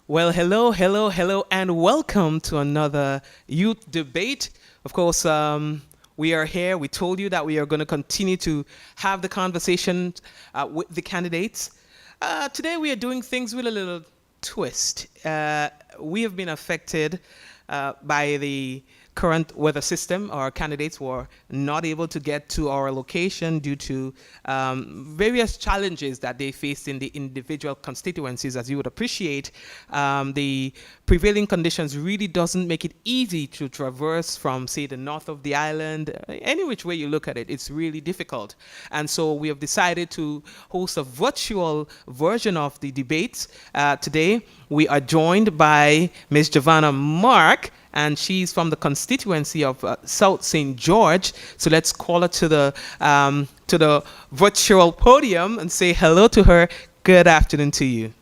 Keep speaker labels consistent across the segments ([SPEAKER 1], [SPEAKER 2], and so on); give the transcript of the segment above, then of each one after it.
[SPEAKER 1] Well, hello, hello, hello, and welcome to another youth debate. Of course, we are here. We told you that we are going to continue to have the conversation with the candidates. Today, we are doing things with a little twist. We have been affected by the current weather system. Our candidates were not able to get to our location due to various challenges that they faced in the individual constituencies. As you would appreciate, the prevailing conditions really doesn't make it easy to traverse from, say, the north of the island. Any which way you look at it, it's really difficult. And so we have decided to host a virtual version of the debates. Today, we are joined by Ms. Giovanna Mark, and she's from the constituency of South St. George. So let's call her to the virtual podium and say hello to her. Good afternoon to you.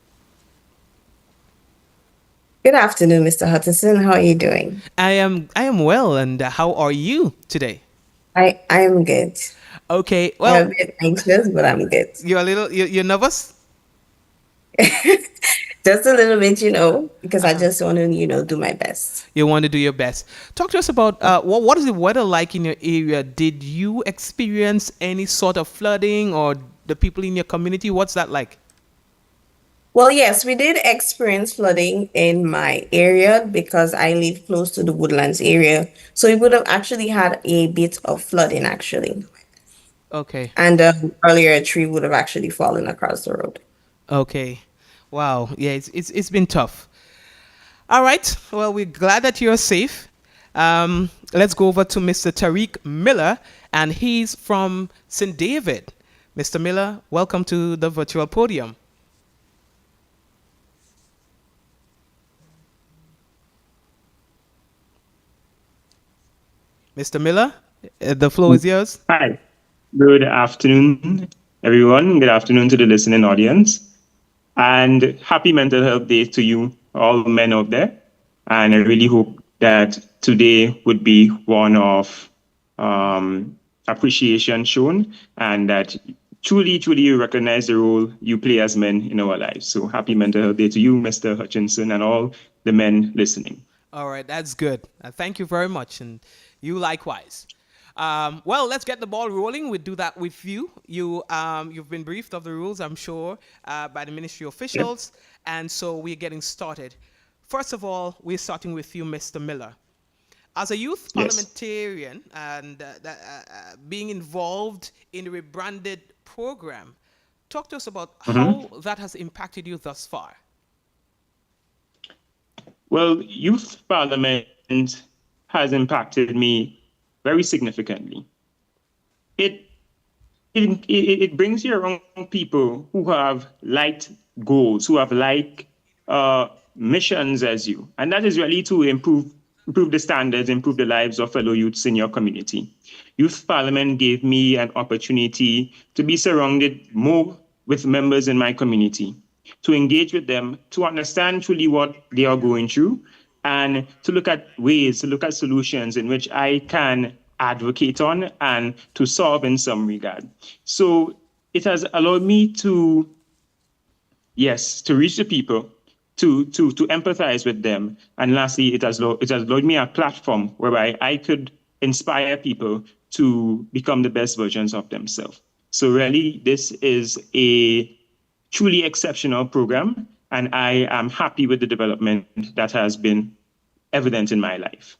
[SPEAKER 2] Good afternoon, Mr. Hutchison. How are you doing?
[SPEAKER 1] I am well, and how are you today?
[SPEAKER 2] I am good.
[SPEAKER 1] Okay,
[SPEAKER 2] I'm
[SPEAKER 1] well,
[SPEAKER 2] a bit anxious, but I'm good.
[SPEAKER 1] you're nervous.
[SPEAKER 2] Just a little bit, because I just want to, do my best.
[SPEAKER 1] You want to do your best. Talk to us about what is the weather like in your area? Did you experience any sort of flooding, or the people in your community? What's that like?
[SPEAKER 2] Well, yes, we did experience flooding in my area because I live close to the Woodlands area. So we would have actually had a bit of flooding, actually.
[SPEAKER 1] Okay.
[SPEAKER 2] And earlier, a tree would have actually fallen across the road.
[SPEAKER 1] Okay. Wow. Yeah, it's been tough. All right. Well, we're glad that you're safe. Let's go over to Mr. Tariq Miller, and he's from St. David. Mr. Miller, welcome to the virtual podium. Mr. Miller, the floor is yours.
[SPEAKER 3] Hi, good afternoon, everyone. Good afternoon to the listening audience. And happy Mental Health Day to you, all men out there. And I really hope that today would be one of appreciation shown and that truly you recognize the role you play as men in our lives. So happy Mental Health Day to you, Mr. Hutchinson, and all the men listening.
[SPEAKER 1] All right, that's good. Thank you very much, and you likewise. Well, let's get the ball rolling. We'll do that with you. You've been briefed of the rules, I'm sure, by the ministry
[SPEAKER 3] Yep.
[SPEAKER 1] officials, and so we're getting started. First of all, we're starting with you, Mr. Miller. As a youth
[SPEAKER 3] Yes.
[SPEAKER 1] parliamentarian and being involved in the rebranded program, talk to us about
[SPEAKER 3] Mhm.
[SPEAKER 1] how that has impacted you thus far.
[SPEAKER 3] Well, youth parliament has impacted me very significantly. It it brings you around people who have like goals, who have like missions as you, and that is really to improve the standards, improve the lives of fellow youths in your community. Youth Parliament gave me an opportunity to be surrounded more with members in my community, to engage with them, to understand truly what they are going through, and to look at ways, to look at solutions in which I can advocate on and to solve in some regard. So it has allowed me to, yes, to reach the people, to empathize with them. And lastly, it has allowed me a platform whereby I could inspire people to become the best versions of themselves. So really, this is a truly exceptional program, and I am happy with the development that has been evident in my life.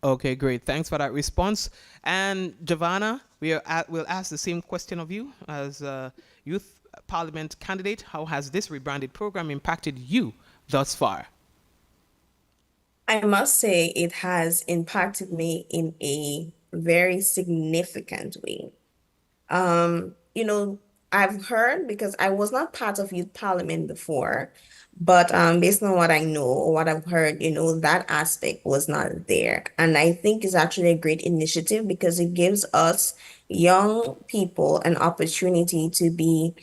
[SPEAKER 1] Okay, great. Thanks for that response. And Giovanna, we'll ask the same question of you as a youth parliament candidate. How has this rebranded program impacted you thus far?
[SPEAKER 2] I must say it has impacted me in a very significant way. You know, I've heard because I was not part of youth parliament before, but based on what I know or what I've heard, that aspect was not there. And I think it's actually a great initiative because it gives us young people an opportunity to be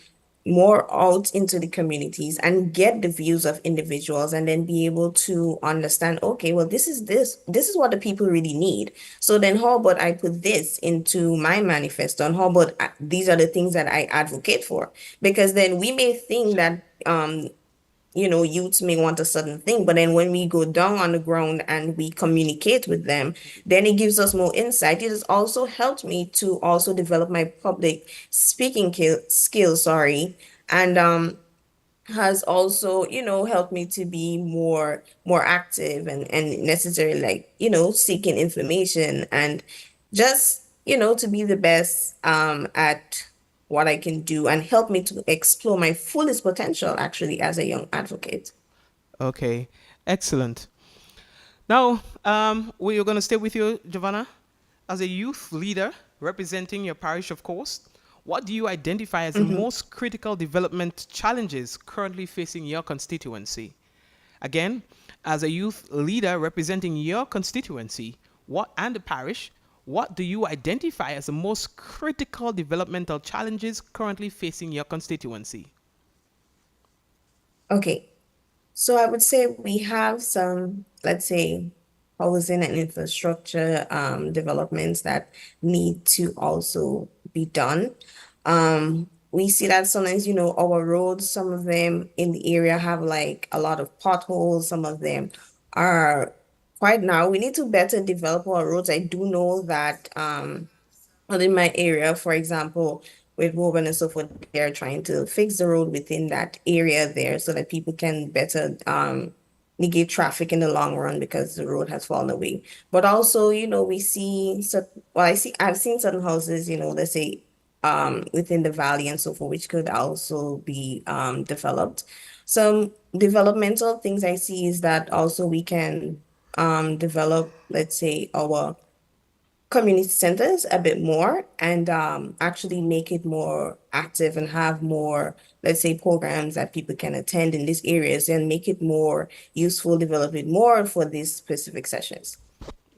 [SPEAKER 2] more out into the communities and get the views of individuals and then be able to understand, okay, well, this is what the people really need. So then how about I put this into my manifesto, and how about these are the things that I advocate for? Because then we may think that youths may want a certain thing, but then when we go down on the ground and we communicate with them, then it gives us more insight. It has also helped me to also develop my public speaking skills, sorry, and has also, helped me to be more active and necessarily, like, seeking information and just, to be the best at what I can do, and help me to explore my fullest potential actually as a young advocate.
[SPEAKER 1] Okay, excellent. Now, we're going to stay with you, Giovanna. As a youth leader representing your parish, of course, what do you identify as the most critical development challenges currently facing your constituency? Again, as a youth leader representing your constituency, what and the parish, what do you identify as the most critical developmental challenges currently facing your constituency?
[SPEAKER 2] Okay. So I would say we have some, let's say, housing and infrastructure developments that need to also be done. We see that sometimes, our roads, some of them in the area have like a lot of potholes, some of them are quite narrow. We need to better develop our roads. I do know that well, in my area, for example, with Woburn and so forth, they're trying to fix the road within that area there so that people can better negate traffic in the long run because the road has fallen away. But also, we see I've seen certain houses, let's say within the valley and so forth, which could also be developed. Some developmental things I see is that also we can develop, let's say, our community centers a bit more, and actually make it more active and have more, let's say, programs that people can attend in these areas and make it more useful, develop it more for these specific sessions.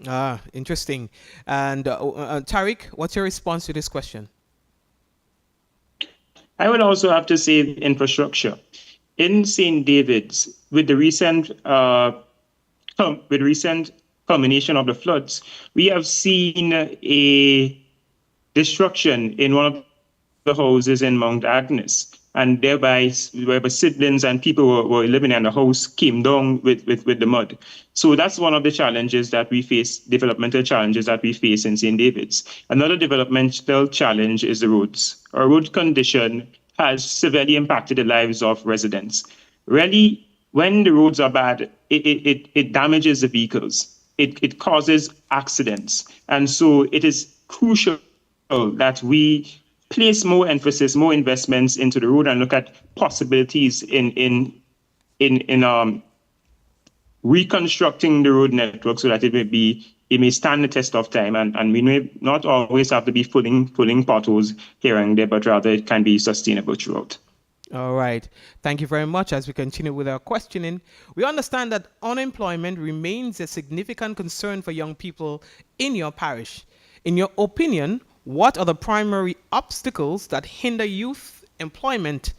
[SPEAKER 1] Ah, interesting. And Tariq, what's your response to this question?
[SPEAKER 3] I would also have to say infrastructure. In St. David's, with the recent culmination of the floods, we have seen a destruction in one of the houses in Mount Agnes, and thereby where siblings and people were living in the house came down with the mud. So that's one of the challenges that we face, developmental challenges that we face in St. David's. Another developmental challenge is the roads. Our road condition has severely impacted the lives of residents. Really, when the roads are bad, it damages the vehicles. It causes accidents. And so it is crucial that we place more emphasis, more investments into the road and look at possibilities in reconstructing the road network so that it may stand the test of time, and we may not always have to be filling potholes here and there, but rather it can be sustainable throughout.
[SPEAKER 1] All right. Thank you very much. As we continue with our questioning, we understand that unemployment remains a significant concern for young people in your parish. In your opinion, what are the primary obstacles that hinder youth employment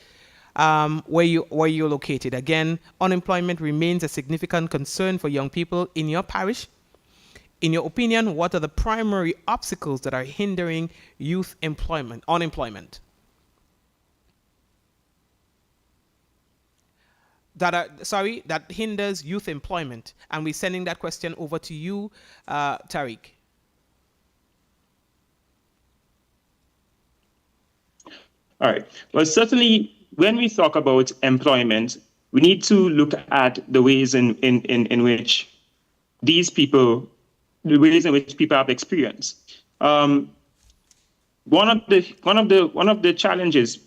[SPEAKER 1] where you're located? Again, unemployment remains a significant concern for young people in your parish. In your opinion, what are the primary obstacles that are hindering youth unemployment? That hinders youth employment. And we're sending that question over to you, Tariq.
[SPEAKER 3] All right. Well, certainly when we talk about employment, we need to look at the ways in which people have experience. One of the challenges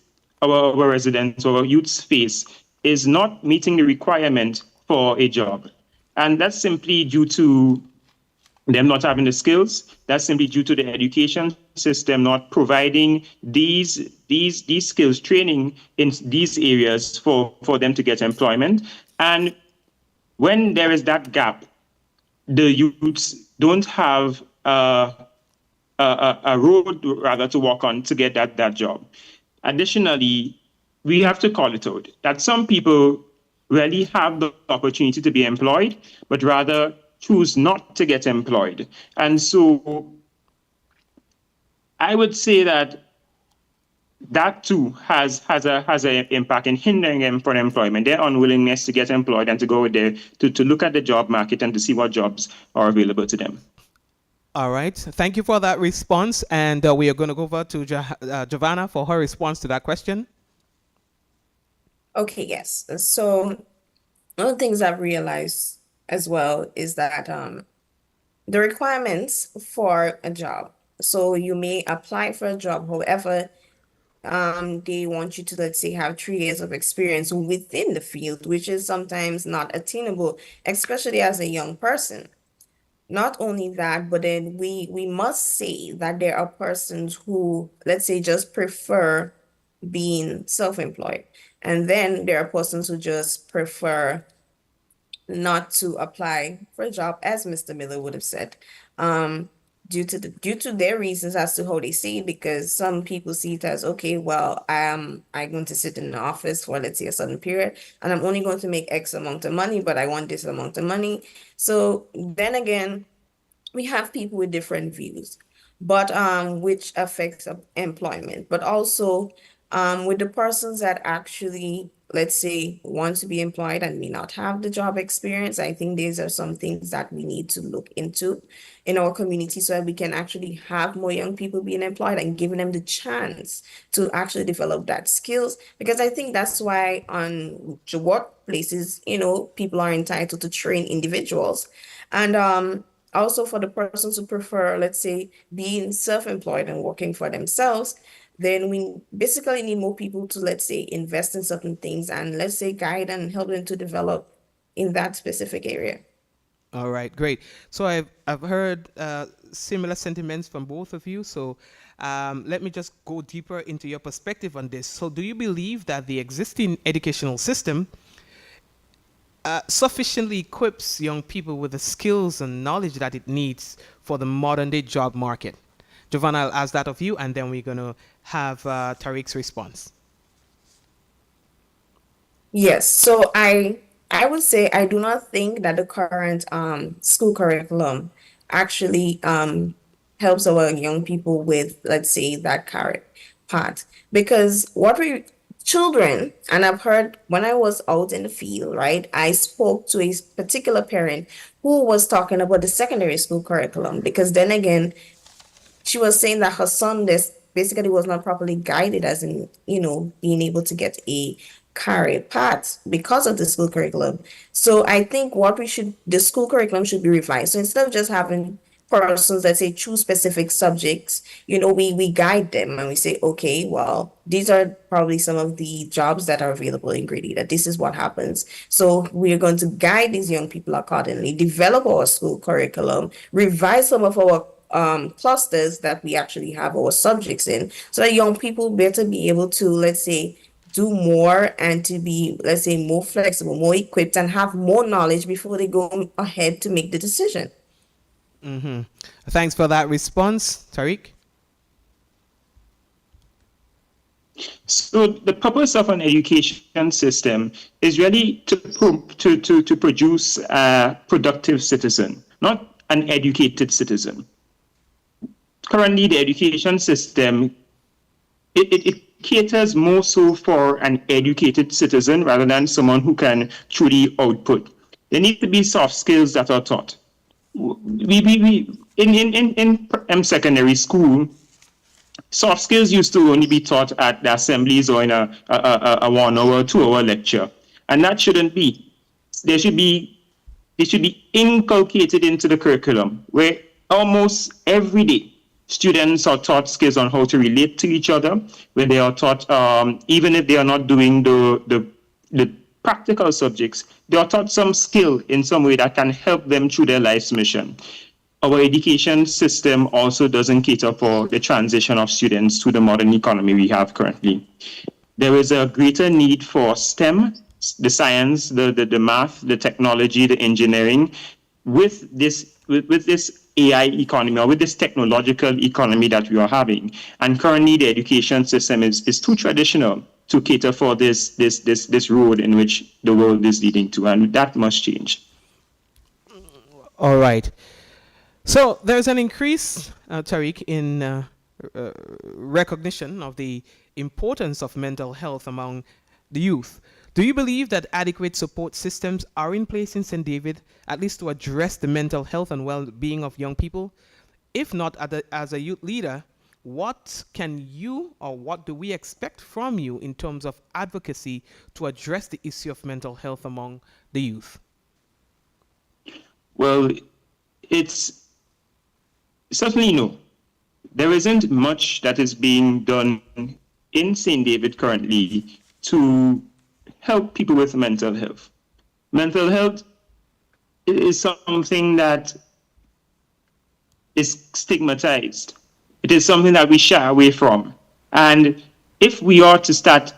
[SPEAKER 3] our residents or our youths face is not meeting the requirement for a job. And that's simply due to them not having the skills. That's simply due to the education system not providing these skills training in these areas for them to get employment. And when there is that gap, the youths don't have a road rather to walk on to get that job. Additionally, we have to call it out that some people really have the opportunity to be employed, but rather choose not to get employed. And so I would say that that too has an impact in hindering them from employment. Their unwillingness to get employed and to go there to look at the job market and to see what jobs are available to them.
[SPEAKER 1] All right. Thank you for that response. And we are going to go over to Giovanna for her response to that question.
[SPEAKER 2] Okay, yes. So one of the things I've realized as well is that the requirements for a job. So you may apply for a job, however, they want you to, let's say, have 3 years of experience within the field, which is sometimes not attainable, especially as a young person. Not only that, but then we must say that there are persons who, let's say, just prefer being self-employed. And then there are persons who just prefer not to apply for a job, as Mr. Miller would have said, due to their reasons as to how they see it, because some people see it as, okay, well, I'm going to sit in the office for, let's say, a certain period, and I'm only going to make X amount of money, but I want this amount of money. So then again, we have people with different views, but which affects employment, but also with the persons that actually, let's say, want to be employed and may not have the job experience. I think these are some things that we need to look into in our community so that we can actually have more young people being employed and giving them the chance to actually develop that skills. Because I think that's why on workplaces, people are entitled to train individuals. And also for the persons who prefer, let's say, being self-employed and working for themselves, then we basically need more people to, let's say, invest in certain things and, let's say, guide and help them to develop in that specific area.
[SPEAKER 1] All right, great. So I've heard similar sentiments from both of you. So let me just go deeper into your perspective on this. So do you believe that the existing educational system sufficiently equips young people with the skills and knowledge that it needs for the modern day job market? Giovanna, I'll ask that of you, and then we're going to have Tariq's response.
[SPEAKER 2] Yes, so I would say I do not think that the current school curriculum actually helps our young people with, let's say, that carrot part, because what we children, and I've heard when I was out in the field, right, I spoke to a particular parent who was talking about the secondary school curriculum, because then again, she was saying that her son this basically was not properly guided, as in, being able to get a career path because of the school curriculum. So I think the school curriculum should be revised. So instead of just having persons that say choose specific subjects, we guide them and we say, okay, well, these are probably some of the jobs that are available in Grady, that this is what happens. So we are going to guide these young people accordingly, develop our school curriculum, revise some of our clusters that we actually have our subjects in, so that young people better be able to, let's say, do more and to be, let's say, more flexible, more equipped, and have more knowledge before they go ahead to make the decision.
[SPEAKER 1] Thanks for that response, Tariq.
[SPEAKER 3] So the purpose of an education system is really to produce a productive citizen, not an educated citizen. Currently, the education system, it caters more so for an educated citizen rather than someone who can truly output. There need to be soft skills that are taught. In secondary school, soft skills used to only be taught at the assemblies or in a 1 hour, 2 hour lecture. And that shouldn't be. They should be inculcated into the curriculum, where almost every day students are taught skills on how to relate to each other, where they are taught, even if they are not doing the practical subjects, they are taught some skill in some way that can help them through their life's mission. Our education system also doesn't cater for the transition of students to the modern economy we have currently. There is a greater need for STEM, the science, the math, the technology, the engineering, with this AI economy, or with this technological economy that we are having. And currently the education system is too traditional to cater for this road in which the world is leading to, and that must change.
[SPEAKER 1] All right. So there's an increase, Tariq, in recognition of the importance of mental health among the youth. Do you believe that adequate support systems are in place in St. David, at least to address the mental health and well being of young people? If not, as a youth leader, what can you or what do we expect from you in terms of advocacy to address the issue of mental health among the youth?
[SPEAKER 3] Well, it's certainly no. There isn't much that is being done in St. David currently to help people with mental health. Mental health is something that is stigmatized. It is something that we shy away from. And if we are to start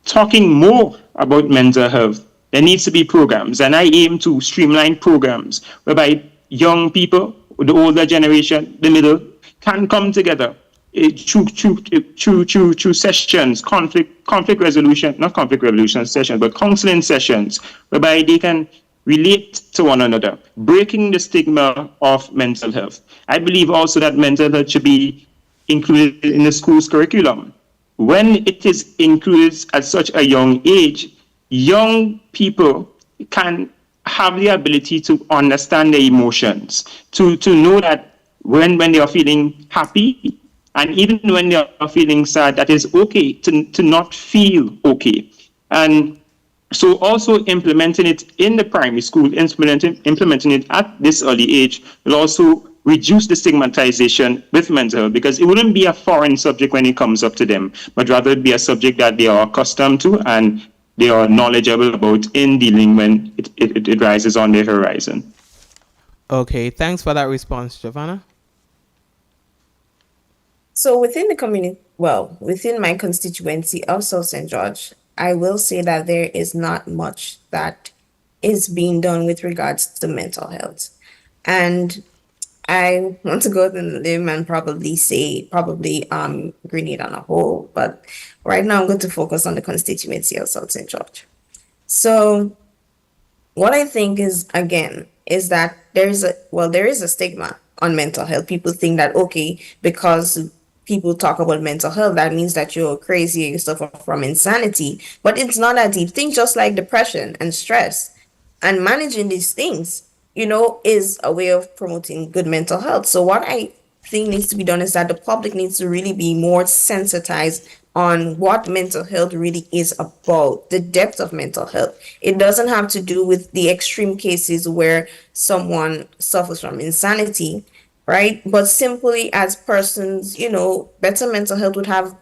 [SPEAKER 3] talking more about mental health, there needs to be programs. And I aim to streamline programs whereby young people, the older generation, the middle, can come together through sessions, conflict resolution, not conflict resolution sessions, but counseling sessions, whereby they can relate to one another, breaking the stigma of mental health. I believe also that mental health should be included in the school's curriculum. When it is included at such a young age, young people can have the ability to understand their emotions, to know that when they are feeling happy, and even when they are feeling sad, that is okay to not feel okay. And so also implementing it in the primary school, implementing it at this early age will also reduce the stigmatization with mental health, because it wouldn't be a foreign subject when it comes up to them, but rather it be a subject that they are accustomed to and they are knowledgeable about in dealing when it rises on their horizon.
[SPEAKER 1] Okay, thanks for that response, Giovanna.
[SPEAKER 2] So within the community, well, within my constituency of South St. George, I will say that there is not much that is being done with regards to mental health. And I want to go out on a limb and probably say Grenade on a whole, but right now I'm going to focus on the constituency of South St. George. So what I think is, again, is that there is a stigma on mental health. People think that, okay, because people talk about mental health, that means that you're crazy, you suffer from insanity. But it's not that deep. Things just like depression and stress and managing these things, is a way of promoting good mental health. So what I think needs to be done is that the public needs to really be more sensitized on what mental health really is about, the depth of mental health. It doesn't have to do with the extreme cases where someone suffers from insanity, right? But simply as persons, better mental health would have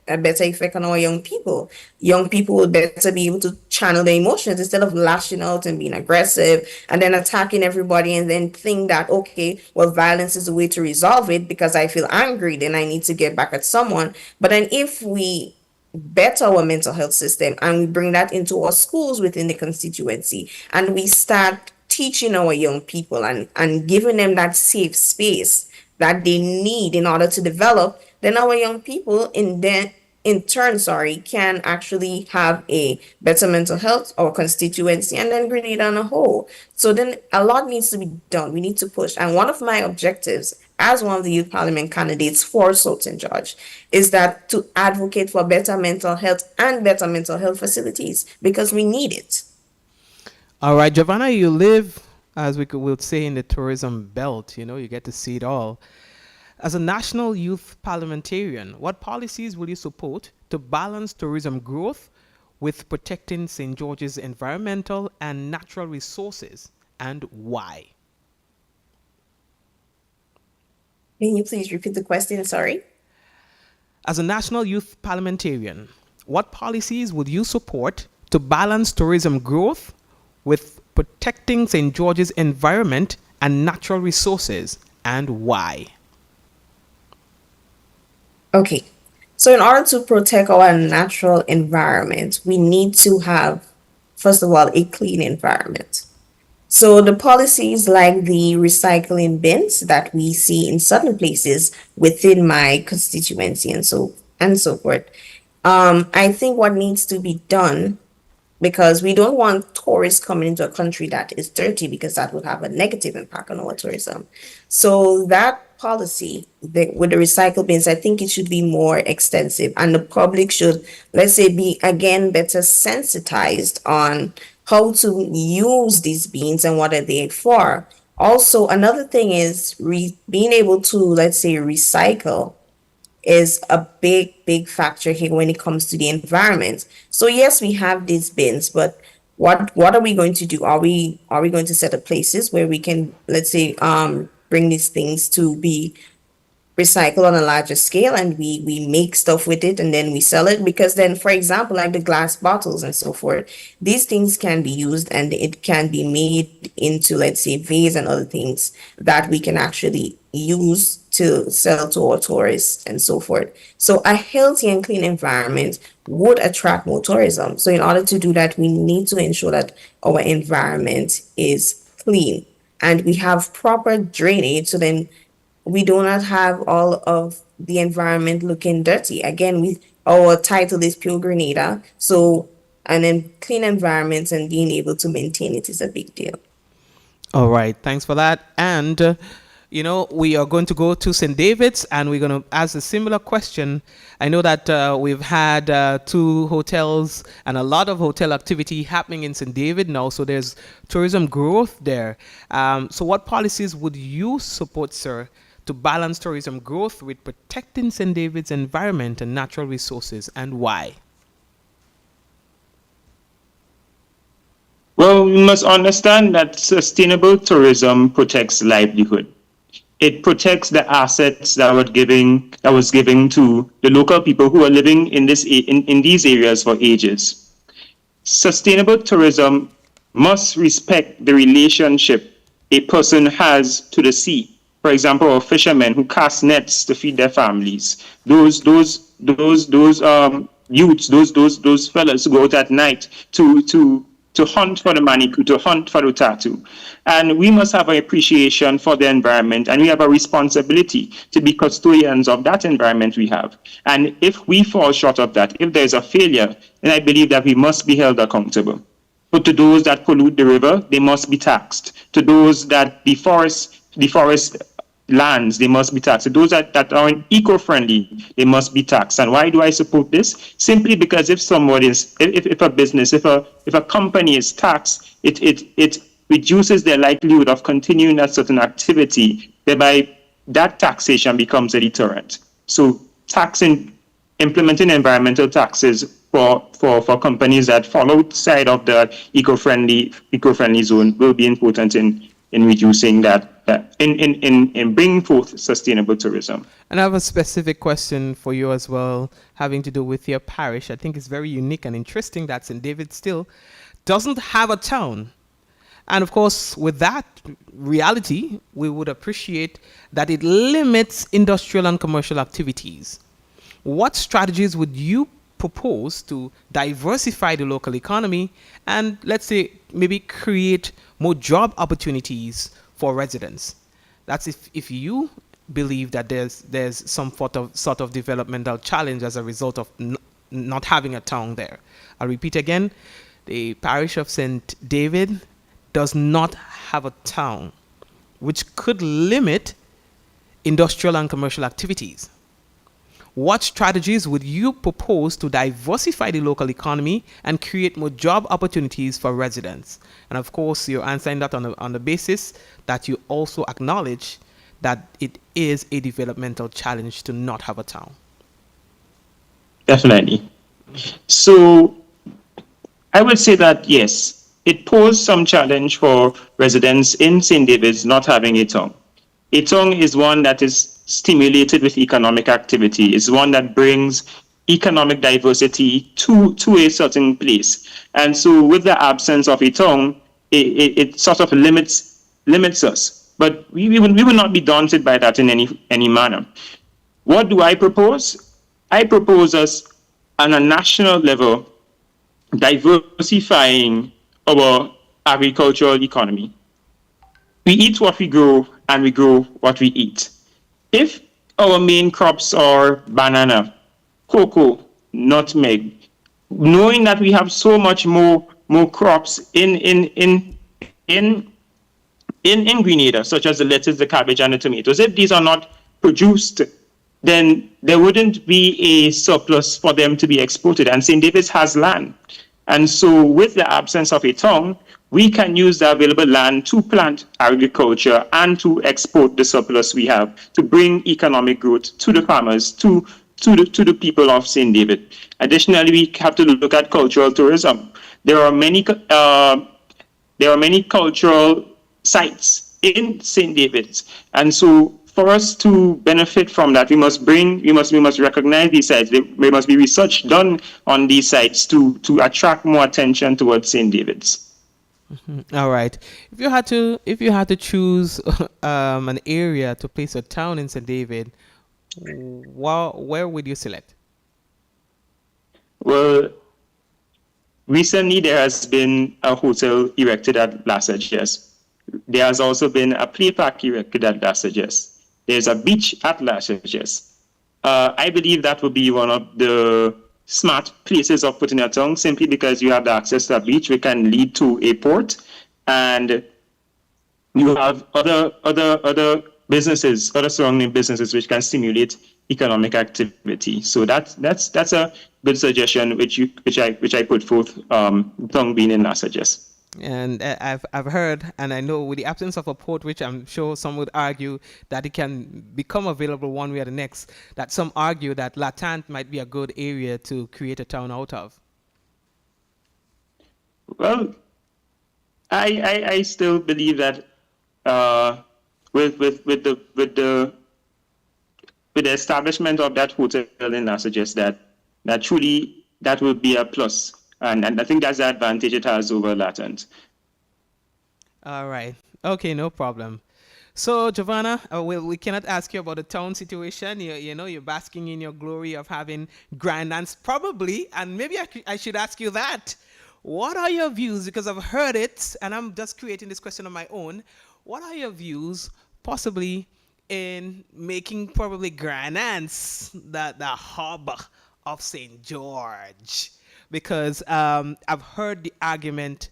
[SPEAKER 2] a better effect on our young people. Young people would better be able to channel their emotions instead of lashing out and being aggressive and then attacking everybody and then think that, okay, well, violence is a way to resolve it because I feel angry, then I need to get back at someone. But then if we better our mental health system and we bring that into our schools within the constituency and we start teaching our young people and giving them that safe space that they need in order to develop, then our young people in turn, can actually have a better mental health or constituency and then Grenada on a whole. So then a lot needs to be done. We need to push. And one of my objectives as one of the youth parliament candidates for South St. George is that to advocate for better mental health and better mental health facilities because we need it.
[SPEAKER 1] All right, Giovanna, you live, as we'll say, in the tourism belt. You get to see it all. As a national youth parliamentarian, what policies will you support to balance tourism growth with protecting St. George's environmental and natural resources, and why?
[SPEAKER 2] Can you please repeat the question? Sorry.
[SPEAKER 1] As a national youth parliamentarian, what policies would you support to balance tourism growth with protecting St. George's environment and natural resources, and why?
[SPEAKER 2] Okay. So in order to protect our natural environment, we need to have, first of all, a clean environment. So the policies like the recycling bins that we see in certain places within my constituency and so forth. I think what needs to be done, because we don't want tourists coming into a country that is dirty because that would have a negative impact on our tourism. So that policy with the recycle bins, I think it should be more extensive, and the public should, let's say, be again better sensitized on how to use these bins and what are they for. Also, another thing is being able to, let's say, recycle is a big factor here when it comes to the environment. So yes, we have these bins, but what are we going to do? Are we going to set up places where we can, let's say, bring these things to be recycle on a larger scale, and we make stuff with it and then we sell it? Because then, for example, like the glass bottles and so forth, these things can be used and it can be made into, let's say, vase and other things that we can actually use to sell to our tourists and so forth. So a healthy and clean environment would attract more tourism. So in order to do that, we need to ensure that our environment is clean and we have proper drainage, so then we do not have all of the environment looking dirty. Again, our title is Pure Grenada, so and then clean environments and being able to maintain it is a big deal.
[SPEAKER 1] All right, thanks for that. And we are going to go to St. David's, and we're going to ask a similar question. I know that we've had 2 hotels and a lot of hotel activity happening in St. David now, so there's tourism growth there. So what policies would you support, sir, to balance tourism growth with protecting St. David's environment and natural resources, and why?
[SPEAKER 3] Well, we must understand that sustainable tourism protects livelihood. It protects the assets that was given to the local people who are living in these areas for ages. Sustainable tourism must respect the relationship a person has to the sea. For example, fishermen who cast nets to feed their families. Those youths, those fellas who go out at night to hunt for the maniku, to hunt for the tattoo. And we must have an appreciation for the environment, and we have a responsibility to be custodians of that environment we have. And if we fall short of that, if there's a failure, then I believe that we must be held accountable. But to those that pollute the river, they must be taxed. To those that deforest lands, they must be taxed. To those that are eco-friendly, they must be taxed. And why do I support this? Simply because if a business, if a company is taxed, it reduces their likelihood of continuing that certain activity, thereby that taxation becomes a deterrent. So implementing environmental taxes for companies that fall outside of the eco-friendly zone will be important in reducing that, in bringing forth sustainable tourism.
[SPEAKER 1] And I have a specific question for you as well, having to do with your parish. I think it's very unique and interesting that St. David still doesn't have a town. And of course, with that reality, we would appreciate that it limits industrial and commercial activities. What strategies would you propose to diversify the local economy and, let's say, maybe create more job opportunities for residents? That's if you believe that there's some sort of developmental challenge as a result of not having a town there. I'll repeat again, the parish of St. David does not have a town, which could limit industrial and commercial activities. What strategies would you propose to diversify the local economy and create more job opportunities for residents? And of course, you're answering that on the basis that you also acknowledge that it is a developmental challenge to not have a town.
[SPEAKER 3] Definitely. So I would say that, yes, it posed some challenge for residents in St. David's not having a town. A town is one that is stimulated with economic activity, is one that brings economic diversity to a certain place. And so with the absence of a town, it sort of limits us. But we will not be daunted by that in any manner. What do I propose? I propose us on a national level diversifying our agricultural economy. We eat what we grow, and we grow what we eat. If our main crops are banana, cocoa, nutmeg, knowing that we have so much more crops in in Grenada, such as the lettuce, the cabbage, and the tomatoes, if these are not produced, then there wouldn't be a surplus for them to be exported. And St. David's has land. And so, with the absence of a town, we can use the available land to plant agriculture and to export the surplus we have to bring economic growth to the farmers, to the people of St. David. Additionally, we have to look at cultural tourism. There are many cultural sites in St. David's, and so for us to benefit from that, we must recognize these sites. There must be research done on these sites to attract more attention towards St. David's.
[SPEAKER 1] All right. If you had to choose an area to place a town in St. David, where would you select?
[SPEAKER 3] Well, recently there has been a hotel erected at La Sagesse. There has also been a play park erected at La Sagesse. There's a beach at La Sagesse. I believe that would be one of the smart places of putting a town, simply because you have the access to a beach, which can lead to a port, and you have other businesses, other surrounding businesses, which can stimulate economic activity. So that's a good suggestion, which I put forth. Tongue being in La Sagesse.
[SPEAKER 1] And I've heard, and I know with the absence of a port, which I'm sure some would argue that it can become available one way or the next, that some argue that Latant might be a good area to create a town out of.
[SPEAKER 3] Well, I still believe that with the establishment of that hotel in La Sagesse, that truly that will be a plus. And I think that's the advantage it has over Latent.
[SPEAKER 1] All right. Okay, no problem. So, Giovanna, we cannot ask you about the town situation. You're basking in your glory of having grandlands, probably, and maybe I should ask you that. What are your views? Because I've heard it, and I'm just creating this question on my own. What are your views, possibly, in making probably grandlands the hub of St. George? Because I've heard the argument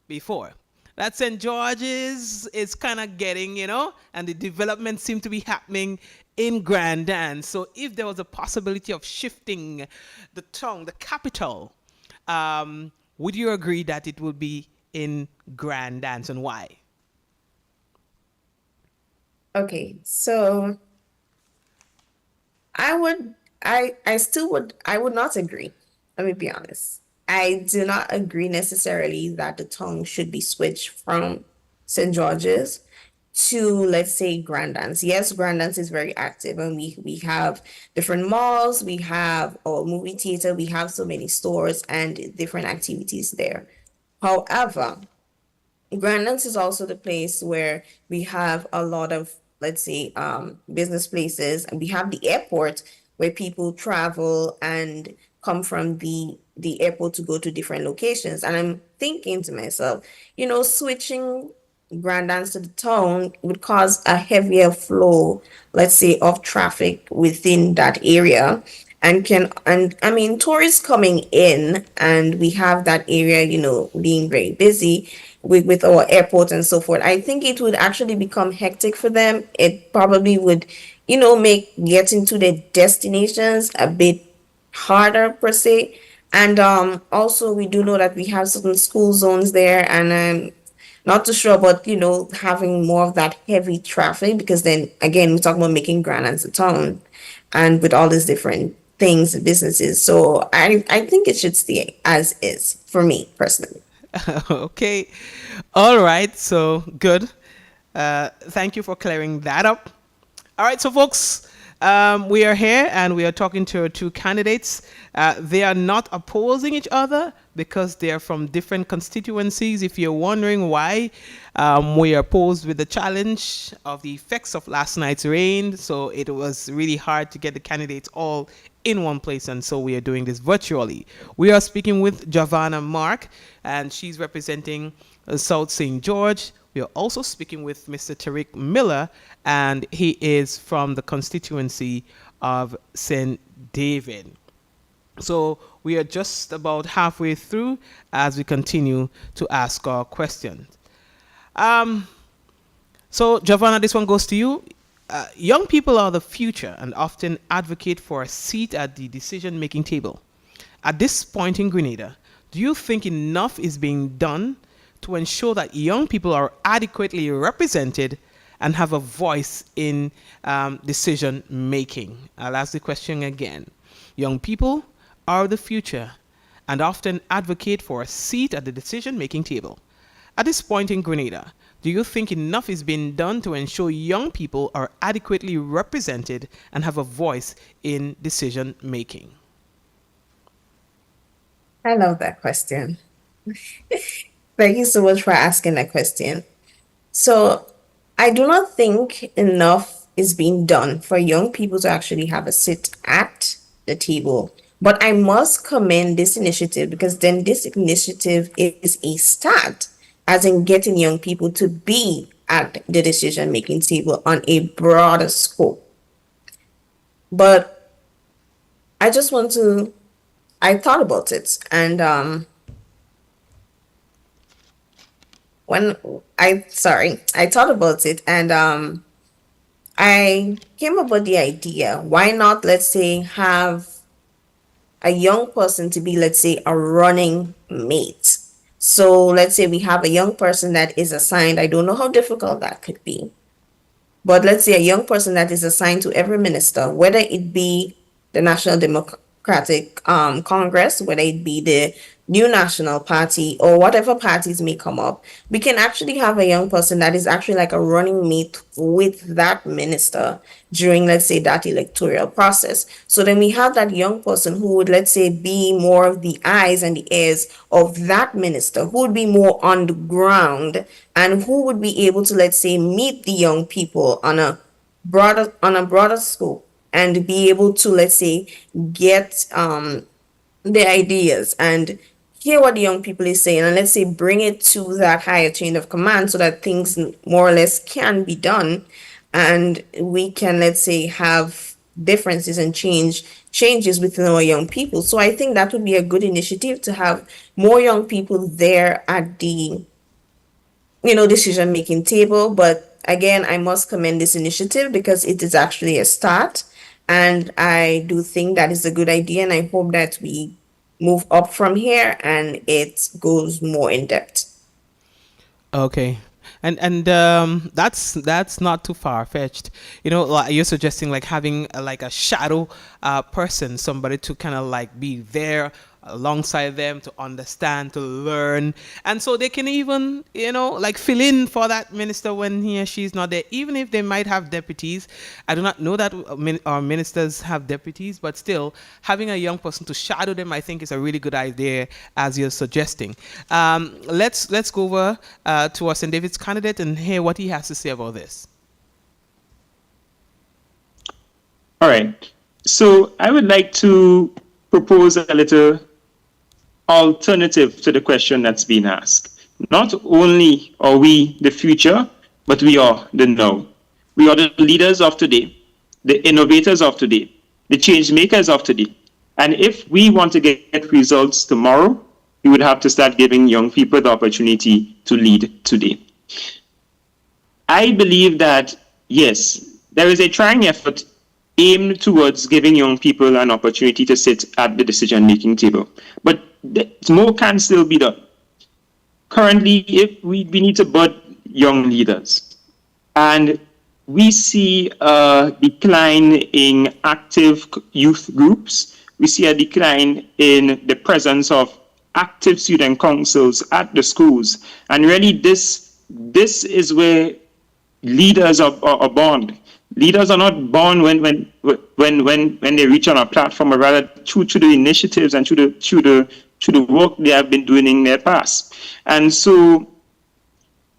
[SPEAKER 1] before that St. George's is kind of getting, and the development seemed to be happening in Grandin. So if there was a possibility of shifting the town, the capital, would you agree that it would be in Grandin, and why?
[SPEAKER 2] Okay, so I would not agree. Let me be honest. I do not agree necessarily that the tongue should be switched from St. George's to, let's say, Grandance. Yes, Grandance is very active, and we have different malls, we have our movie theater, we have so many stores and different activities there. However, Grandlands is also the place where we have a lot of, let's say, business places, and we have the airport where people travel and come from the airport to go to different locations. And I'm thinking to myself, switching Grandlands to the town would cause a heavier flow, let's say, of traffic within that area. And I mean, tourists coming in, and we have that area, being very busy with our airport and so forth. I think it would actually become hectic for them. It probably would, make getting to their destinations a bit harder per se. And also we do know that we have certain school zones there, and not too sure about, having more of that heavy traffic, because then again we're talking about making Grand as a town and with all these different things and businesses. So I think it should stay as is for me personally.
[SPEAKER 1] Okay. All right. So good. Thank you for clearing that up. All right. So, folks, we are here and we are talking to our two candidates. They are not opposing each other because they are from different constituencies. If you're wondering why, we are posed with the challenge of the effects of last night's rain. So it was really hard to get the candidates all in one place, and so we are doing this virtually. We are speaking with Giovanna Mark, and she's representing South St. George. We are also speaking with Mr. Tariq Miller, and he is from the constituency of St. David. So we are just about halfway through as we continue to ask our questions. So, Giovanna, this one goes to you. Young people are the future and often advocate for a seat at the decision making table. At this point in Grenada, do you think enough is being done to ensure that young people are adequately represented and have a voice in decision making? I'll ask the question again. Young people are the future and often advocate for a seat at the decision making table. At this point in Grenada, do you think enough is being done to ensure young people are adequately represented and have a voice in decision making?
[SPEAKER 2] I love that question. Thank you so much for asking that question. So, I do not think enough is being done for young people to actually have a sit at the table. But I must commend this initiative because then this initiative is a start, as in getting young people to be at the decision making table on a broader scope. But I just want to, I thought about it, and when I thought about it, and I came up with the idea, why not, let's say, have a young person to be, let's say, a running mate. So let's say we have a young person that is assigned, I don't know how difficult that could be, but let's say a young person that is assigned to every minister, whether it be the National Democratic Congress, whether it be the new national party or whatever parties may come up, we can actually have a young person that is actually like a running mate with that minister during, let's say, that electoral process. So then we have that young person who would, let's say, be more of the eyes and the ears of that minister, who would be more on the ground and who would be able to, let's say, meet the young people on a broader scope and be able to, let's say, get the ideas and hear what the young people is saying, and let's say bring it to that higher chain of command so that things more or less can be done, and we can, let's say, have differences and changes within our young people. So I think that would be a good initiative to have more young people there at the decision making table. But again, I must commend this initiative because it is actually a start, and I do think that is a good idea, and I hope that we move up from here and it goes more in depth.
[SPEAKER 1] Okay. And that's not too far fetched. Like you're suggesting like having like a shadow person, somebody to kind of like be there alongside them to understand, to learn, and so they can even like fill in for that minister when he or she is not there, even if they might have deputies. I do not know that our ministers have deputies, but still having a young person to shadow them, I think, is a really good idea, as you're suggesting. Let's go over to our St. David's candidate and hear what he has to say about this.
[SPEAKER 3] All right. So I would like to propose a little alternative to the question that's been asked. Not only are we the future, but we are the now. We are the leaders of today, the innovators of today, the change makers of today. And if we want to get results tomorrow, we would have to start giving young people the opportunity to lead today. I believe that, yes, there is a trying effort aimed towards giving young people an opportunity to sit at the decision-making table. But more can still be done. Currently, if we need to bud young leaders, and we see a decline in active youth groups, we see a decline in the presence of active student councils at the schools, and really this is where leaders are born. Leaders are not born when they reach on a platform, but rather through the initiatives and through the work they have been doing in their past. And so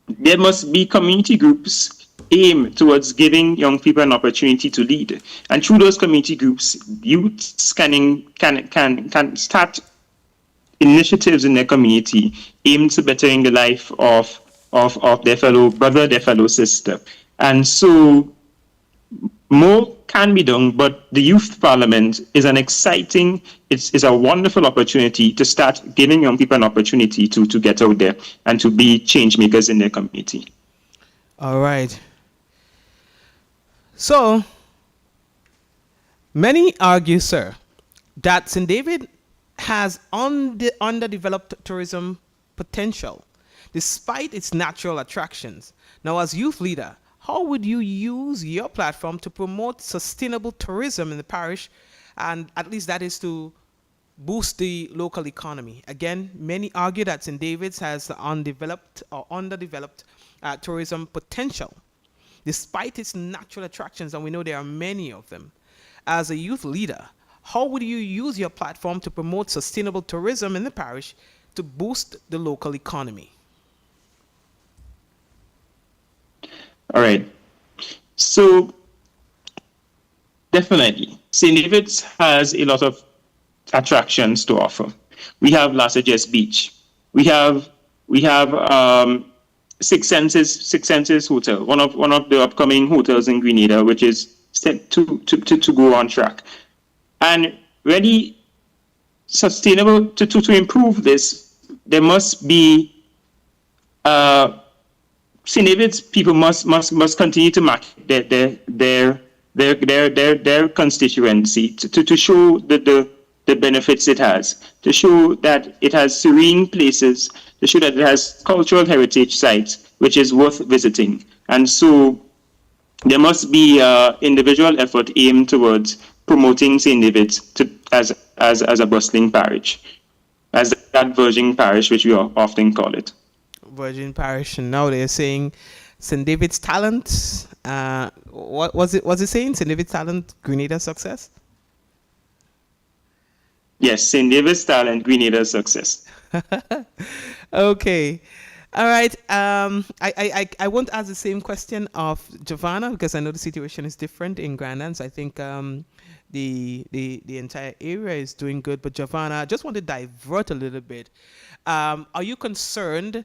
[SPEAKER 3] there must be community groups aimed towards giving young people an opportunity to lead. And through those community groups, youths can start initiatives in their community aimed to bettering the life of their fellow brother, their fellow sister. And so more can be done, but the youth parliament is an exciting, it's a wonderful opportunity to start giving young people an opportunity to get out there and to be change makers in their community.
[SPEAKER 1] All right. So many argue, sir, that St. David has underdeveloped tourism potential despite its natural attractions. Now, as youth leader, how would you use your platform to promote sustainable tourism in the parish? And at least that is to boost the local economy. Again, many argue that St. David's has undeveloped or underdeveloped tourism potential despite its natural attractions, and we know there are many of them. As a youth leader, how would you use your platform to promote sustainable tourism in the parish to boost the local economy?
[SPEAKER 3] All right. So definitely, St. David's has a lot of attractions to offer. We have Lassages Beach. We have Six Senses Hotel, one of the upcoming hotels in Grenada, which is set to go on track. And really sustainable to improve this, there must be St. David's people must continue to market their constituency to show the benefits it has, to show that it has serene places, to show that it has cultural heritage sites, which is worth visiting. And so there must be individual effort aimed towards promoting St. David's as a bustling parish, as that virgin parish, which we often call it.
[SPEAKER 1] Virgin Parish, and now they're saying St. David's talent. What was it? Was it saying St. David's talent, Grenada success?
[SPEAKER 3] Yes, St. David's talent, Grenada's success.
[SPEAKER 1] Okay. All right. I won't ask the same question of Giovanna because I know the situation is different in Grandlands. I think the entire area is doing good. But Giovanna, I just want to divert a little bit. Are you concerned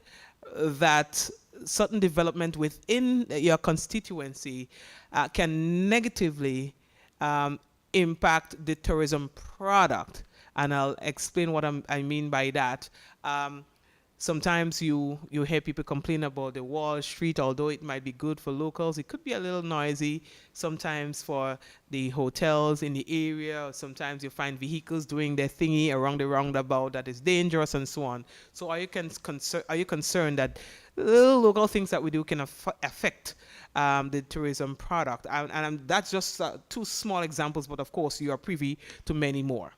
[SPEAKER 1] that certain development within your constituency can negatively impact the tourism product? And I'll explain what I mean by that. Sometimes you hear people complain about the Wall Street, although it might be good for locals, it could be a little noisy. Sometimes for the hotels in the area, or sometimes you find vehicles doing their thingy around the roundabout that is dangerous and so on. So are you concerned that little local things that we do can affect the tourism product? And that's just two small examples, but of course you are privy to many more.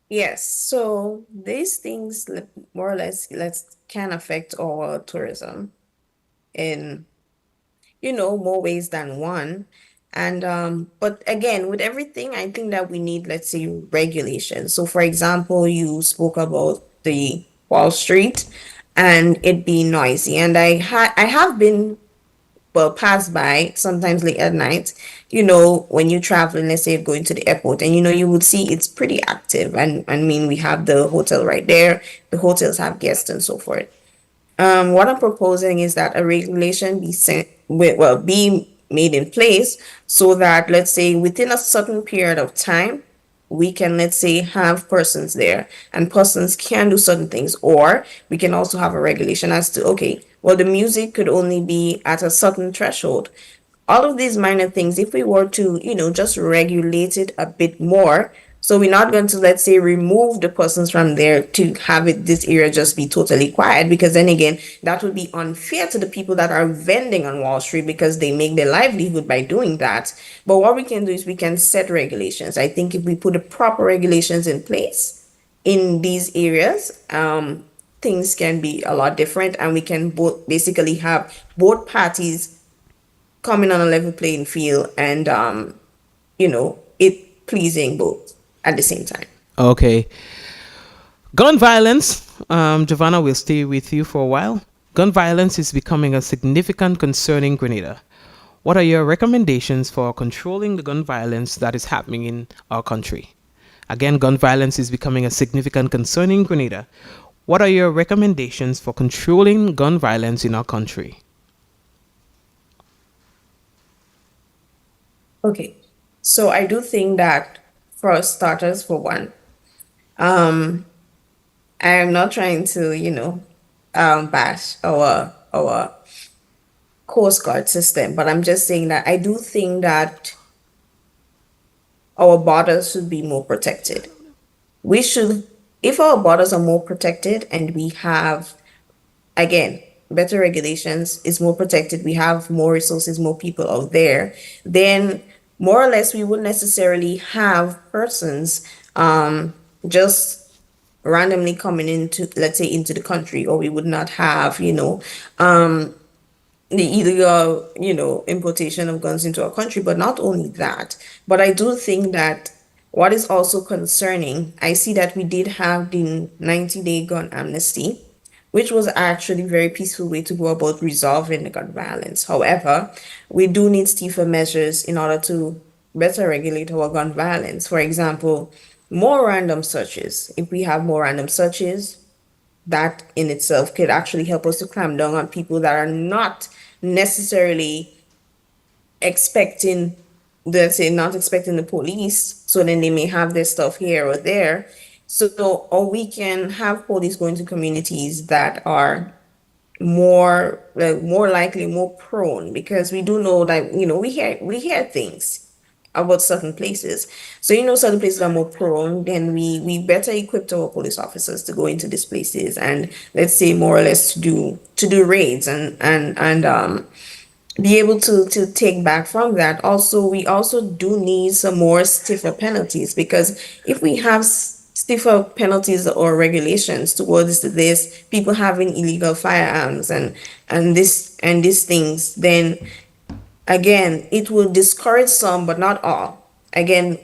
[SPEAKER 2] Yes, so these things more or less let's can affect our tourism in more ways than one. And but again, with everything, I think that we need, let's say, regulation. So for example, you spoke about the Wall Street and it being noisy. And I have been pass by sometimes late at night, when you're traveling, let's say you're going to the airport, and you would see it's pretty active. And I mean, we have the hotel right there, the hotels have guests and so forth. What I'm proposing is that a regulation be made in place so that, let's say, within a certain period of time, we can, let's say, have persons there and persons can do certain things. Or we can also have a regulation as to, okay, well, the music could only be at a certain threshold. All of these minor things, if we were to, just regulate it a bit more, so we're not going to, let's say, remove the persons from there to have this area just be totally quiet, because then again, that would be unfair to the people that are vending on Wall Street because they make their livelihood by doing that. But what we can do is we can set regulations. I think if we put the proper regulations in place in these areas, things can be a lot different, and we can both basically have both parties coming on a level playing field, and it pleasing both at the same time.
[SPEAKER 1] Okay. Gun violence, Giovanna will stay with you for a while. Gun violence is becoming a significant concern in Grenada. What are your recommendations for controlling the gun violence that is happening in our country? Again, gun violence is becoming a significant concern in Grenada. What are your recommendations for controlling gun violence in our country?
[SPEAKER 2] Okay, so I do think that, for starters, for one, I am not trying to, bash our Coast Guard system, but I'm just saying that I do think that our borders should be more protected. We should, if our borders are more protected and we have, again, better regulations, is more protected, we have more resources, more people out there, then more or less we wouldn't necessarily have persons just randomly coming into, let's say, into the country, or we would not have, the illegal, importation of guns into our country. But not only that, but I do think that what is also concerning, I see that we did have the 90-day gun amnesty, which was actually a very peaceful way to go about resolving the gun violence. However, we do need stiffer measures in order to better regulate our gun violence. For example, more random searches. If we have more random searches, that in itself could actually help us to clamp down on people that are not necessarily expecting, let's say, not expecting the police. So then they may have their stuff here or there. So, or we can have police going to communities that are more likely, more prone, because we do know that, we hear things about certain places. So, certain places are more prone, then we better equip our police officers to go into these places and, let's say, more or less to do raids and be able to take back from that. Also, we also do need some more stiffer penalties, because if we have stiffer penalties or regulations towards this people having illegal firearms and these things, then again it will discourage some, but not all. Again,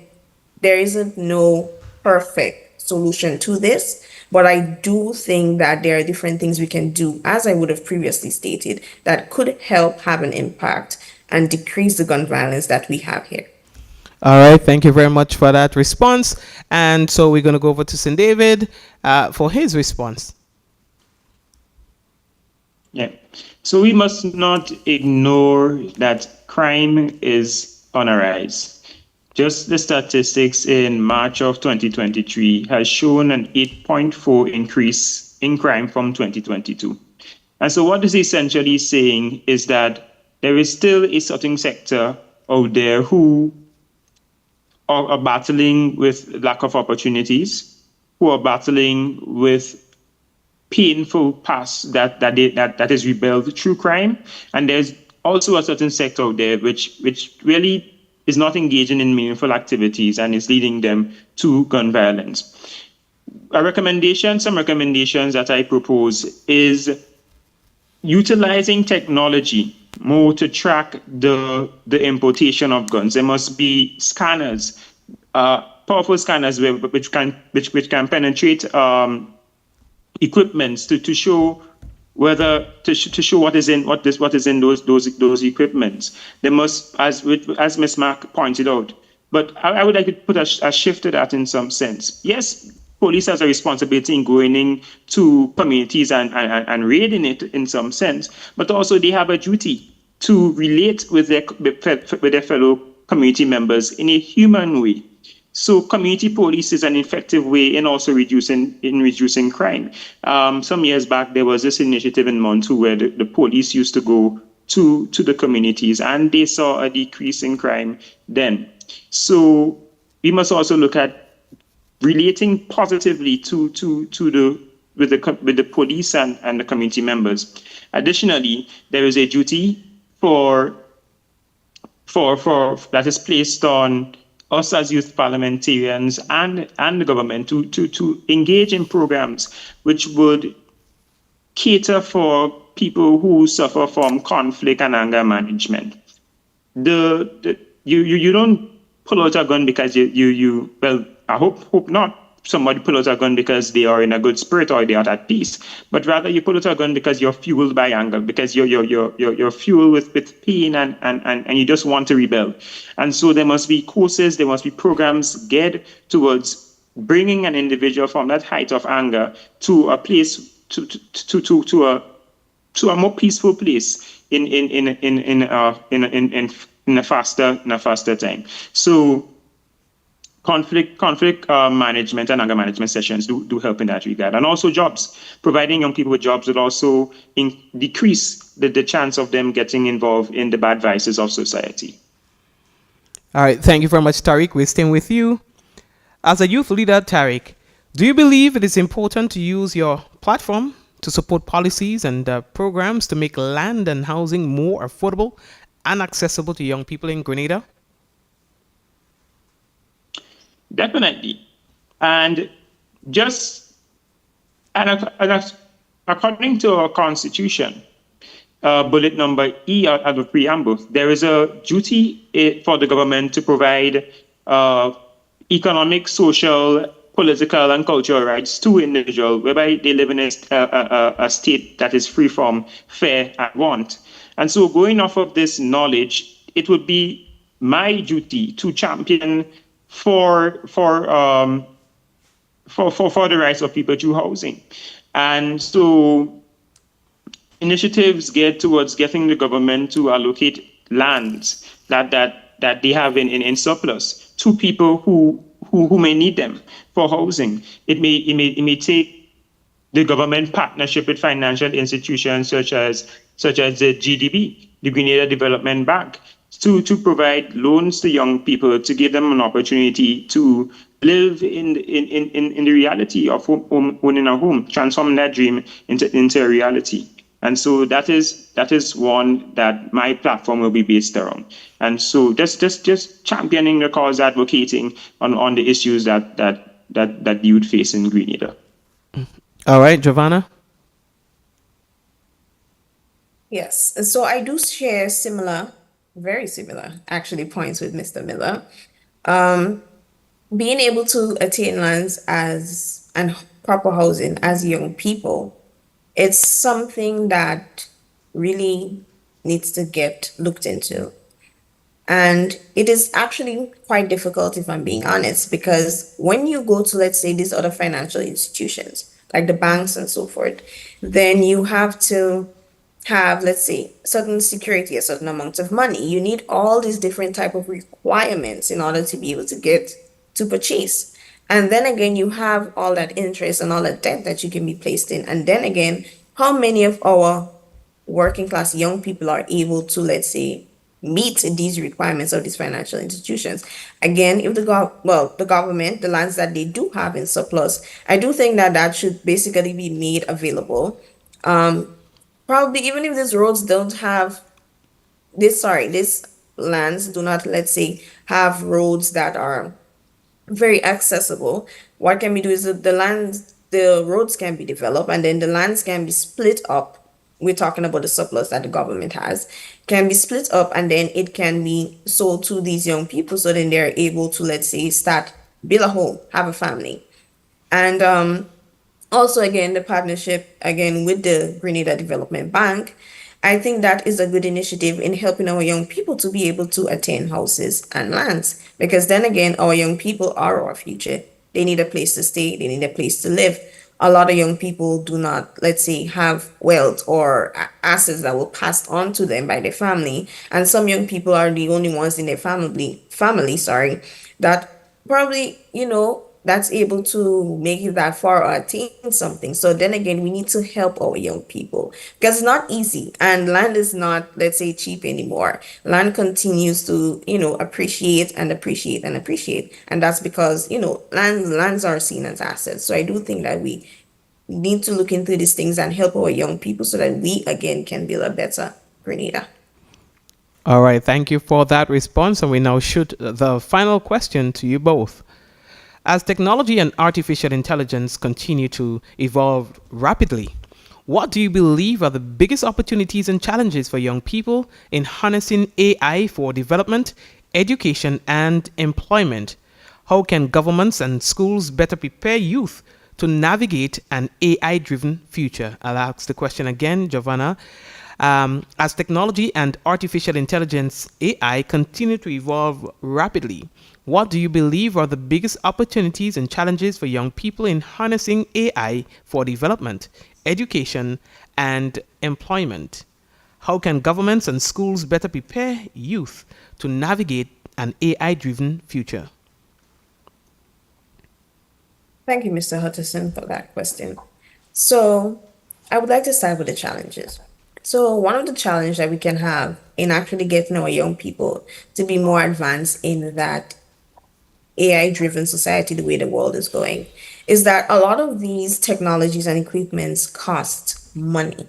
[SPEAKER 2] there isn't no perfect solution to this, but I do think that there are different things we can do, as I would have previously stated, that could help have an impact and decrease the gun violence that we have here.
[SPEAKER 1] All right, thank you very much for that response. And so we're going to go over to St. David for his response.
[SPEAKER 3] Yeah. So we must not ignore that crime is on a rise. Just the statistics in March of 2023 has shown an 8.4 increase in crime from 2022. And so what this is essentially saying is that there is still a certain sector out there who are battling with lack of opportunities, who are battling with painful past that is rebuilt through crime. And there's also a certain sector out there which really is not engaging in meaningful activities and is leading them to gun violence. Some recommendations that I propose is utilizing technology more to track the importation of guns. There must be scanners, powerful scanners which can penetrate equipments to show show what is in those equipments. They must, as Ms. Mark pointed out. But I would like to put a shift to that in some sense. Yes, police has a responsibility in going into communities and raiding it in some sense, but also they have a duty to relate with their fellow community members in a human way. So community police is an effective way in also reducing crime. Some years back, there was this initiative in Montu where the police used to go to the communities, and they saw a decrease in crime then. So we must also look at relating positively with the police and the community members. Additionally, there is a duty for that is placed on us as youth parliamentarians and the government to engage in programs which would cater for people who suffer from conflict and anger management. You don't pull out a gun because well, I hope not. Somebody pull out a gun because they are in a good spirit or they are at peace, but rather you pull out a gun because you're fueled by anger, because you're fueled with pain and you just want to rebel. And so there must be courses, there must be programs geared towards bringing an individual from that height of anger to a place to a more peaceful place in a faster time. So conflict management and anger management sessions do help in that regard. And also jobs. Providing young people with jobs will also decrease the chance of them getting involved in the bad vices of society.
[SPEAKER 1] All right, thank you very much, Tariq. We're staying with you. As a youth leader, Tariq, do you believe it is important to use your platform to support policies and programs to make land and housing more affordable and accessible to young people in Grenada?
[SPEAKER 3] Definitely. And just and according to our constitution, bullet number E of the preamble, there is a duty for the government to provide economic, social, political, and cultural rights to individuals, whereby they live in a state that is free from fear and want. And so, going off of this knowledge, it would be my duty to champion for the rights of people to housing. And so initiatives geared towards getting the government to allocate lands that they have in surplus to people who may need them for housing. It may take the government partnership with financial institutions such as the GDB, the Grenada Development Bank, to provide loans to young people, to give them an opportunity to live in the reality of owning a home, transforming that dream into a reality. And so that is one that my platform will be based around. And so just championing the cause, advocating on the issues that youth face in Grenada.
[SPEAKER 1] All right, Giovanna.
[SPEAKER 2] Yes. And so I do share very similar, actually, points with Mr. Miller. Being able to attain lands and proper housing as young people, it's something that really needs to get looked into. And it is actually quite difficult, if I'm being honest, because when you go to, let's say, these other financial institutions, like the banks and so forth, then you have to have, let's say, certain security, a certain amount of money. You need all these different type of requirements in order to be able to get to purchase. And then again, you have all that interest and all that debt that you can be placed in. And then again, how many of our working class young people are able to, let's say, meet these requirements of these financial institutions? Again, if the government, the lands that they do have in surplus, I do think that should basically be made available. Probably even if these roads don't have these lands do not, let's say, have roads that are very accessible. What can we do is that the roads can be developed, and then the lands can be split up. We're talking about the surplus that the government has, can be split up, and then it can be sold to these young people, so then they're able to, let's say, build a home, have a family. And also, again, the partnership again with the Grenada Development Bank, I think that is a good initiative in helping our young people to be able to attain houses and lands. Because then again, our young people are our future. They need a place to stay, they need a place to live. A lot of young people do not, let's say, have wealth or assets that will pass on to them by their family. And some young people are the only ones in their family, that probably, that's able to make it that far or attain something. So then again, we need to help our young people because it's not easy, and land is not, let's say, cheap anymore. Land continues to, appreciate and appreciate and appreciate, and that's because lands are seen as assets. So I do think that we need to look into these things and help our young people so that we again can build a better Grenada.
[SPEAKER 1] All right, thank you for that response, and we now shoot the final question to you both. As technology and artificial intelligence continue to evolve rapidly, what do you believe are the biggest opportunities and challenges for young people in harnessing AI for development, education, and employment? How can governments and schools better prepare youth to navigate an AI-driven future? I'll ask the question again, Giovanna. As technology and artificial intelligence, AI, continue to evolve rapidly, what do you believe are the biggest opportunities and challenges for young people in harnessing AI for development, education, and employment? How can governments and schools better prepare youth to navigate an AI-driven future?
[SPEAKER 2] Thank you, Mr. Hutchison, for that question. So, I would like to start with the challenges. So, one of the challenges that we can have in actually getting our young people to be more advanced in that AI driven society, the way the world is going, is that a lot of these technologies and equipments cost money,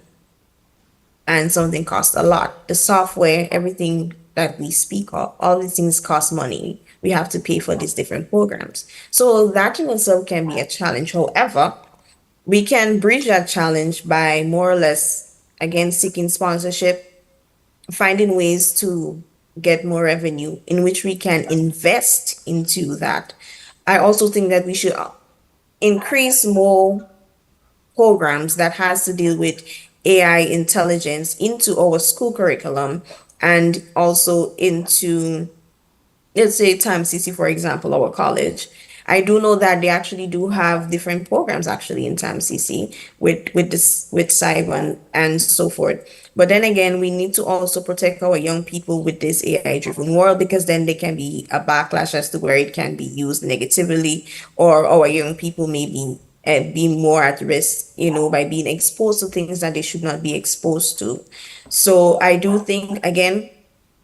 [SPEAKER 2] and something costs a lot. The software, everything that we speak of, all these things cost money. We have to pay for these different programs. So that in itself can be a challenge. However, we can bridge that challenge by more or less, again, seeking sponsorship, finding ways to get more revenue in which we can invest into that. I also think that we should increase more programs that has to deal with AI intelligence into our school curriculum and also into, let's say, Time CC, for example, our college. I do know that they actually do have different programs actually in Time CC with this with cyber and so forth. But then again, we need to also protect our young people with this AI driven world, because then there can be a backlash as to where it can be used negatively, or our young people may be more at risk, by being exposed to things that they should not be exposed to. So I do think, again,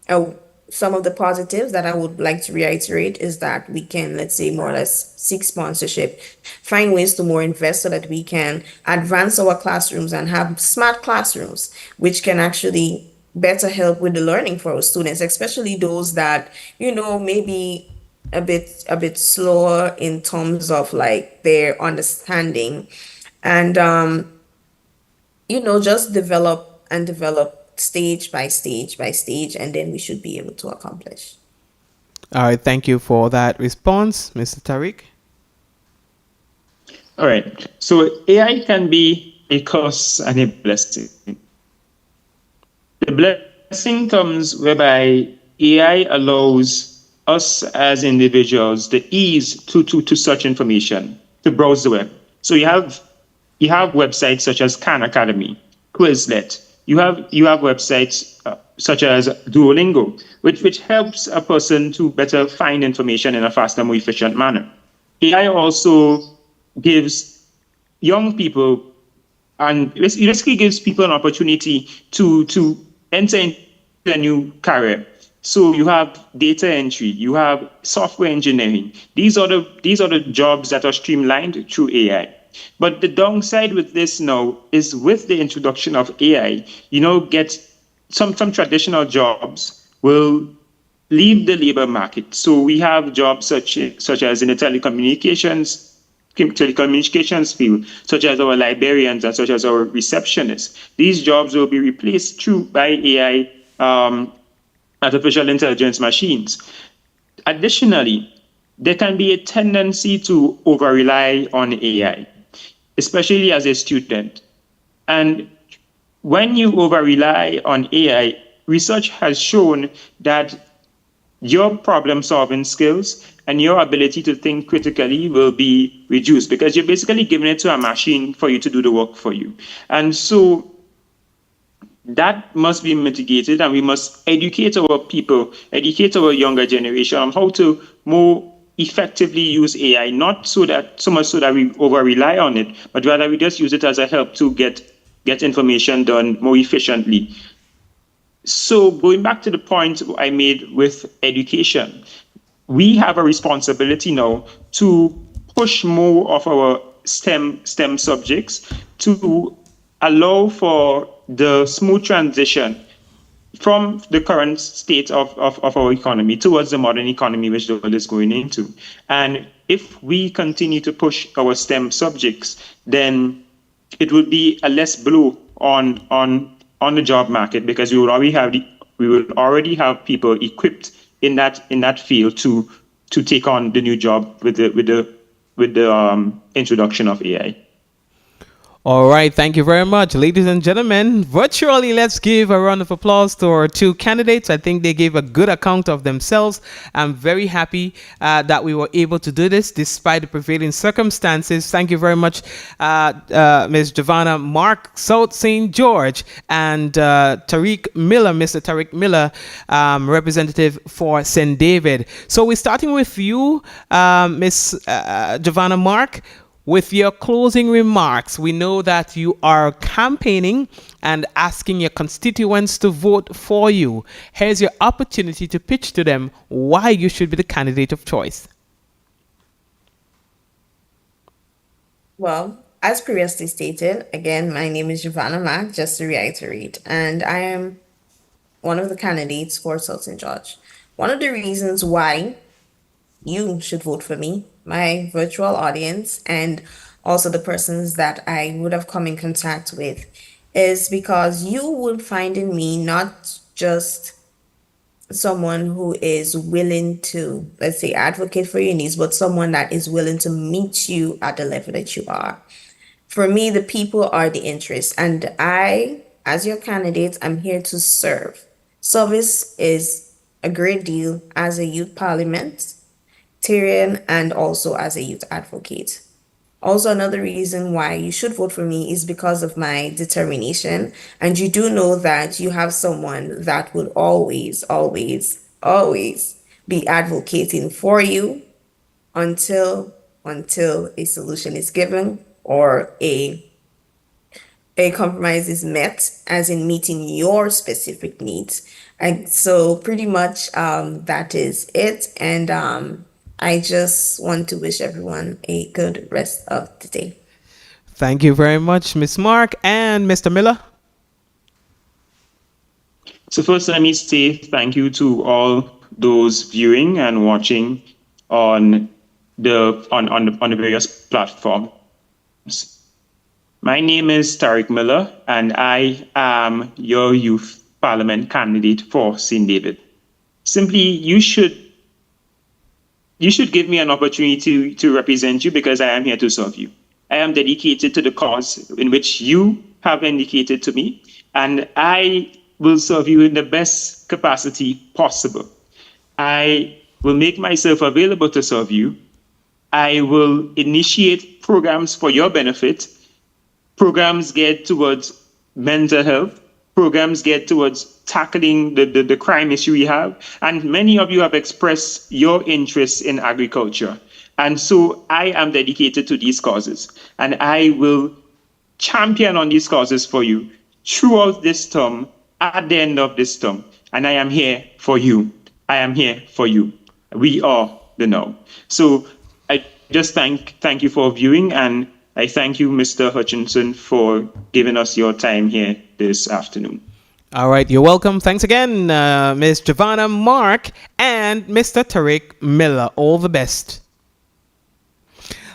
[SPEAKER 2] uh, some of the positives that I would like to reiterate is that we can, let's say, more or less seek sponsorship, find ways to more invest so that we can advance our classrooms and have smart classrooms, which can actually better help with the learning for our students, especially those that, maybe a bit slower in terms of like their understanding, and just develop stage by stage by stage, and then we should be able to accomplish.
[SPEAKER 1] All right, thank you for that response, Mr. Tariq.
[SPEAKER 3] All right. So AI can be a curse and a blessing. The blessing comes whereby AI allows us as individuals the ease to search information, to browse the web. So you have websites such as Khan Academy, Quizlet. You have websites such as Duolingo, which helps a person to better find information in a faster, more efficient manner. AI also gives young people, and it basically gives people an opportunity to enter into a new career. So you have data entry, you have software engineering. These are the jobs that are streamlined through AI. But the downside with this now is, with the introduction of AI, get some traditional jobs will leave the labor market. So we have jobs such as in the telecommunications field, such as our librarians and such as our receptionists. These jobs will be replaced by AI, artificial intelligence machines. Additionally, there can be a tendency to over rely on AI, especially as a student. And when you over rely on AI, research has shown that your problem solving skills and your ability to think critically will be reduced, because you're basically giving it to a machine for you to do the work for you. And so that must be mitigated, and we must educate our people, educate our younger generation on how to more effectively use AI, not so much so that we over rely on it, but rather we just use it as a help to get information done more efficiently. So going back to the point I made with education, we have a responsibility now to push more of our STEM subjects to allow for the smooth transition from the current state of our economy towards the modern economy which the world is going into. And if we continue to push our STEM subjects, then it will be a less blow on the job market, because we will already have people equipped in that field to take on the new job with the introduction of AI.
[SPEAKER 1] All right, thank you very much, ladies and gentlemen. Virtually, let's give a round of applause to our two candidates. I think they gave a good account of themselves. I'm very happy that we were able to do this despite the prevailing circumstances. Thank you very much, Ms. Giovanna Mark, South St. George, and Tariq Miller, Mr. Tariq Miller, representative for St. David. So we're starting with you, Ms. Giovanna Mark. with your closing remarks, we know that you are campaigning and asking your constituents to vote for you. Here's your opportunity to pitch to them why you should be the candidate of choice.
[SPEAKER 2] Well, as previously stated, again, my name is Giovanna Mack, just to reiterate, and I am one of the candidates for Sultan George. One of the reasons why you should vote for me, my virtual audience, and also the persons that I would have come in contact with, is because you would find in me not just someone who is willing to, let's say, advocate for your needs, but someone that is willing to meet you at the level that you are. For me, the people are the interest, and I, as your candidate, I'm here to serve. Service is a great deal as a youth parliamentarian and also as a youth advocate. Also, another reason why you should vote for me is because of my determination. And you do know that you have someone that would always, always, always be advocating for you until a solution is given or a compromise is met, as in meeting your specific needs. And so pretty much that is it. And I just want to wish everyone a good rest of the day.
[SPEAKER 1] Thank you very much, Ms. Mark and Mr. Miller.
[SPEAKER 3] So first, let me say thank you to all those viewing and watching on the various platforms. My name is Tariq Miller, and I am your youth parliament candidate for St. David. Simply, you should give me an opportunity to represent you because I am here to serve you. I am dedicated to the cause in which you have indicated to me, and I will serve you in the best capacity possible. I will make myself available to serve you. I will initiate programs for your benefit. Programs get towards mental health. Programs get towards tackling the crime issue we have. And many of you have expressed your interest in agriculture. And so I am dedicated to these causes. And I will champion on these causes for you throughout this term, at the end of this term. And I am here for you. I am here for you. We are the now. So I just thank you for viewing, and I thank you, Mr. Hutchinson, for giving us your time here this afternoon.
[SPEAKER 1] All right, you're welcome. Thanks again, Ms. Giovanna Mark and Mr. Tariq Miller. All the best.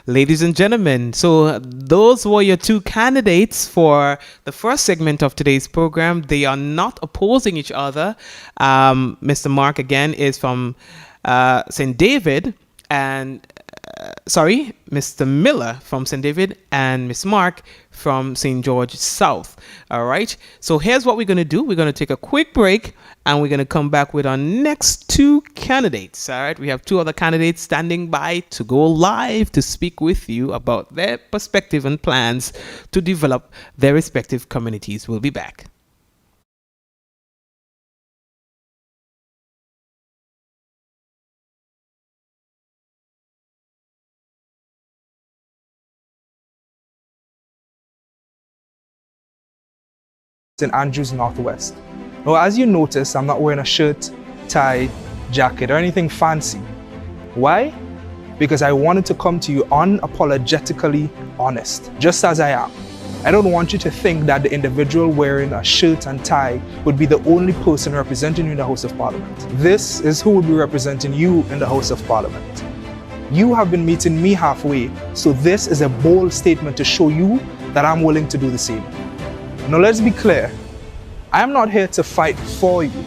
[SPEAKER 1] Ladies and gentlemen, so those were your two candidates for the first segment of today's program. They are not opposing each other. Mr. Mark, again, is from St. David, and Mr. Miller from St. David and Miss Mark from St. George South. All right. So here's what we're going to do. We're going to take a quick break and we're going to come back with our next two candidates. All right. We have two other candidates standing by to go live to speak with you about their perspective and plans to develop their respective communities. We'll be back.
[SPEAKER 4] St. Andrews Northwest. Now, as you notice, I'm not wearing a shirt, tie, jacket, or anything fancy. Why? Because I wanted to come to you unapologetically honest, just as I am. I don't want you to think that the individual wearing a shirt and tie would be the only person representing you in the House of Parliament. This is who will be representing you in the House of Parliament. You have been meeting me halfway, so this is a bold statement to show you that I'm willing to do the same. Now let's be clear, I'm not here to fight for you,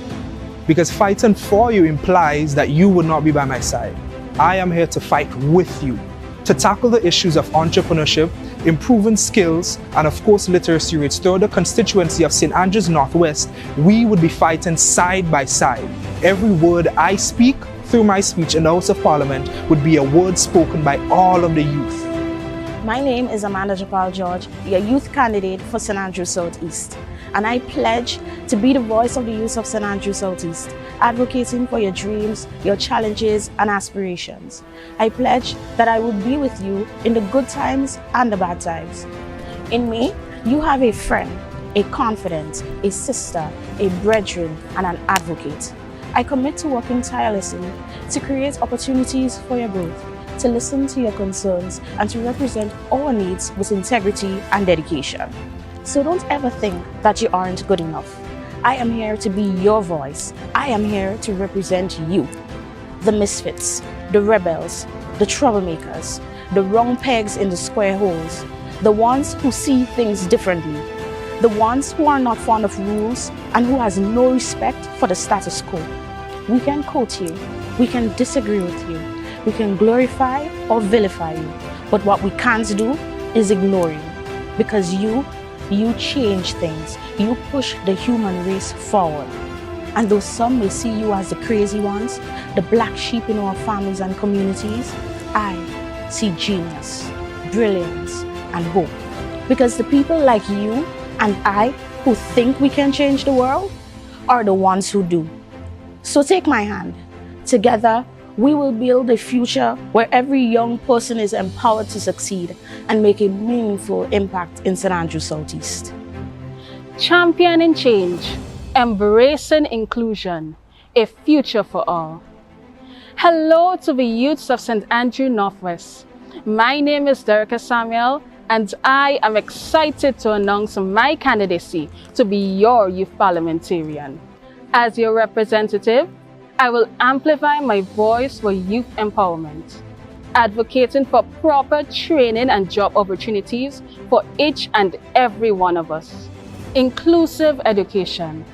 [SPEAKER 4] because fighting for you implies that you would not be by my side. I am here to fight with you, to tackle the issues of entrepreneurship, improving skills, and of course literacy rates throughout the constituency of St. Andrews Northwest. We would be fighting side by side. Every word I speak through my speech in the House of Parliament would be a word spoken by all of the youth.
[SPEAKER 5] My name is Amanda Japal George, your youth candidate for St. Andrews Southeast. and I pledge to be the voice of the youth of St. Andrew Southeast, advocating for your dreams, your challenges, and aspirations. I pledge that I will be with you in the good times and the bad times. In me, you have a friend, a confidant, a sister, a brethren, and an advocate. I commit to working tirelessly to create opportunities for your growth, to listen to your concerns, and to represent our needs with integrity and dedication. So don't ever think that you aren't good enough. I am here to be your voice. I am here to represent you. The misfits, the rebels, the troublemakers, the wrong pegs in the square holes, the ones who see things differently, the ones who are not fond of rules and who has no respect for the status quo. We can quote you, we can disagree with you, we can glorify or vilify you, but what we can't do is ignore you, because you change things, you push the human race forward. And though some may see you as the crazy ones, the black sheep in our families and communities, I see genius, brilliance, and hope. Because the people like you and I who think we can change the world are the ones who do. So take my hand. Together, we will build a future where every young person is empowered to succeed and make a meaningful impact in St. Andrew Southeast.
[SPEAKER 6] Championing change, embracing inclusion, a future for all. Hello to the youths of St. Andrew Northwest. My name is Dereka Samuel, and I am excited to announce my candidacy to be your youth parliamentarian. As your representative, I will amplify my voice for youth empowerment, advocating for proper training and job opportunities for each and every one of us. Inclusive education.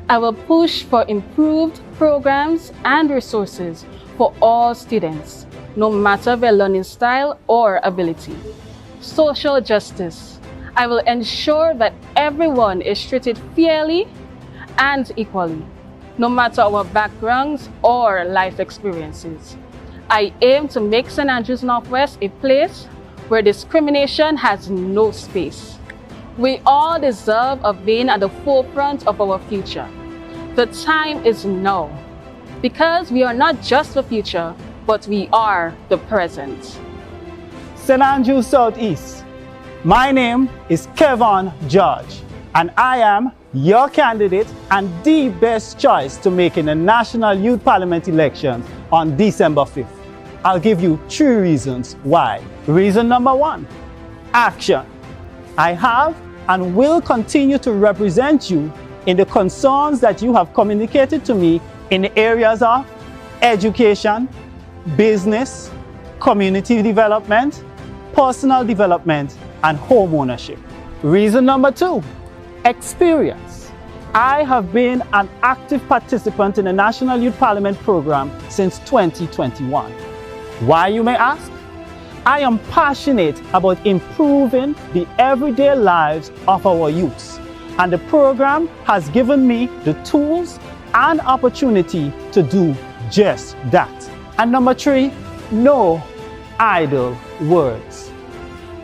[SPEAKER 6] I will push for improved programs and resources for all students, no matter their learning style or ability. Social justice. I will ensure that everyone is treated fairly and equally, no matter our backgrounds or life experiences. I aim to make St. Andrews Northwest a place where discrimination has no space. We all deserve of being at the forefront of our future. The time is now, because we are not just the future, but we are the present.
[SPEAKER 7] St. Andrews Southeast. My name is Kevon George, and I am your candidate and the best choice to make in the National Youth Parliament elections on December 5th. I'll give you 3 reasons why. Reason number 1, action. I have and will continue to represent you in the concerns that you have communicated to me in the areas of education, business, community development, personal development, and home ownership. Reason number 2, experience. I have been an active participant in the National Youth Parliament program since 2021. Why, you may ask? I am passionate about improving the everyday lives of our youths, and the program has given me the tools and opportunity to do just that. And number 3, no idle words.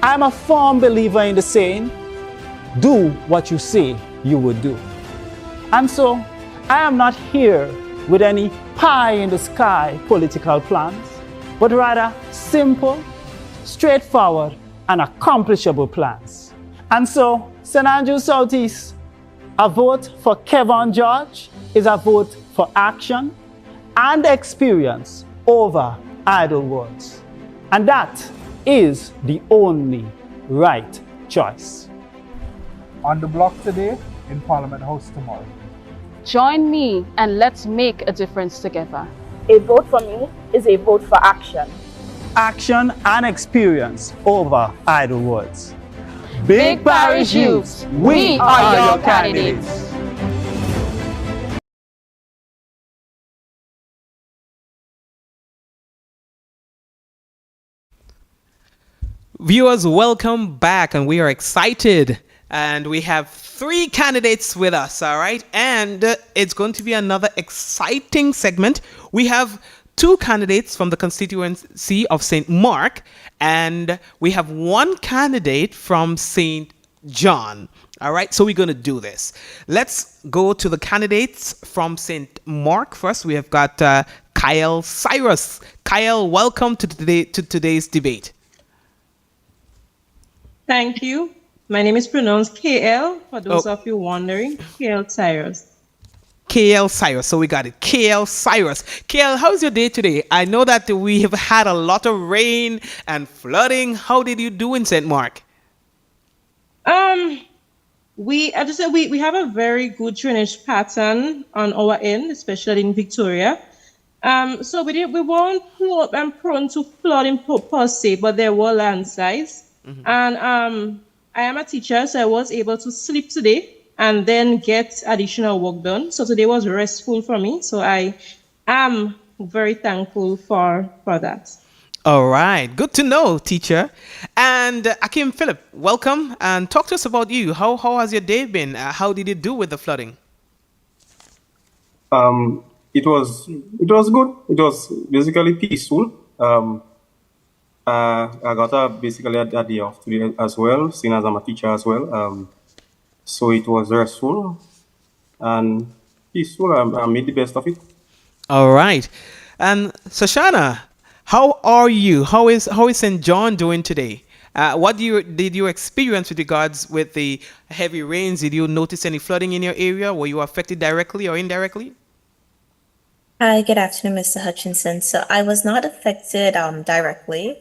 [SPEAKER 7] I'm a firm believer in the saying, do what you say you would do. And so, I am not here with any pie in the sky political plans, but rather simple, straightforward, and accomplishable plans. And so, St. Andrews Southeast, a vote for Kevon George is a vote for action and experience over idle words. And that is the only right choice.
[SPEAKER 4] On the block today, in Parliament House tomorrow.
[SPEAKER 6] Join me and let's make a difference together.
[SPEAKER 5] A vote for me is a vote for action.
[SPEAKER 7] Action and experience over idle words.
[SPEAKER 6] Big Parish Youths, we are your candidates.
[SPEAKER 1] Viewers, welcome back, and we are excited. And we have 3 candidates with us, all right? And it's going to be another exciting segment. We have 2 candidates from the constituency of St. Mark, and we have 1 candidate from St. John. All right, so we're going to do this. Let's go to the candidates from St. Mark first. We have got Kyle Cyrus. Kyle, welcome to today's debate.
[SPEAKER 8] Thank you. My name is pronounced KL, for those of you wondering, KL Cyrus.
[SPEAKER 1] KL Cyrus. So we got it. KL Cyrus. KL, how's your day today? I know that we have had a lot of rain and flooding. How did you do in St. Mark?
[SPEAKER 8] We have a very good drainage pattern on our end, especially in Victoria. So we weren't prone to flooding per se, but there were landslides. Mm-hmm. And I am a teacher, so I was able to sleep today and then get additional work done. So today was restful for me. So I am very thankful for that.
[SPEAKER 1] All right. Good to know, teacher. And Akim Philip, welcome. And talk to us about you. How has your day been? How did you do with the flooding?
[SPEAKER 9] It was good. It was basically peaceful. I got basically a day off today as well, seeing as I'm a teacher as well. So it was restful and peaceful. I made the best of it.
[SPEAKER 1] All right. And Sashana, how are you? How is St. John doing today? What did you experience with regards with the heavy rains? Did you notice any flooding in your area? Were you affected directly or indirectly?
[SPEAKER 10] Hi, good afternoon, Mr. Hutchinson. So I was not affected directly.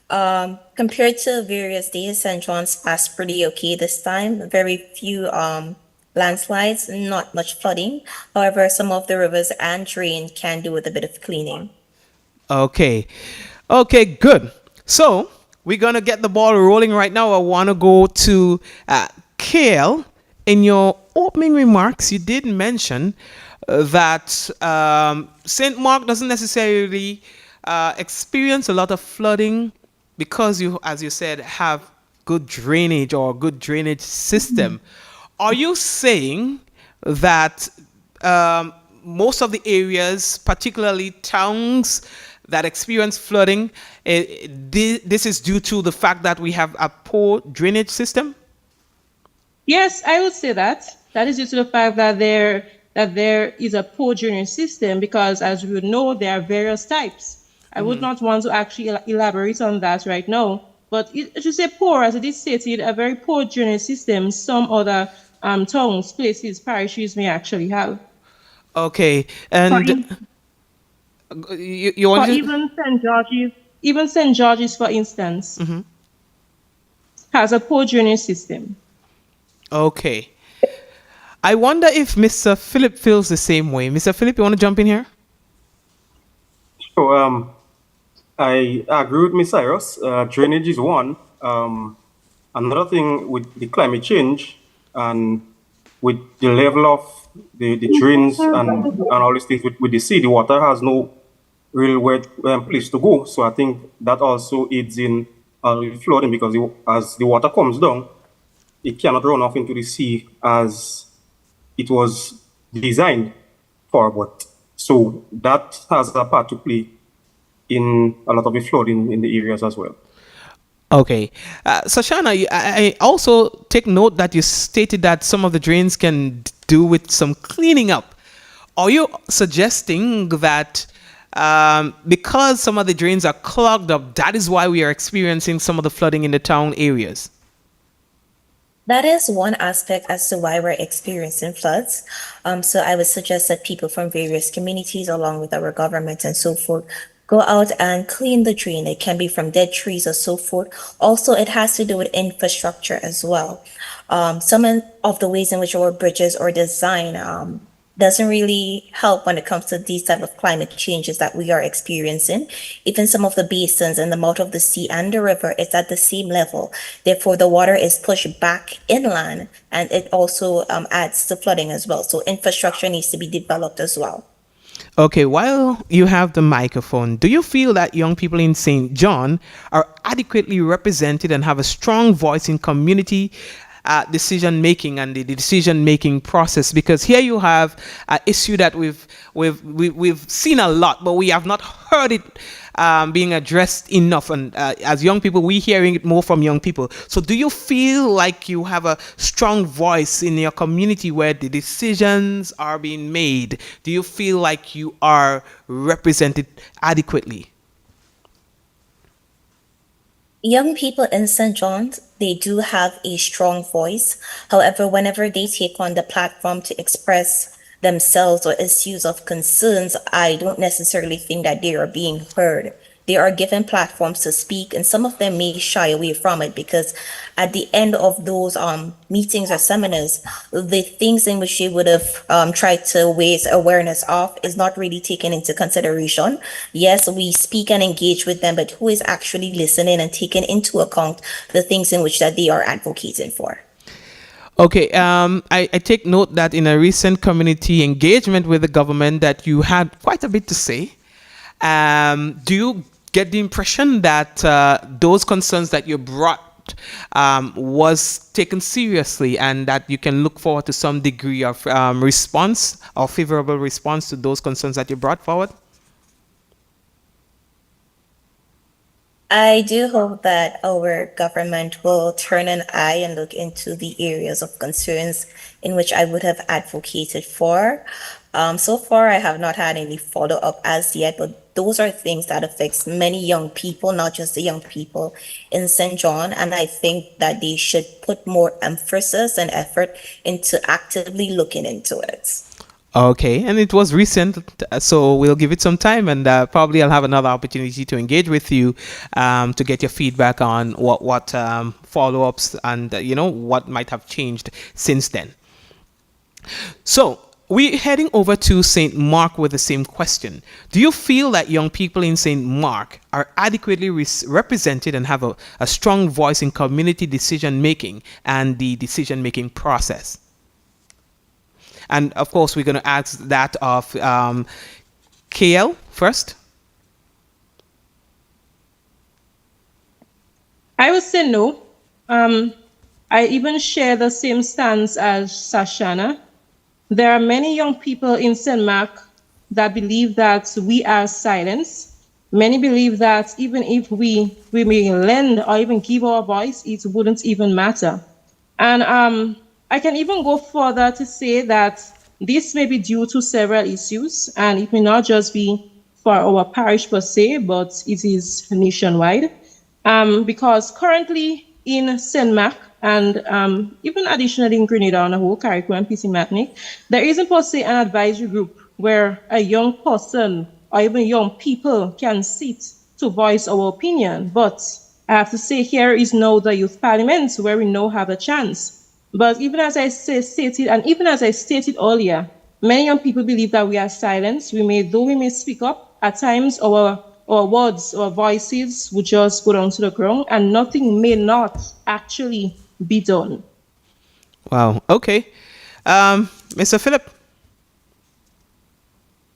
[SPEAKER 10] Compared to various days, St. John's passed pretty okay this time. Very few landslides, not much flooding. However, some of the rivers and drain can do with a bit of cleaning.
[SPEAKER 1] Okay, good. So we're going to get the ball rolling right now. I want to go to Kale. In your opening remarks, you did mention that St. Mark doesn't necessarily experience a lot of flooding because you, as you said, have good drainage or good drainage system. Are you saying that most of the areas, particularly towns that experience flooding, this is due to the fact that we have a poor drainage system?
[SPEAKER 8] Yes, I would say that. That is due to the fact that there is a poor drainage system because, as we would know, there are various types. I would not want to actually elaborate on that right now, but it should say poor, as it is stated, a very poor drainage system. Some other towns, places, parishes may actually have.
[SPEAKER 1] Okay, and you want
[SPEAKER 8] even St. George's, for instance, has a poor drainage system.
[SPEAKER 1] Okay. I wonder if Mr. Philip feels the same way. Mr. Philip, you want to jump in here?
[SPEAKER 9] So I agree with Ms. Cyrus. Drainage is one. Another thing with the climate change and with the level of the drains and all these things with the sea, the water has no real wet place to go. So I think that also aids in flooding because as the water comes down, it cannot run off into the sea as it was designed for. But so that has a part to play in a lot of the flooding in the areas as well.
[SPEAKER 1] Okay. Sashana, I also take note that you stated that some of the drains can do with some cleaning up. Are you suggesting that because some of the drains are clogged up, that is why we are experiencing some of the flooding in the town areas?
[SPEAKER 10] That is one aspect as to why we're experiencing floods. So I would suggest that people from various communities, along with our government and so forth, go out and clean the drain. It can be from dead trees or so forth. Also, it has to do with infrastructure as well. Some of the ways in which our bridges are designed doesn't really help when it comes to these type of climate changes that we are experiencing. Even some of the basins in the mouth of the sea and the river is at the same level. Therefore, the water is pushed back inland, and it also adds to flooding as well. So infrastructure needs to be developed as well.
[SPEAKER 1] Okay, while you have the microphone, do you feel that young people in St. John are adequately represented and have a strong voice in community decision making and the decision making process? Because here you have an issue that we've seen a lot, but we have not heard it being addressed enough. And as young people, we're hearing it more from young people. So do you feel like you have a strong voice in your community where the decisions are being made? Do you feel like you are represented adequately?
[SPEAKER 10] Young people in St. John's, they do have a strong voice. However, whenever they take on the platform to express themselves or issues of concerns, I don't necessarily think that they are being heard. They are given platforms to speak, and some of them may shy away from it because at the end of those meetings or seminars, the things in which they would have tried to raise awareness of is not really taken into consideration. Yes, we speak and engage with them, but who is actually listening and taking into account the things in which that they are advocating for?
[SPEAKER 1] Okay, I take note that in a recent community engagement with the government that you had quite a bit to say. Do you get the impression that those concerns that you brought was taken seriously and that you can look forward to some degree of response or favorable response to those concerns that you brought forward?
[SPEAKER 10] I do hope that our government will turn an eye and look into the areas of concerns in which I would have advocated for. So far, I have not had any follow-up as yet, but those are things that affects many young people, not just the young people in St. John. And I think that they should put more emphasis and effort into actively looking into it.
[SPEAKER 1] Okay, and it was recent, so we'll give it some time, and probably I'll have another opportunity to engage with you to get your feedback on what follow-ups and what might have changed since then. So we're heading over to St. Mark with the same question. Do you feel that young people in St. Mark are adequately represented and have a strong voice in community decision making and the decision making process? And of course, we're going to ask that of KL first.
[SPEAKER 8] I would say no. I even share the same stance as Sashana. There are many young people in St. Mark that believe that we are silenced. Many believe that even if we may lend or even give our voice, it wouldn't even matter. And I can even go further to say that this may be due to several issues, and it may not just be for our parish per se, but it is nationwide. Because currently in St. Mark and even additionally in Grenada on the whole, Carriacou and PC Martinique, there isn't per se an advisory group where a young person or even young people can sit to voice our opinion. But I have to say here is now the youth parliament where we now have a chance. But even as I stated earlier, many young people believe that we are silenced. Though we may speak up, at times our words, our voices would just go down to the ground and nothing may not actually be done.
[SPEAKER 1] Wow. Okay. Mr. Philip.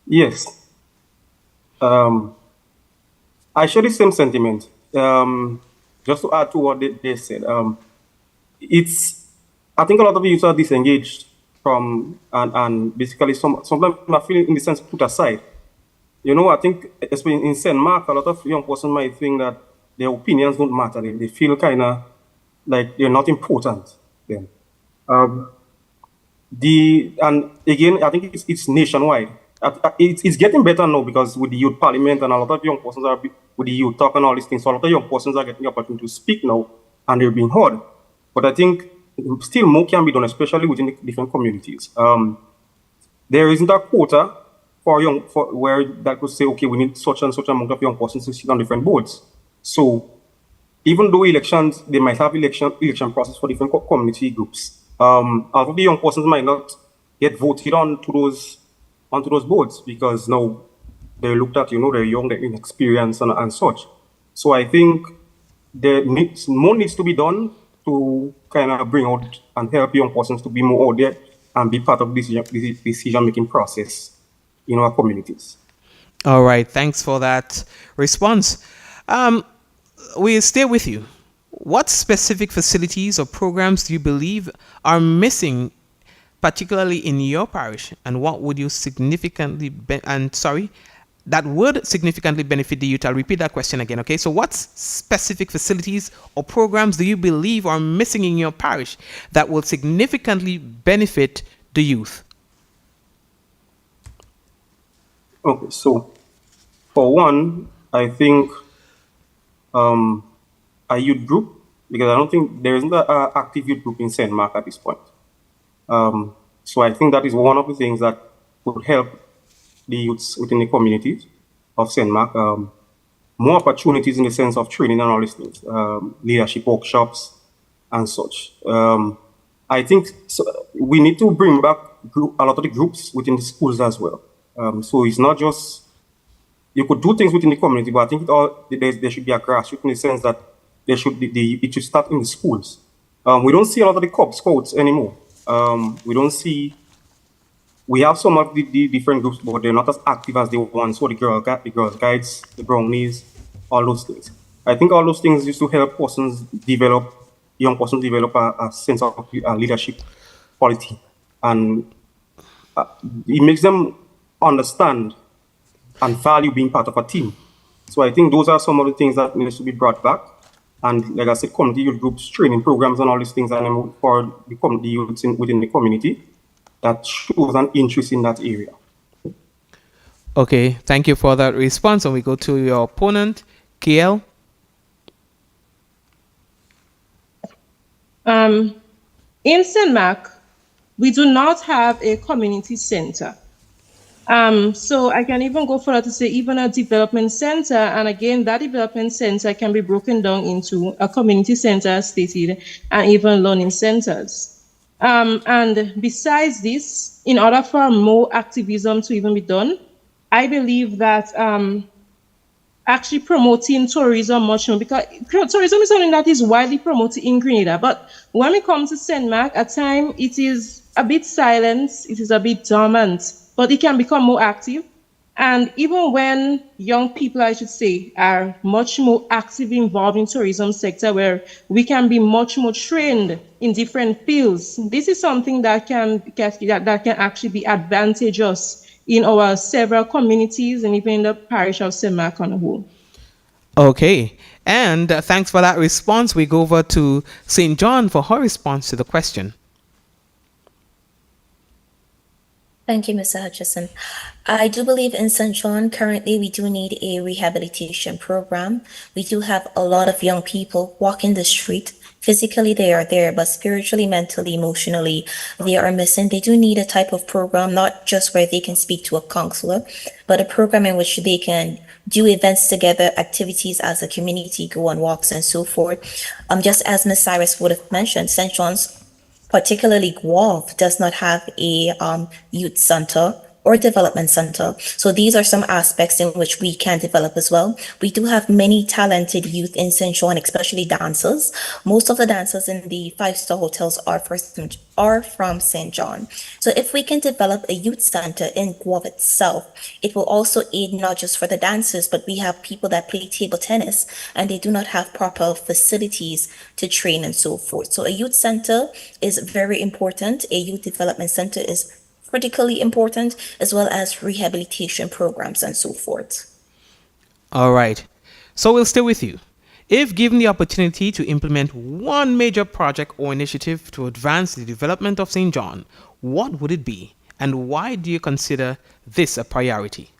[SPEAKER 9] Yes. I share the same sentiment. Just to add to what they said, I think a lot of youth are disengaged from and basically sometimes are feeling in the sense put aside. I think especially in St. Mark, a lot of young person might think that their opinions don't matter. They feel kind of like they're not important then. And again, I think it's nationwide. It's getting better now because with the youth parliament and a lot of young persons are with the youth talk and all these things. So a lot of young persons are getting the opportunity to speak now and they're being heard. But I think still more can be done, especially within the different communities. There isn't a quota for where that could say, okay, we need such and such amount of young persons to sit on different boards. So even though elections, they might have election process for different community groups. Although the young persons might not get voted onto those boards because now they're looked at, they're young, they're inexperienced and such. So I think more needs to be done to kind of bring out and help young persons to be more out there and be part of this decision-making process in our communities.
[SPEAKER 1] All right, thanks for that response. We'll stay with you. what specific facilities or programs do you believe are missing, particularly in your parish, and what would you that would significantly benefit the youth? I'll repeat that question again, okay? So what specific facilities or programs do you believe are missing in your parish that will significantly benefit the youth?
[SPEAKER 9] Okay, so for one, I think a youth group, because I don't think there isn't an active youth group in St. Mark at this point. So I think that is one of the things that would help the youths within the communities of St. Mark. More opportunities in the sense of training and all these things, leadership workshops and such. I think we need to bring back a lot of the groups within the schools as well. So it's not just, you could do things within the community, but I think there should be a grassroots in the sense that it should start in the schools. We don't see a lot of the Cub Scouts anymore. We have some of the different groups, but they're not as active as they once. So the Girls Guides, the Brownies, all those things. I think all those things used to help young persons develop a sense of leadership quality. And it makes them understand and value being part of a team. So I think those are some of the things that needs to be brought back. And like I said, community youth groups, training programs and all these things, and for the youths within the community, that shows an interest in that area.
[SPEAKER 1] Okay, thank you for that response. And we go to your opponent, KL.
[SPEAKER 8] In St. Mark, we do not have a community center. So I can even go further to say even a development center. And again, that development center can be broken down into a community center, as stated, and even learning centers. And besides this, in order for more activism to even be done, I believe that actually promoting tourism much more, because tourism is something that is widely promoted in Grenada. But when it comes to St. Mark, at times it is a bit silent, it is a bit dormant, but it can become more active. And even when young people, I should say, are much more actively involved in tourism sector, where we can be much more trained in different fields, this is something that can actually be advantageous in our several communities and even in the parish of St. Mark on the whole.
[SPEAKER 1] Okay, and thanks for that response. We go over to St. John for her response to the question.
[SPEAKER 10] Thank you, Mr. Hutchison. I do believe in St. John, currently, we do need a rehabilitation program. We do have a lot of young people walking the street. Physically, they are there, but spiritually, mentally, emotionally, they are missing. They do need a type of program, not just where they can speak to a counselor, but a program in which they can do events together, activities as a community, go on walks and so forth. Just as Ms. Cyrus would have mentioned, St. John's, particularly Guelph, does not have a youth center or development center. So these are some aspects in which we can develop as well. We do have many talented youth in St. John, especially dancers. Most of the dancers in the five-star hotels are from St. John. So if we can develop a youth center in Guelph itself, it will also aid not just for the dancers, but we have people that play table tennis and they do not have proper facilities to train and so forth. So a youth center is very important. A youth development center is critically important, as well as rehabilitation programs and so forth.
[SPEAKER 1] All right. So we'll stay with you. If given the opportunity to implement one major project or initiative to advance the development of St. John, what would it be? And why do you consider this a priority?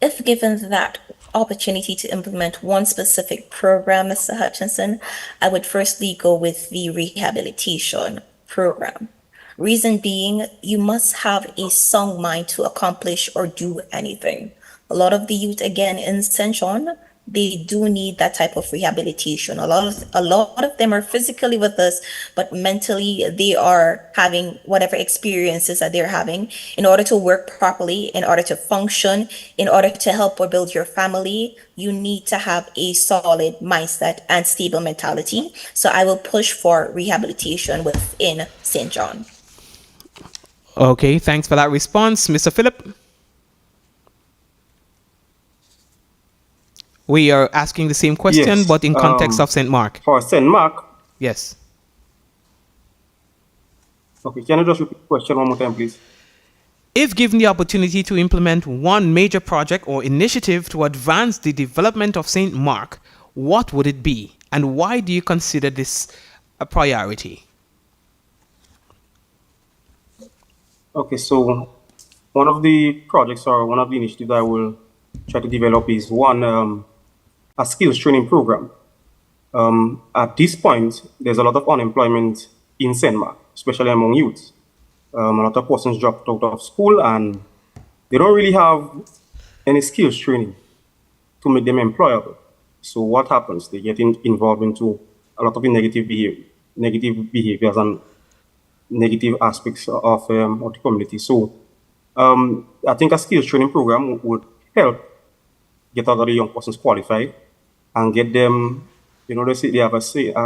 [SPEAKER 10] If given that opportunity to implement one specific program, Mr. Hutchinson, I would firstly go with the rehabilitation program. Reason being, you must have a sound mind to accomplish or do anything. A lot of the youth, again, in St. John, they do need that type of rehabilitation. A lot of them are physically with us, but mentally they are having whatever experiences that they're having in order to work properly, in order to function, in order to help or build your family. You need to have a solid mindset and stable mentality. So I will push for rehabilitation within St. John.
[SPEAKER 1] Okay, thanks for that response. Mr. Philip? We are asking the same question,
[SPEAKER 9] Yes.
[SPEAKER 1] but in context of St. Mark.
[SPEAKER 9] For St. Mark,
[SPEAKER 1] Yes.
[SPEAKER 9] okay, can you just repeat the question one more time, please?
[SPEAKER 1] If given the opportunity to implement one major project or initiative to advance the development of St. Mark, what would it be? And why do you consider this a priority?
[SPEAKER 9] Okay, so one of the projects or one of the initiatives I will try to develop is one, a skills training program. At this point, there's a lot of unemployment in St. Mark, especially among youth. A lot of persons dropped out of school and they don't really have any skills training to make them employable. So what happens? They get involved into a lot of the negative behaviors and negative aspects of the community. So I think a skills training program would help get a lot of young persons qualified and get them, they have a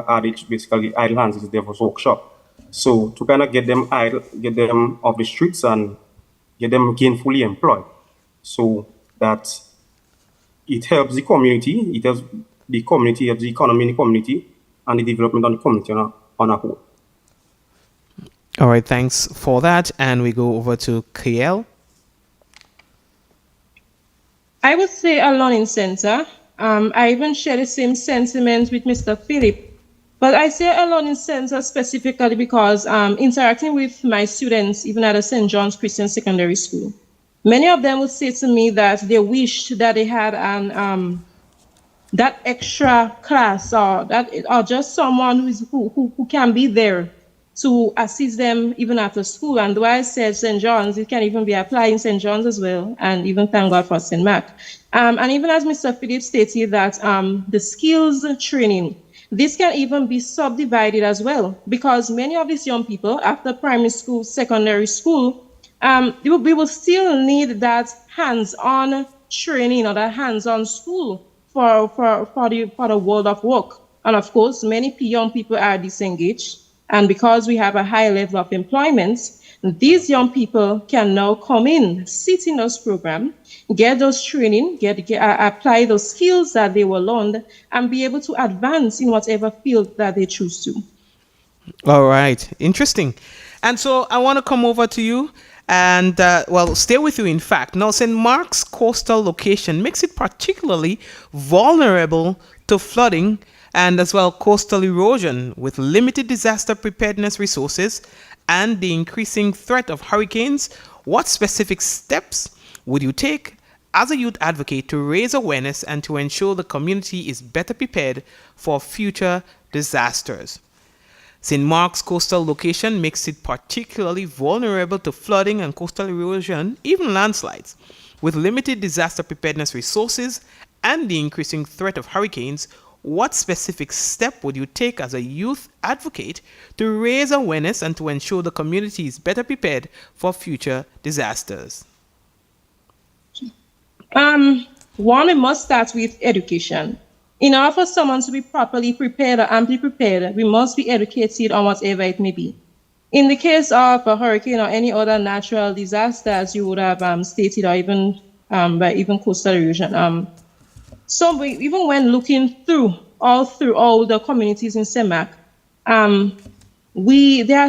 [SPEAKER 9] adage, basically, idle hands is the devil's workshop. So to kind of get them off the streets and get them gainfully employed, so that it helps the community, it helps the community, helps the economy in the community, and the development of the community on a whole.
[SPEAKER 1] All right, thanks for that. And we go over to KL.
[SPEAKER 8] I would say a learning center. I even share the same sentiment with Mr. Philip. But I say a learning center specifically because interacting with my students, even at the St. John's Christian Secondary School, many of them would say to me that they wished that they had that extra class or just someone who can be there to assist them even after school. And though I said St. John's, it can even be applied in St. John's as well, and even thank God for St. Mark. And even as Mr. Phillips stated that the skills training, this can even be subdivided as well, because many of these young people after primary school, secondary school, we will still need that hands-on training or that hands-on school for the world of work. And of course, many young people are disengaged. And because we have a high level of employment, these young people can now come in, sit in those programs, get those training, apply those skills that they were learned, and be able to advance in whatever field that they choose to.
[SPEAKER 1] All right, interesting. And so I want to come over to you and, stay with you, in fact. Now, St. Mark's coastal location makes it particularly vulnerable to flooding and as well coastal erosion, with limited disaster preparedness resources and the increasing threat of hurricanes. What specific steps would you take as a youth advocate to raise awareness and to ensure the community is better prepared for future disasters? St. Mark's coastal location makes it particularly vulnerable to flooding and coastal erosion, even landslides. With limited disaster preparedness resources and the increasing threat of hurricanes, what specific step would you take as a youth advocate to raise awareness and to ensure the community is better prepared for future disasters?
[SPEAKER 8] One, we must start with education. In order for someone to be properly prepared or amply prepared, we must be educated on whatever it may be. In the case of a hurricane or any other natural disaster, as you would have stated, or even by even coastal erosion, so even when looking through all the communities in St. Mark, there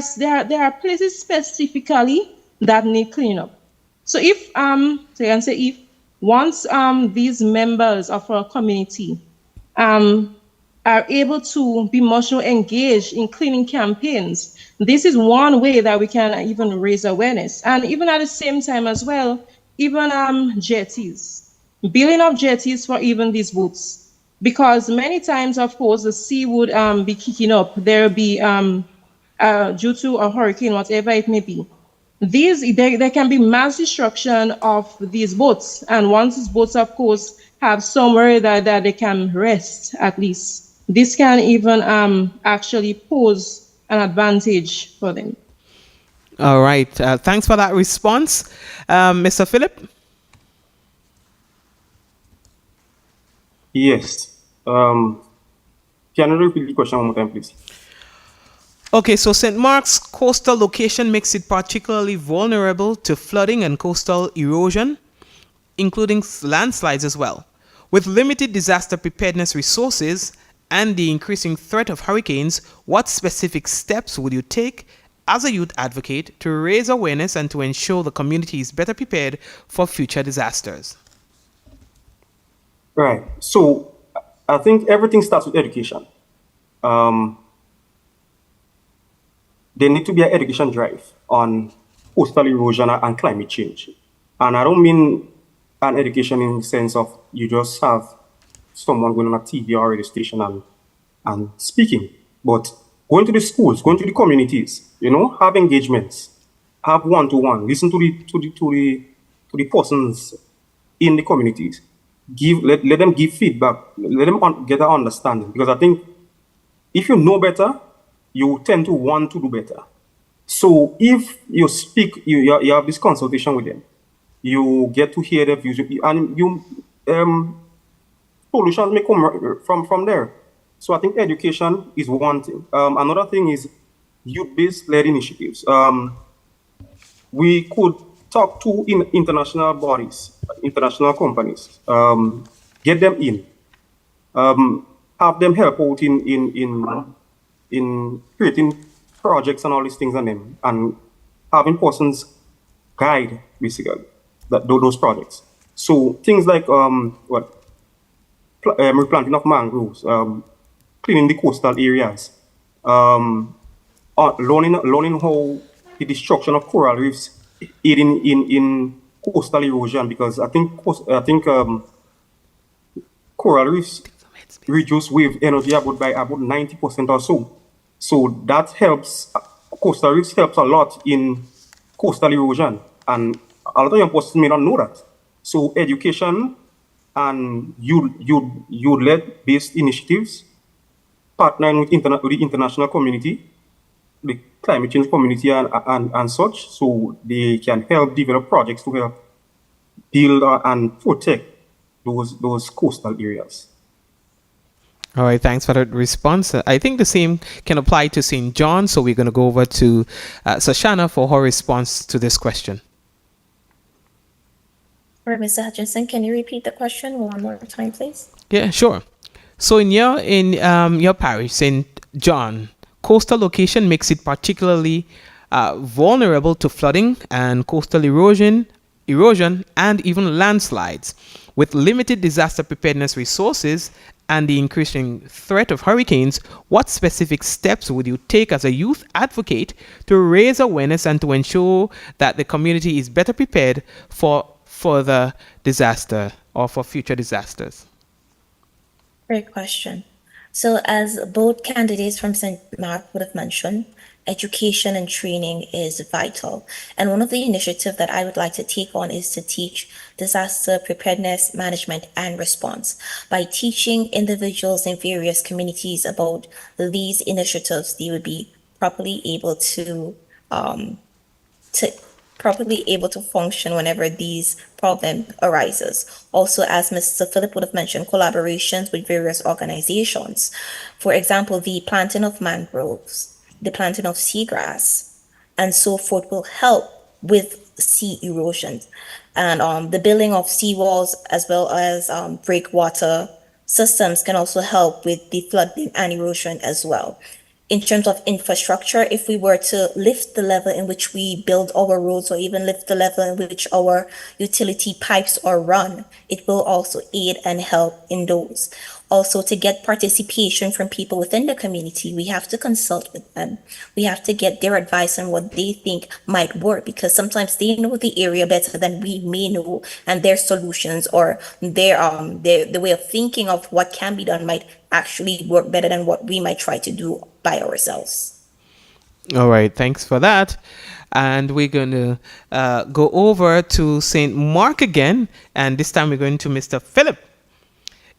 [SPEAKER 8] are places specifically that need cleaning up. So if once these members of our community are able to be much more engaged in cleaning campaigns, this is one way that we can even raise awareness. And even at the same time as well, even jetties. Building up jetties for even these boats, because many times, of course, the sea would be kicking up. There will be due to a hurricane, whatever it may be. There can be mass destruction of these boats, and once these boats, of course, have somewhere that they can rest, at least, this can even actually pose an advantage for them.
[SPEAKER 1] All right, thanks for that response, Mr. Philip.
[SPEAKER 9] Yes. Can you repeat the question one more time, please?
[SPEAKER 1] Okay, so St. Mark's coastal location makes it particularly vulnerable to flooding and coastal erosion, including landslides as well. With limited disaster preparedness resources and the increasing threat of hurricanes, what specific steps would you take as a youth advocate to raise awareness and to ensure the community is better prepared for future disasters?
[SPEAKER 9] Right. So I think everything starts with education. There need to be an education drive on coastal erosion and climate change. And I don't mean an education in the sense of you just have someone going on a TV or radio station and speaking, but going to the schools, going to the communities, have engagements, have one-to-one, listen to the persons in the communities, let them give feedback, let them get an understanding. Because I think if you know better, you tend to want to do better. So if you speak, you have this consultation with them, you get to hear their views, and solutions may come from there. So I think education is one thing. Another thing is youth-based led initiatives. We could talk to international bodies, international companies, get them in, have them help out in creating projects and all these things and having persons guide basically those projects. So things like replanting of mangroves, cleaning the coastal areas, learning how the destruction of coral reefs aid in coastal erosion, because I think coral reefs reduce wave energy by about 90% or so. So that helps. Coastal reefs helps a lot in coastal erosion, and a lot of young persons may not know that. So education and youth-led based initiatives, partnering with the international community, the climate change community and such, so they can help develop projects to help build and protect those coastal areas.
[SPEAKER 1] All right, thanks for that response. I think the same can apply to St. John, so we're going to go over to Sashana for her response to this question.
[SPEAKER 10] All right, Mr. Hutchinson, can you repeat the question one more time, please?
[SPEAKER 1] Yeah, sure. So in your parish, St. John, coastal location makes it particularly vulnerable to flooding and coastal erosion and even landslides. With limited disaster preparedness resources and the increasing threat of hurricanes, what specific steps would you take as a youth advocate to raise awareness and to ensure that the community is better prepared for the disaster or for future disasters?
[SPEAKER 10] Great question. So as both candidates from St. Mark would have mentioned, education and training is vital. And one of the initiatives that I would like to take on is to teach disaster preparedness, management, and response. By teaching individuals in various communities about these initiatives, they would be properly able to function whenever these problem arises. Also, as Mr. Philip would have mentioned, collaborations with various organizations. For example, the planting of mangroves, the planting of seagrass, and so forth will help with sea erosion. And the building of seawalls as well as breakwater systems can also help with the flooding and erosion as well. In terms of infrastructure, if we were to lift the level in which we build our roads or even lift the level in which our utility pipes are run, it will also aid and help in those. Also, to get participation from people within the community, we have to consult with them. We have to get their advice on what they think might work, because sometimes they know the area better than we may know, and their solutions or the way of thinking of what can be done might actually work better than what we might try to do by ourselves.
[SPEAKER 1] All right, thanks for that. And we're going to go over to St. Mark again, and this time we're going to Mr. Philip.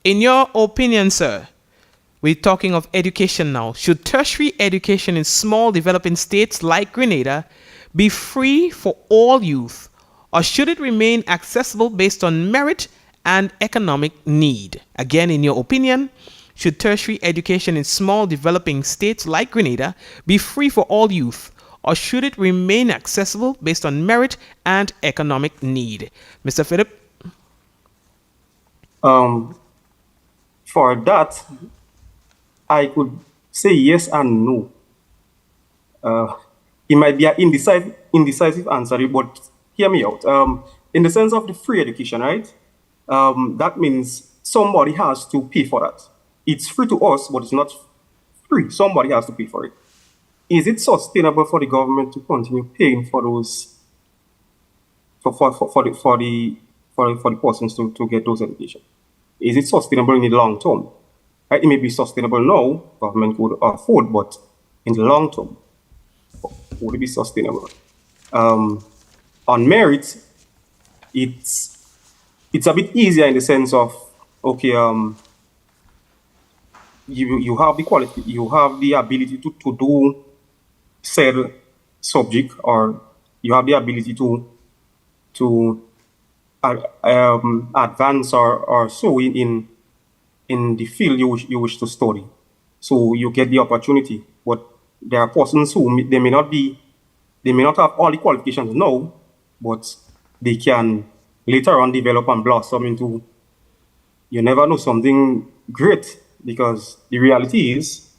[SPEAKER 1] In your opinion, sir, we're talking of education now. Should tertiary education in small developing states like Grenada be free for all youth, or should it remain accessible based on merit and economic need? Again, in your opinion, should tertiary education in small developing states like Grenada be free for all youth, or should it remain accessible based on merit and economic need? Mr. Philip?
[SPEAKER 9] for that, I could say yes and no. It might be an indecisive answer, but hear me out. In the sense of the free education, right? That means somebody has to pay for that. It's free to us, but it's not free. Somebody has to pay for it. Is it sustainable for the government to continue paying for those for the persons to get those education? Is it sustainable in the long term? Right? It may be sustainable now, government could afford, but in the long term, would it be sustainable? On merit, it's a bit easier in the sense of, okay, you have the quality, you have the ability to do said subject, or you have the ability to advance or so in the field you wish to study. So you get the opportunity. But there are persons who they may not have all the qualifications now, but they can later on develop and blossom into, you never know, something great. Because the reality is,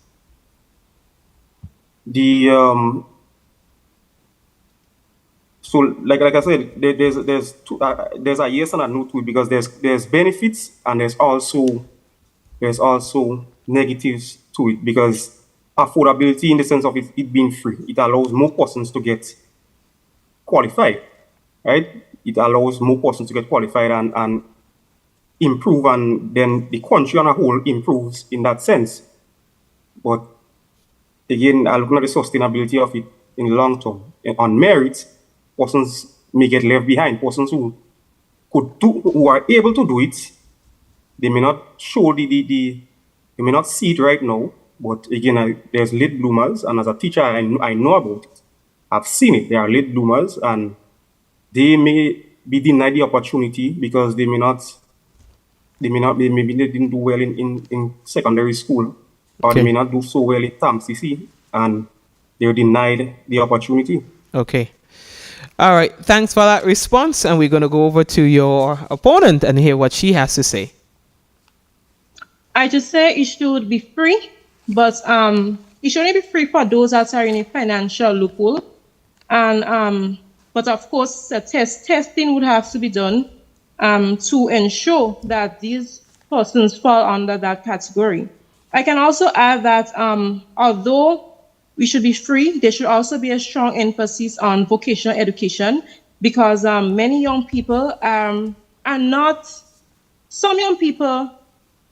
[SPEAKER 9] so like I said, there's a yes and a no to it, because there's benefits and there's also negatives to it, because affordability, in the sense of it being free, it allows more persons to get qualified, right? It allows more persons to get qualified and improve, and then the country on a whole improves in that sense. But again, I look at the sustainability of it in the long term. And on merit, persons may get left behind. Persons who are able to do it, they may not show they may not see it right now. But again, there's late bloomers, and as a teacher, I know about it. I've seen it. There are late bloomers, and they may be denied the opportunity because maybe they didn't do well in secondary school, or they may not do so well in TAM-CC, and they're denied the opportunity.
[SPEAKER 1] Okay. All right. Thanks for that response. And we're going to go over to your opponent and hear what she has to say.
[SPEAKER 8] I just say it should be free, but it should only be free for those that are in a financial loophole. And but of course, testing would have to be done to ensure that these persons fall under that category. I can also add that although we should be free, there should also be a strong emphasis on vocational education, because many young people are not, some young people,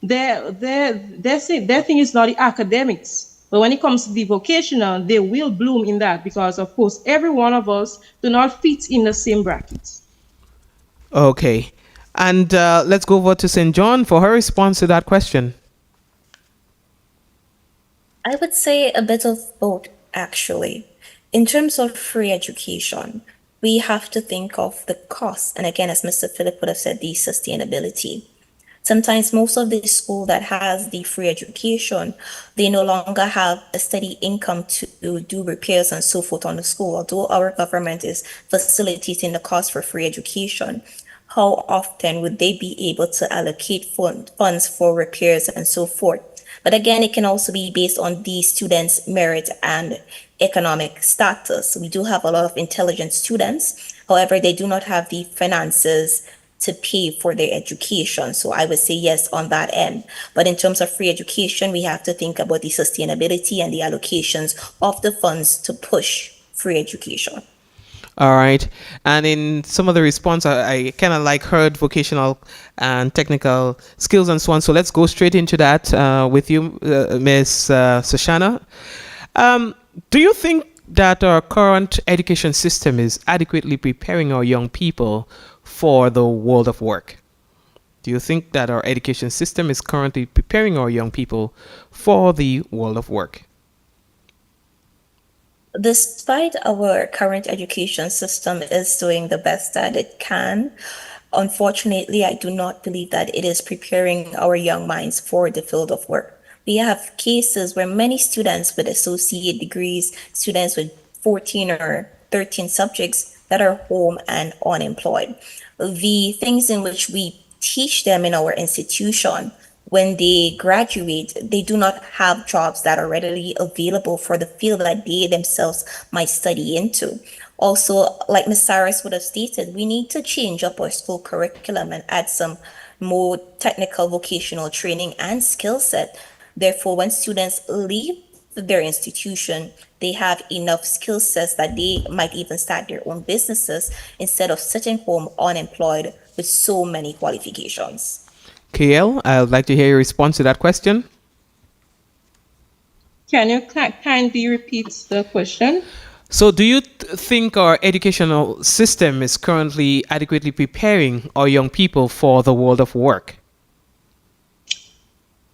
[SPEAKER 8] their thing is not the academics. But when it comes to the vocational, they will bloom in that, because of course, every one of us do not fit in the same brackets.
[SPEAKER 1] Okay. And let's go over to St. John for her response to that question.
[SPEAKER 10] I would say a bit of both, actually. In terms of free education, we have to think of the cost. And again, as Mr. Philip would have said, the sustainability. Sometimes most of the school that has the free education, they no longer have a steady income to do repairs and so forth on the school. Although our government is facilitating the cost for free education, how often would they be able to allocate funds for repairs and so forth? But again, it can also be based on the students' merit and economic status. We do have a lot of intelligent students. However, they do not have the finances to pay for their education. So I would say yes on that end. But in terms of free education, we have to think about the sustainability and the allocations of the funds to push free education.
[SPEAKER 1] All right. And in some of the response, I kind of heard vocational and technical skills and so on. So let's go straight into that with you, Ms. Shoshana. Do you think that our current education system is adequately preparing our young people for the world of work? Do you think that our education system is currently preparing our young people for the world of work?
[SPEAKER 10] Despite our current education system is doing the best that it can, unfortunately, I do not believe that it is preparing our young minds for the field of work. We have cases where many students with associate degrees, students with 14 or 13 subjects that are home and unemployed. The things in which we teach them in our institution when they graduate, they do not have jobs that are readily available for the field that they themselves might study into. Also, like Ms. Cyrus would have stated, we need to change up our school curriculum and add some more technical vocational training and skill set. Therefore, when students leave their institution, they have enough skill sets that they might even start their own businesses instead of sitting home unemployed with so many qualifications.
[SPEAKER 1] KL, I would like to hear your response to that question.
[SPEAKER 8] Can you kindly repeat the question?
[SPEAKER 1] So, do you think our educational system is currently adequately preparing our young people for the world of work?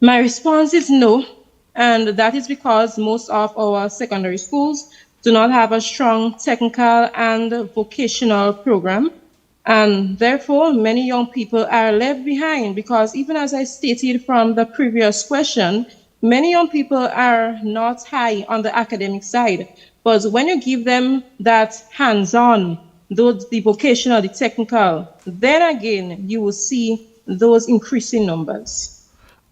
[SPEAKER 8] My response is no, and that is because most of our secondary schools do not have a strong technical and vocational program, and therefore many young people are left behind because even as I stated from the previous question, many young people are not high on the academic side, but when you give them that hands-on, the vocational, the technical, then again you will see those increasing numbers.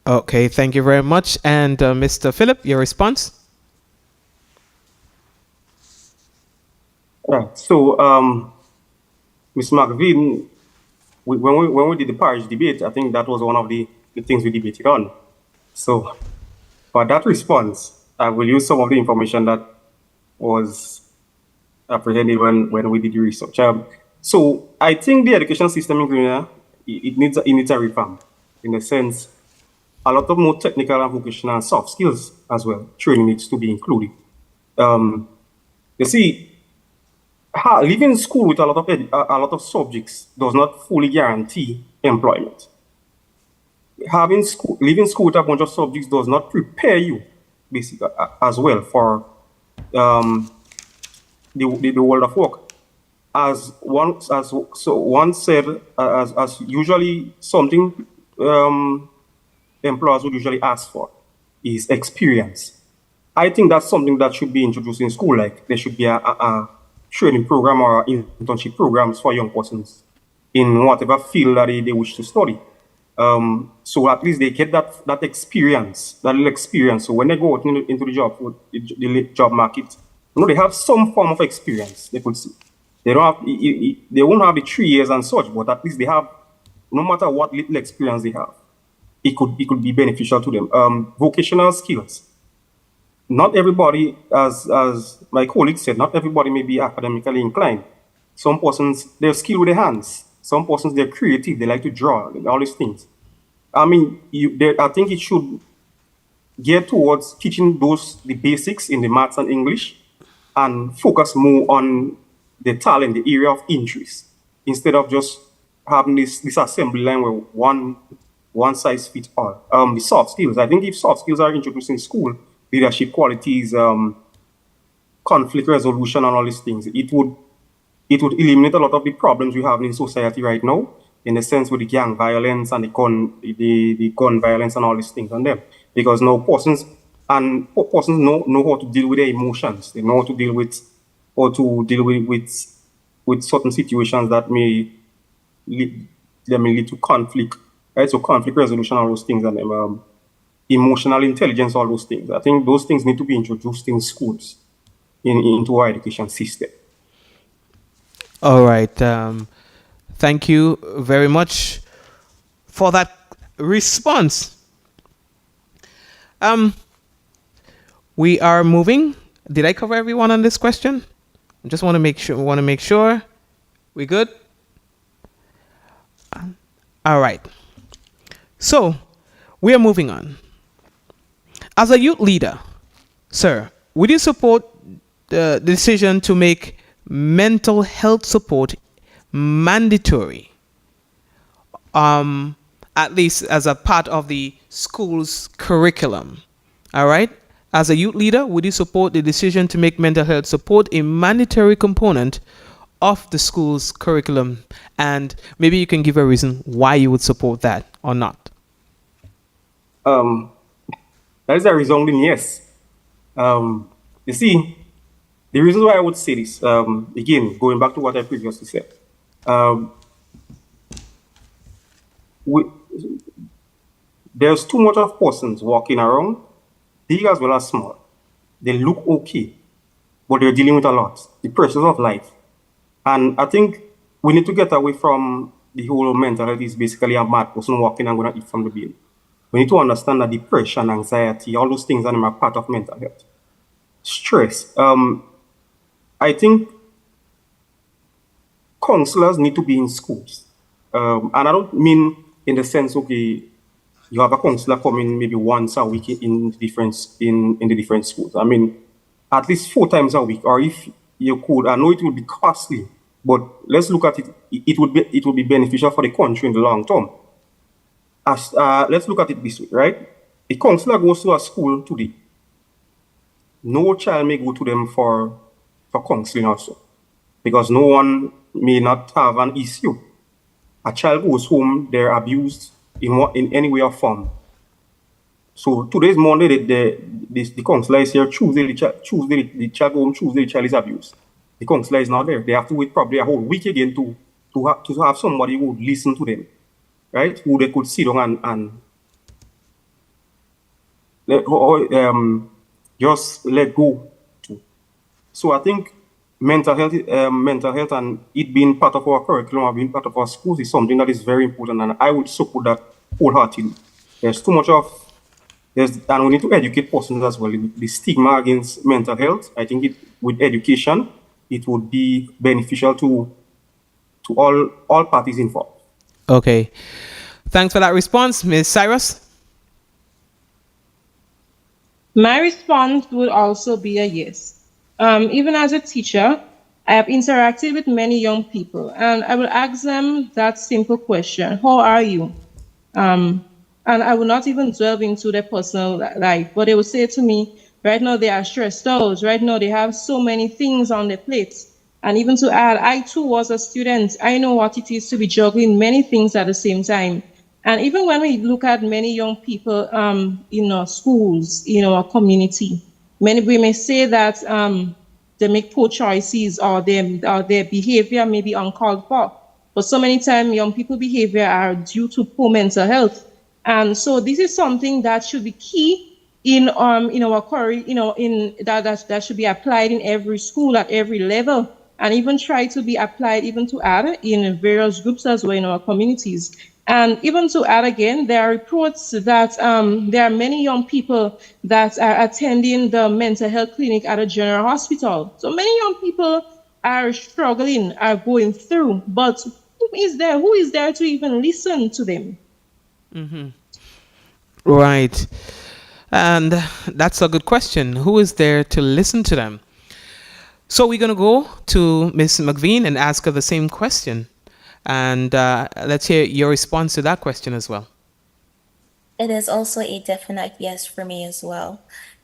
[SPEAKER 1] Okay, thank you very much. And Mr. Philip, your response?
[SPEAKER 9] Ms. McVean, when we did the parish debate, I think that was one of the things we debated on. So for that response, I will use some of the information that was apprehended when we did the research. So I think the education system in Grenada, it needs a revamp, in the sense a lot of more technical and vocational and soft skills as well. Training needs to be included. You see, leaving school with a lot of subjects does not fully guarantee employment. Leaving school with a bunch of subjects does not prepare you, basically, as well for the world of work. As one said, as usually something employers would usually ask for is experience. I think that's something that should be introduced in school. Like there should be a training program or internship programs for young persons in whatever field that they wish to study. So at least they get that experience, that little experience. So when they go out into the job market, they have some form of experience. They could see. They won't have the 3 years and such, but at least they have, no matter what little experience they have, it could be beneficial to them. Vocational skills. Not everybody, as my colleague said, not everybody may be academically inclined. Some persons, they're skilled with their hands. Some persons, they're creative. They like to draw, all these things. I mean, I think it should gear towards teaching the basics in the maths and English and focus more on the talent, the area of interest, instead of just having this assembly line where one size fits all. The soft skills. I think if soft skills are introduced in school, leadership qualities, conflict resolution, and all these things, it would eliminate a lot of the problems we have in society right now, in the sense with the gang violence and the gun violence and all these things on them. Because now persons know how to deal with their emotions. They know how to deal with certain situations that may lead to conflict. Right? So conflict resolution, all those things, and emotional intelligence, all those things. I think those things need to be introduced in schools, into our education system.
[SPEAKER 1] All right. Thank you very much for that response. We are moving. Did I cover everyone on this question? I just want to make sure. We good? All right. So we are moving on. As a youth leader, sir, would you support the decision to make mental health support mandatory, at least as a part of the school's curriculum? All right. As a youth leader, would you support the decision to make mental health support a mandatory component of the school's curriculum? And maybe you can give a reason why you would support that or not.
[SPEAKER 9] That is a resounding yes. You see, the reason why I would say this, again, going back to what I previously said, there's too much of persons walking around, big as well as small. They look okay, but they're dealing with a lot, the pressures of life. And I think we need to get away from the whole mental health is basically a mad person walking and going to eat from the bin. We need to understand that depression, anxiety, all those things are part of mental health. Stress. I think counselors need to be in schools. And I don't mean in the sense, okay, you have a counselor coming maybe once a week in the different schools. I mean, at least 4 times a week, or if you could, I know it would be costly, but let's look at it. It would be beneficial for the country in the long term. Let's look at it this way, right? A counselor goes to a school today. No child may go to them for counseling also, because no one may not have an issue. A child goes home, they're abused in any way or form. So today's Monday, the counselor is here. Tuesday, the child go home. Tuesday, the child is abused. The counselor is not there. They have to wait probably a whole week again to have somebody who would listen to them, right? Who they could sit down and just let go to. So I think mental health and it being part of our curriculum or being part of our schools is something that is very important, and I would support that wholeheartedly. There's too much of and we need to educate persons as well. The stigma against mental health, I think with education, it would be beneficial to all parties involved.
[SPEAKER 1] Okay. Thanks for that response, Ms. Cyrus.
[SPEAKER 8] My response would also be a yes. Even as a teacher, I have interacted with many young people, and I will ask them that simple question: how are you? And I will not even delve into their personal life, but they will say to me, right now they are stressed out, right now they have so many things on their plates. And even to add, I too was a student. I know what it is to be juggling many things at the same time. And even when we look at many young people in our schools, in our community, we may say that they make poor choices, or their behavior may be uncalled for. But so many times young people's behavior are due to poor mental health. And so this is something that should be key in our curriculum, that should be applied in every school at every level, and even try to be applied even to add in various groups as well in our communities. And even to add again, there are reports that there are many young people that are attending the mental health clinic at a general hospital. So many young people are struggling, are going through, but who is there to even listen to them?
[SPEAKER 1] Mm-hmm. Right. And that's a good question. Who is there to listen to them? So we're going to go to Ms. McVean and ask her the same question. And let's hear your response to that question as well.
[SPEAKER 10] It is also a definite yes for me as well.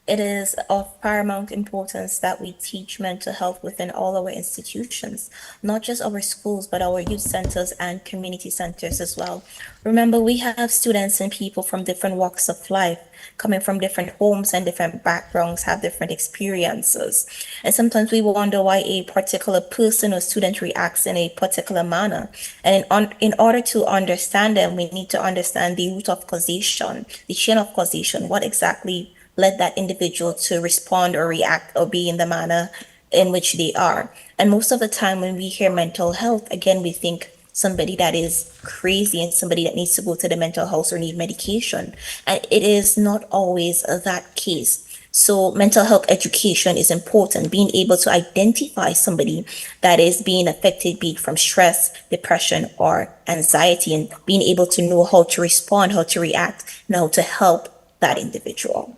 [SPEAKER 10] It is of paramount importance that we teach mental health within all our institutions, not just our schools, but our youth centers and community centers as well. Remember, we have students and people from different walks of life, coming from different homes and different backgrounds, have different experiences. And sometimes we wonder why a particular person or student reacts in a particular manner. And in order to understand them, we need to understand the root of causation, the chain of causation, what exactly led that individual to respond or react or be in the manner in which they are. And most of the time when we hear mental health, again, we think somebody that is crazy and somebody that needs to go to the mental health or need medication. And it is not always that case. So mental health education is important, being able to identify somebody that is being affected, be it from stress, depression, or anxiety, and being able to know how to respond, how to react, and how to help that individual.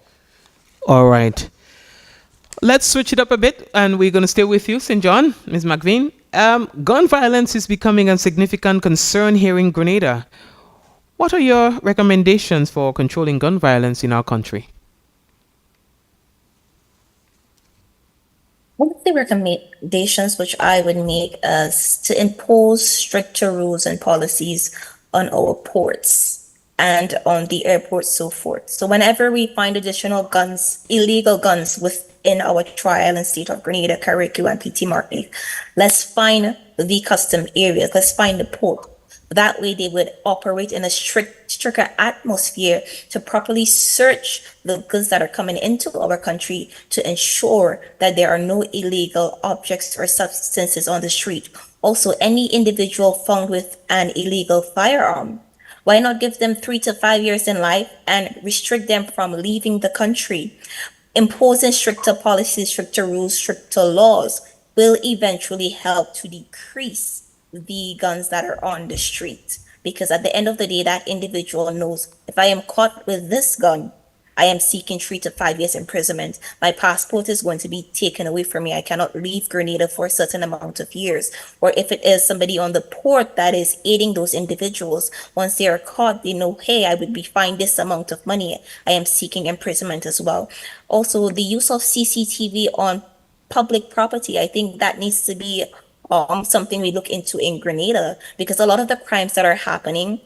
[SPEAKER 1] All right. Let's switch it up a bit, and we're going to stay with you, St. John, Ms. McVean. Gun violence is becoming a significant concern here in Grenada. What are your recommendations for controlling gun violence in our country?
[SPEAKER 10] One of the recommendations which I would make is to impose stricter rules and policies on our ports and on the airports, so forth. So whenever we find additional guns, illegal guns within our trial and state of Grenada, Carriacou, and PT Martinique, let's find the custom areas, let's find the port, That way, they would operate in a stricter atmosphere to properly search the goods that are coming into our country to ensure that there are no illegal objects or substances on the street. Also, any individual found with an illegal firearm, why not give them 3 to 5 years in life and restrict them from leaving the country? Imposing stricter policies, stricter rules, stricter laws will eventually help to decrease the guns that are on the street. Because at the end of the day, that individual knows, if I am caught with this gun, I am seeking 3 to 5 years imprisonment. My passport is going to be taken away from me. I cannot leave Grenada for a certain amount of years. Or if it is somebody on the port that is aiding those individuals, once they are caught, they know, hey, I would be fined this amount of money. I am seeking imprisonment as well. Also, the use of CCTV on public property, I think that needs to be something we look into in Grenada, because a lot of the crimes that are happening,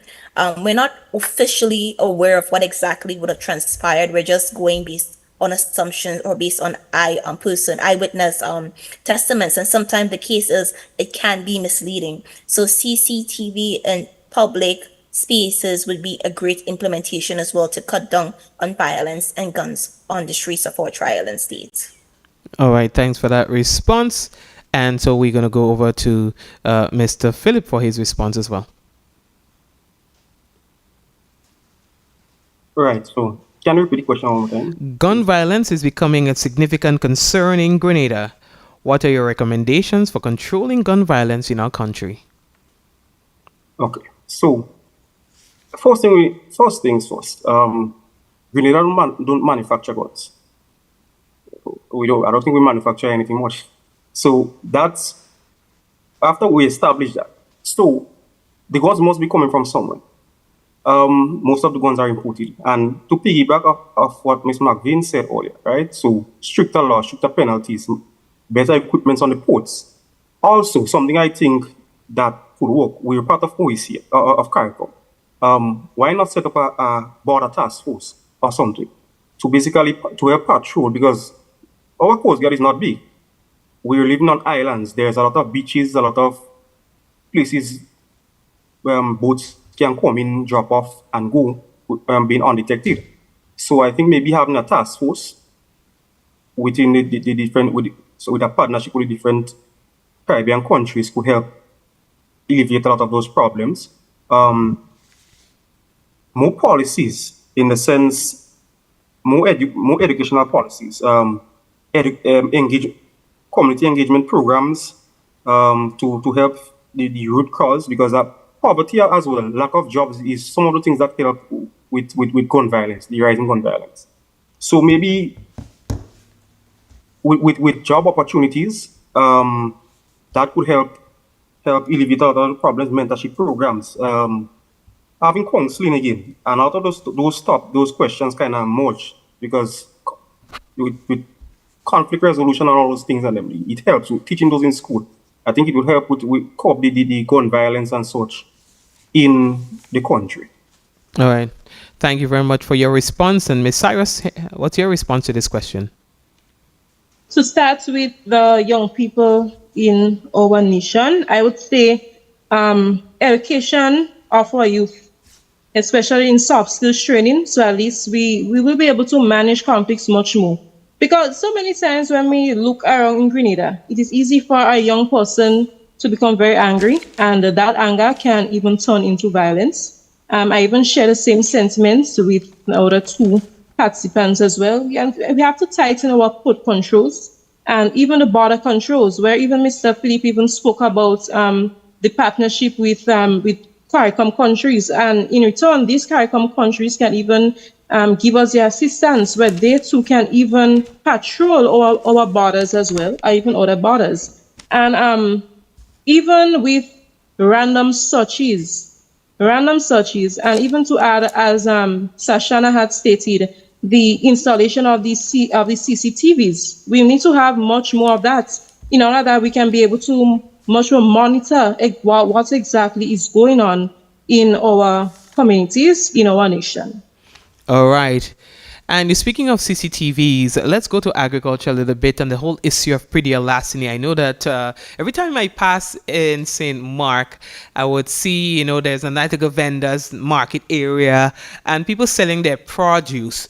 [SPEAKER 10] we're not officially aware of what exactly would have transpired. We're just going based on assumptions or based on eyewitness testaments, and sometimes the case is it can be misleading. So CCTV in public spaces would be a great implementation as well to cut down on violence and guns on the streets of our tri-island states.
[SPEAKER 1] All right, thanks for that response. And so we're going to go over to Mr. Philip for his response as well.
[SPEAKER 9] Right. So can you repeat the question one more time?
[SPEAKER 1] Gun violence is becoming a significant concern in Grenada. What are your recommendations for controlling gun violence in our country?
[SPEAKER 9] Okay. So first things first. Grenada don't manufacture guns. I don't think we manufacture anything much. So that's after we establish that. So the guns must be coming from somewhere. Most of the guns are imported. And to piggyback off what Ms. McVean said earlier, right? So stricter laws, stricter penalties, better equipment on the ports. Also, something I think that could work. We're part of OEC, of CARICOM. Why not set up a border task force or something to basically to help patrol, because our Coast Guard is not big. We're living on islands. There's a lot of beaches, a lot of places where boats can come in, drop off, and go, being undetected. So I think maybe having a task force within the different, with a partnership with the different Caribbean countries could help alleviate a lot of those problems. More policies, in the sense, more educational policies, community engagement programs to help the root cause, because poverty as well, lack of jobs is some of the things that help with gun violence, the rising gun violence. So maybe with job opportunities, that could help alleviate a lot of the problems, mentorship programs, having counseling again, and out of those questions kind of merge, because with conflict resolution and all those things, and it helps with teaching those in school. I think it will help with cope the gun violence and such in the country.
[SPEAKER 1] All right. Thank you very much for your response. And Ms. Cyrus, what's your response to this question?
[SPEAKER 8] To start with the young people in our nation, I would say education of our youth, especially in soft skills training, so at least we will be able to manage conflicts much more. Because so many times when we look around in Grenada, it is easy for a young person to become very angry, and that anger can even turn into violence. I even share the same sentiments with the other two participants as well. We have to tighten our port controls and even the border controls, where even Mr. Philippe even spoke about the partnership with CARICOM countries. And in return, these CARICOM countries can even give us the assistance where they too can even patrol our borders as well, or even other borders. And even with random searches, and even to add, as Sashana had stated, the installation of the CCTVs, we need to have much more of that in order that we can be able to much more monitor what exactly is going on in our communities, in our nation.
[SPEAKER 1] All right. And speaking of CCTVs, let's go to agriculture a little bit and the whole issue of pretty larceny. I know that every time I pass in St. Mark, I would see, there's a night ago vendors market area and people selling their produce.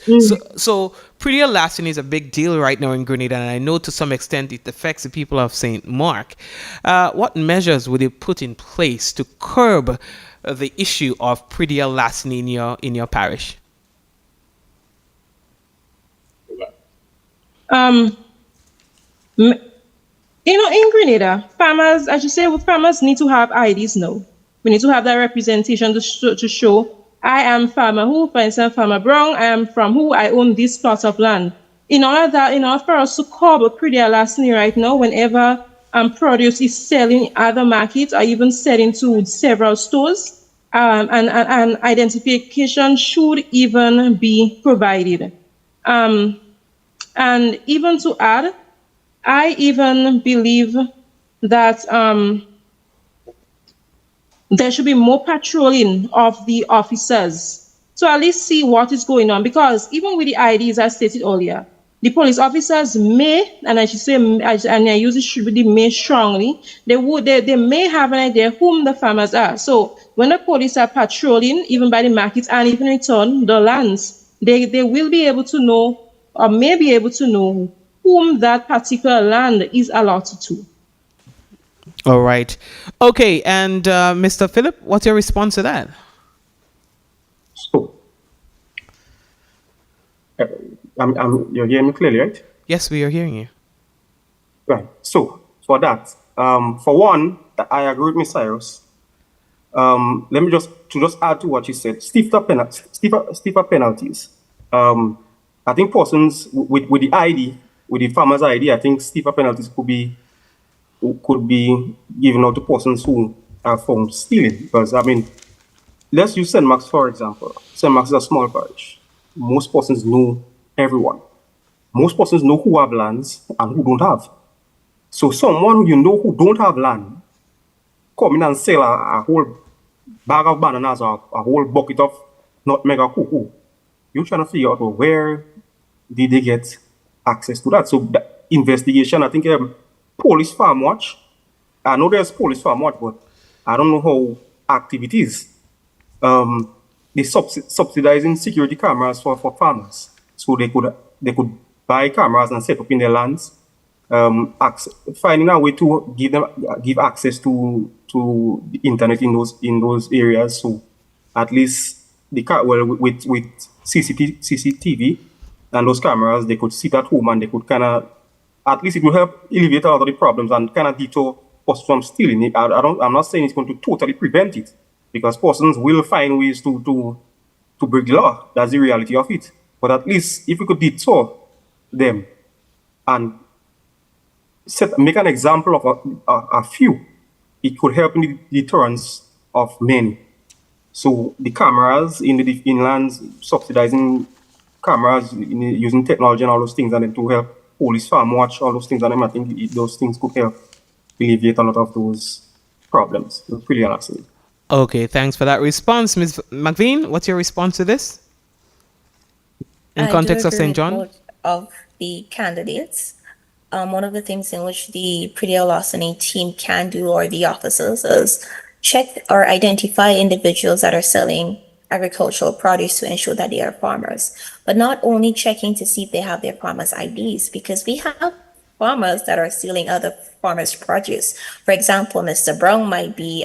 [SPEAKER 1] So pretty larceny is a big deal right now in Grenada, and I know to some extent it affects the people of St. Mark. What measures would you put in place to curb the issue of pretty larceny in your parish?
[SPEAKER 8] In Grenada, farmers, as you say, farmers need to have IDs now. We need to have that representation to show I am farmer who, for instance, Farmer Brown, I am from who, I own this plot of land. In order for us to curb pretty larceny right now, whenever produce is selling at the market or even selling to several stores, and identification should even be provided. And even to add, I even believe that there should be more patrolling of the officers to at least see what is going on. Because even with the IDs, as stated earlier, the police officers may, and I should say, and I use it should be may strongly, they may have an idea whom the farmers are. So when the police are patrolling, even by the markets and even return the lands, they will be able to know, or may be able to know, whom that particular land is allotted to.
[SPEAKER 1] All right. Okay, and Mr. Philip, what's your response to that?
[SPEAKER 9] So, you're hearing me clearly, right?
[SPEAKER 1] Yes, we are hearing you.
[SPEAKER 9] Right. So, for that, for one, I agree with Ms. Cyrus. Let me just add to what you said. Stiffer penalties. I think persons with the ID, with the farmer's ID, I think stiffer penalties could be given out to persons who are found stealing. Because, let's use St. Mark's, for example. St. Mark's is a small parish. Most persons know everyone. Most persons know who have lands and who don't have. So someone who who don't have land, come in and sell a whole bag of bananas or a whole bucket of nutmeg or cocoa, you're trying to figure out where did they get access to that. So the investigation, I think police farm watch. I know there's police farm watch, but I don't know how active it is. They subsidizing security cameras for farmers, so they could buy cameras and set up in their lands. Finding a way to give access to the internet in those areas, so at least with CCTV and those cameras, they could sit at home and they could at least it will help alleviate a lot of the problems and deter us from stealing it. I'm not saying it's going to totally prevent it, because persons will find ways to break the law. That's the reality of it. But at least if we could deter them and make an example of a few, it could help in the deterrence of many. So the cameras in the inlands, subsidizing cameras using technology and all those things, and then to help police farm watch, all those things, and I think those things could help alleviate a lot of those problems. It's pretty awesome.
[SPEAKER 1] Okay, thanks for that response. Ms. McVean, what's your response to this? In context of St. John?
[SPEAKER 10] Of the candidates. One of the things in which the pretty larceny team can do, or the officers, is check or identify individuals that are selling agricultural produce to ensure that they are farmers. But not only checking to see if they have their farmers' IDs, because we have farmers that are stealing other farmers' produce. For example, Mr. Brown might be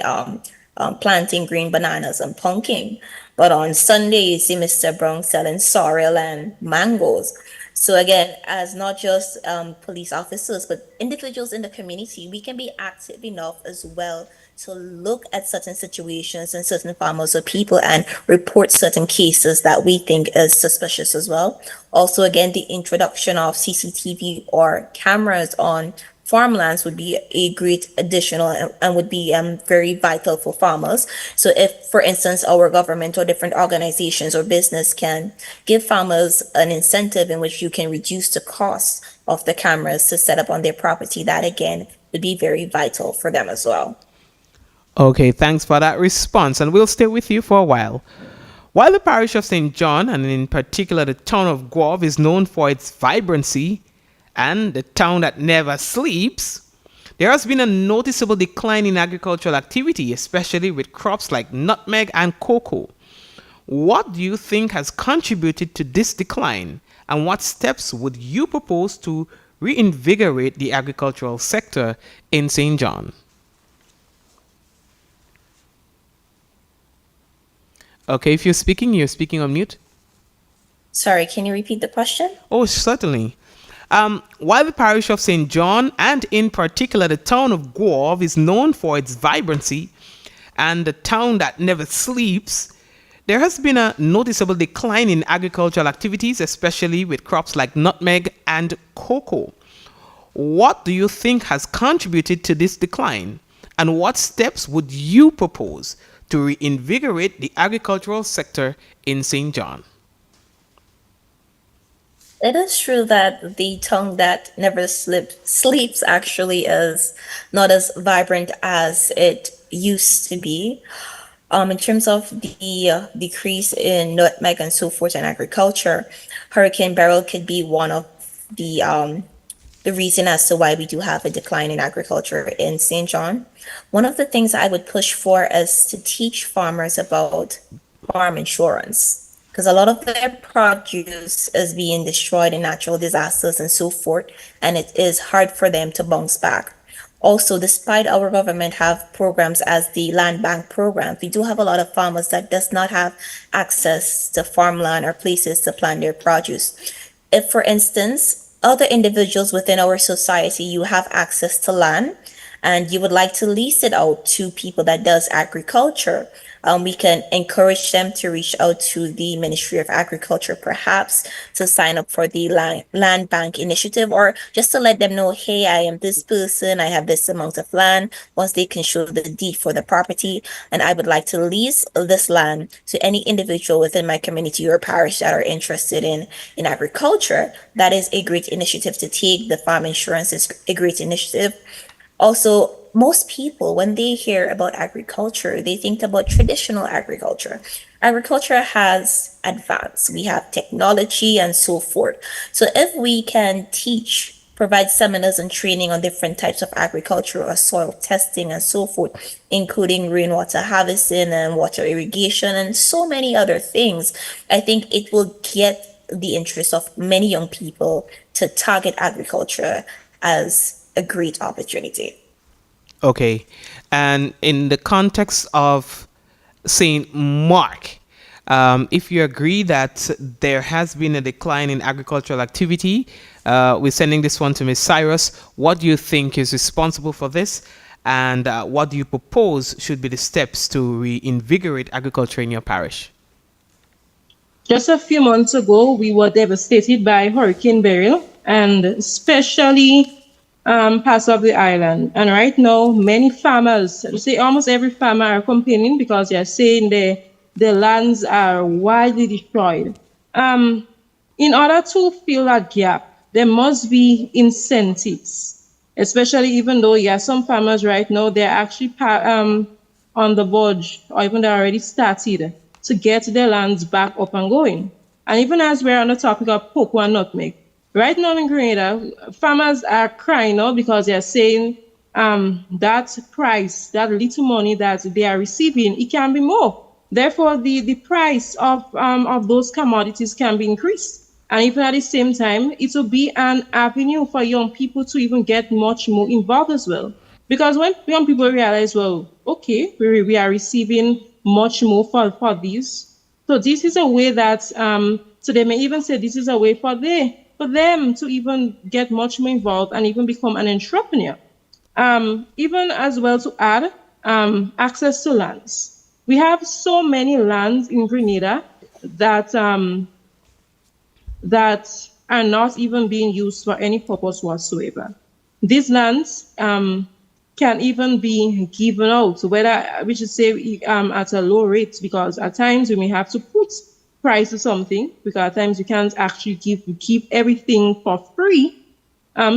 [SPEAKER 10] planting green bananas and pumpkin, but on Sunday you see Mr. Brown selling sorrel and mangoes. So again, as not just police officers, but individuals in the community, we can be active enough as well to look at certain situations and certain farmers or people and report certain cases that we think is suspicious as well. Also, again, the introduction of CCTV or cameras on farmlands would be a great additional and would be very vital for farmers. So if, for instance, our government or different organizations or business can give farmers an incentive in which you can reduce the cost of the cameras to set up on their property, that again would be very vital for them as well.
[SPEAKER 1] Okay, thanks for that response, and we'll stay with you for a while. While the parish of St. John, and in particular the town of Guave, is known for its vibrancy and the town that never sleeps, there has been a noticeable decline in agricultural activity, especially with crops like nutmeg and cocoa. What do you think has contributed to this decline, and what steps would you propose to reinvigorate the agricultural sector in St. John? Okay, if you're speaking on mute.
[SPEAKER 10] Sorry, can you repeat the question?
[SPEAKER 1] Oh, certainly. While the parish of St. John, and in particular the town of Guave, is known for its vibrancy and the town that never sleeps, there has been a noticeable decline in agricultural activities, especially with crops like nutmeg and cocoa. What do you think has contributed to this decline, and what steps would you propose to reinvigorate the agricultural sector in St. John?
[SPEAKER 10] It is true that the tongue that never sleeps actually is not as vibrant as it used to be. In terms of the decrease in nutmeg and so forth in agriculture, Hurricane Beryl could be one of the reason as to why we do have a decline in agriculture in St. John. One of the things I would push for is to teach farmers about farm insurance, because a lot of their produce is being destroyed in natural disasters and so forth, and it is hard for them to bounce back. Also, despite our government have programs as the land bank program, we do have a lot of farmers that does not have access to farmland or places to plant their produce. If, for instance, other individuals within our society, you have access to land and you would like to lease it out to people that does agriculture, we can encourage them to reach out to the Ministry of Agriculture, perhaps to sign up for the land bank initiative, or just to let them know, hey, I am this person, I have this amount of land. Once they can show the deed for the property, and I would like to lease this land to any individual within my community or parish that are interested in agriculture. That is a great initiative to take. The farm insurance is a great initiative. Also, most people, when they hear about agriculture, they think about traditional agriculture. Agriculture has advanced. We have technology and so forth. So if we can provide seminars and training on different types of agriculture or soil testing and so forth, including rainwater harvesting and water irrigation and so many other things, I think it will get the interest of many young people to target agriculture as a great opportunity.
[SPEAKER 1] Okay. And in the context of St. Mark, if you agree that there has been a decline in agricultural activity, we're sending this one to Ms. Cyrus. What do you think is responsible for this? And what do you propose should be the steps to reinvigorate agriculture in your parish?
[SPEAKER 8] Just a few months ago, we were devastated by Hurricane Beryl, and especially parts of the island. And right now, many farmers, say almost every farmer, are complaining because they're saying the lands are widely destroyed. In order to fill that gap, there must be incentives, especially even though, some farmers right now, they're actually on the verge, or even they're already started to get their lands back up and going. And even as we're on the topic of cocoa and nutmeg, right now in Grenada, farmers are crying out because they're saying that price, that little money that they are receiving, it can be more. Therefore, the price of those commodities can be increased. And even at the same time, it will be an avenue for young people to even get much more involved as well. Because when young people realize, well, okay, we are receiving much more for these. So this is a way that, so they may even say this is a way for them to even get much more involved and even become an entrepreneur. Even as well to add access to lands. We have so many lands in Grenada that that are not even being used for any purpose whatsoever. These lands can even be given out, whether we should say at a low rate, because at times we may have to put price to something, because at times you can't actually keep everything for free.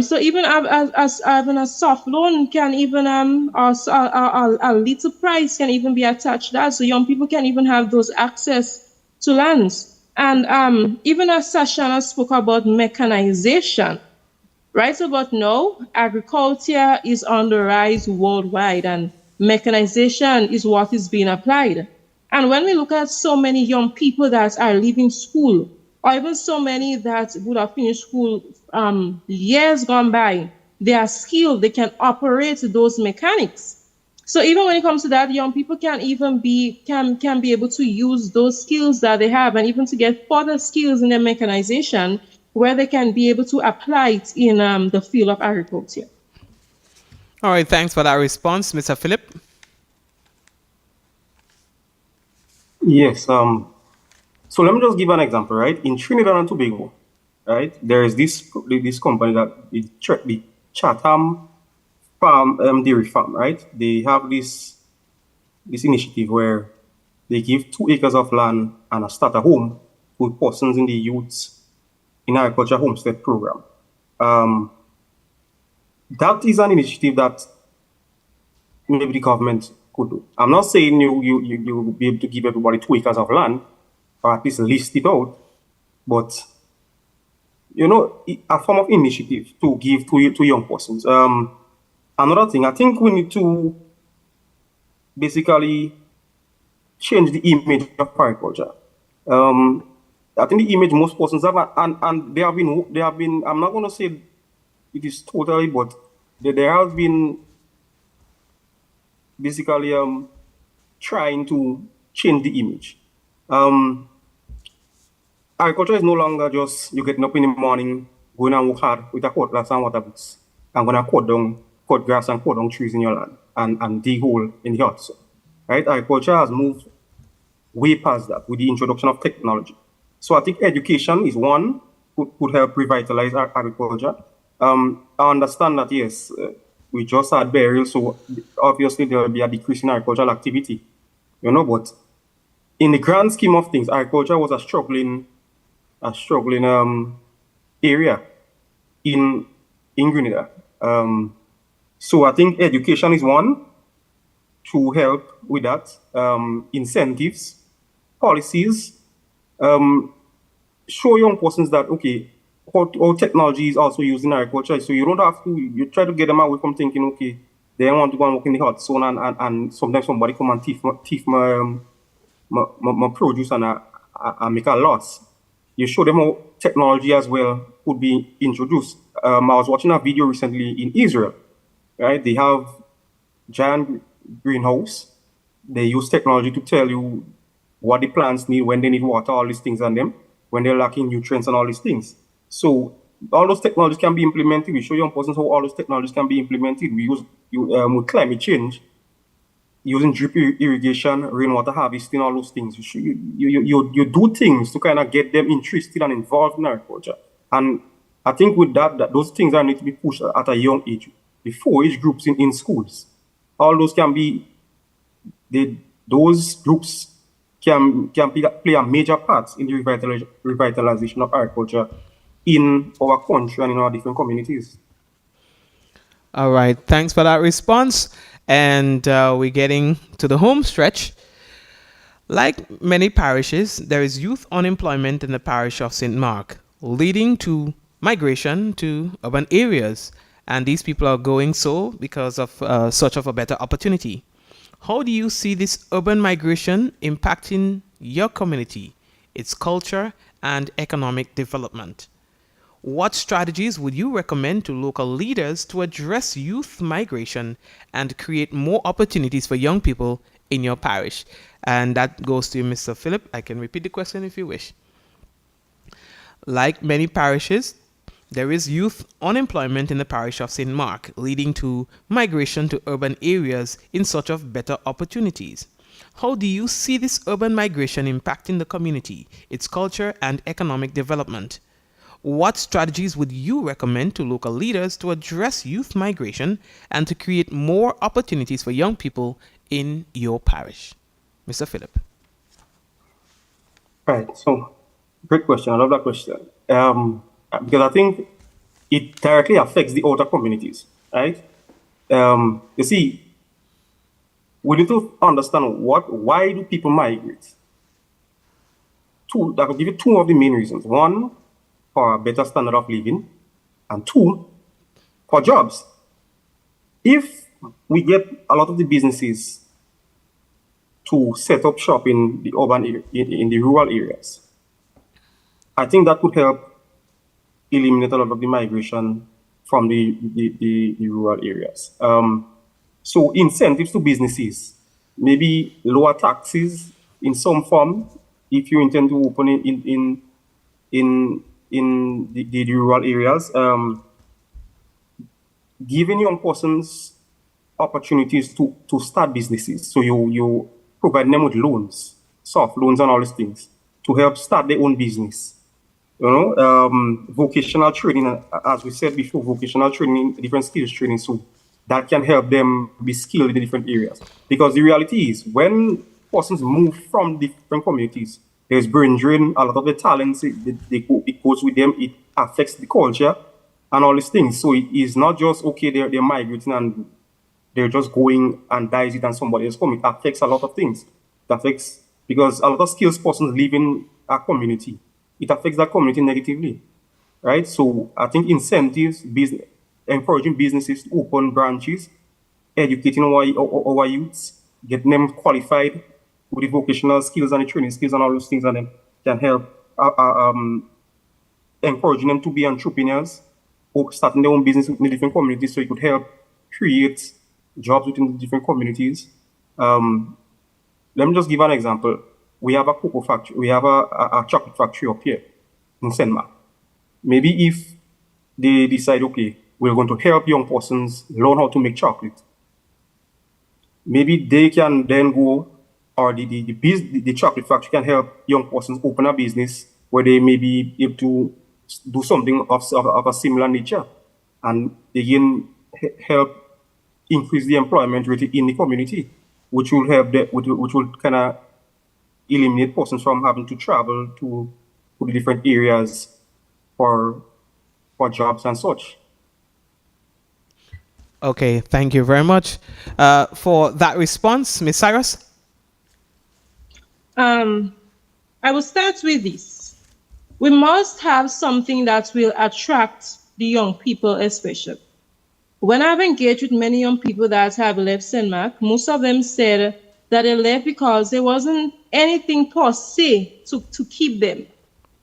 [SPEAKER 8] So even as a soft loan can even or a little price can even be attached to that, so young people can even have those access to lands. And even as Sashana spoke about mechanization, right about now, agriculture is on the rise worldwide, and mechanization is what is being applied. And when we look at so many young people that are leaving school, or even so many that would have finished school years gone by, they are skilled, they can operate those mechanics. So even when it comes to that, young people can be able to use those skills that they have, and even to get further skills in their mechanization, where they can be able to apply it in the field of agriculture.
[SPEAKER 1] All right, thanks for that response, Mr. Philip.
[SPEAKER 9] Yes. So let me just give an example, right? In Trinidad and Tobago, right, there is this company that the Chatham Farm Dairy Farm, right? They have this initiative where they give 2 acres of land and a starter home to persons in the youths in agriculture homestead program. That is an initiative that maybe the government could do. I'm not saying you will be able to give everybody 2 acres of land, or at least list it out, but a form of initiative to give to young persons. Another thing, I think we need to basically change the image of agriculture. I think the image most persons have, and they have been. I'm not going to say it is totally, but there has been basically trying to change the image. Agriculture is no longer just you getting up in the morning, going and work hard with a cutlass and water boots, and going to cut grass and cut down trees in your land and dig hole in the earth. So, right? Agriculture has moved way past that with the introduction of technology. So I think education is one could help revitalize agriculture. I understand that, yes, we just had burials, so obviously there will be a decrease in agricultural activity, but in the grand scheme of things, agriculture was a struggling area in Grenada. So I think education is one to help with that. Incentives, policies, show young persons that, okay, how technology is also used in agriculture. So you don't have to, you try to get them away from thinking, okay, they want to go and work in the hot zone and sometimes somebody come and thief my produce and make a loss. You show them how technology as well could be introduced. I was watching a video recently in Israel, right? They have giant greenhouse. They use technology to tell you what the plants need, when they need water, all these things on them, when they're lacking nutrients and all these things. So all those technologies can be implemented. We show young persons how all those technologies can be implemented. We use with climate change, using drip irrigation, rainwater harvesting, all those things. You do things to kind of get them interested and involved in agriculture. And I think with that those things are need to be pushed at a young age, before age groups in schools. All those can be, those groups can play a major part in the revitalization of agriculture in our country and in our different communities.
[SPEAKER 1] All right, thanks for that response. And we're getting to the home stretch. Like many parishes, there is youth unemployment in the parish of St. Mark, leading to migration to urban areas. And these people are going so because of search of a better opportunity. How do you see this urban migration impacting your community, its culture, and economic development? What strategies would you recommend to local leaders to address youth migration and create more opportunities for young people in your parish? And that goes to you, Mr. Philip. I can repeat the question if you wish. Like many parishes, there is youth unemployment in the parish of St. Mark, leading to migration to urban areas in search of better opportunities. How do you see this urban migration impacting the community, its culture, and economic development? What strategies would you recommend to local leaders to address youth migration and to create more opportunities for young people in your parish? Mr. Philip.
[SPEAKER 9] Right. So, great question. I love that question. Because I think it directly affects the outer communities, right? You see, we need to understand why do people migrate? that will give you two of the main reasons. One, for a better standard of living, and two, for jobs. If we get a lot of the businesses to set up shop in the urban area, in the rural areas, I think that could help eliminate a lot of the migration from the rural areas. So incentives to businesses, maybe lower taxes in some form, if you intend to open it in the rural areas, giving young persons opportunities to start businesses. So you provide them with loans, soft loans and all these things to help start their own business. Vocational training, as we said before, vocational training, different skills training, so that can help them be skilled in the different areas. Because the reality is, when persons move from different communities, there's brain drain, a lot of the talents, it goes with them, it affects the culture and all these things. So it is not just, okay, they're migrating and they're just going and dies it and somebody else come. It affects a lot of things. It affects, because a lot of skills persons live in a community. It affects that community negatively, right? So I think incentives, encouraging businesses to open branches, educating our youths, getting them qualified with the vocational skills and the training skills and all those things, and then can help encouraging them to be entrepreneurs or starting their own business in the different communities, so it could help create jobs within the different communities. Let me just give an example. We have a cocoa factory, we have a chocolate factory up here in Senma. Maybe if they decide, okay, we're going to help young persons learn how to make chocolate, maybe they can then go, or the chocolate factory can help young persons open a business where they may be able to do something of a similar nature, and again help increase the employment rate in the community, which will help which will kind of eliminate persons from having to travel to the different areas for jobs and such.
[SPEAKER 1] Okay, thank you very much for that response, Ms. Cyrus.
[SPEAKER 8] I will start with this. We must have something that will attract the young people, especially. When I've engaged with many young people that have left Senmac, most of them said that they left because there wasn't anything per se to keep them.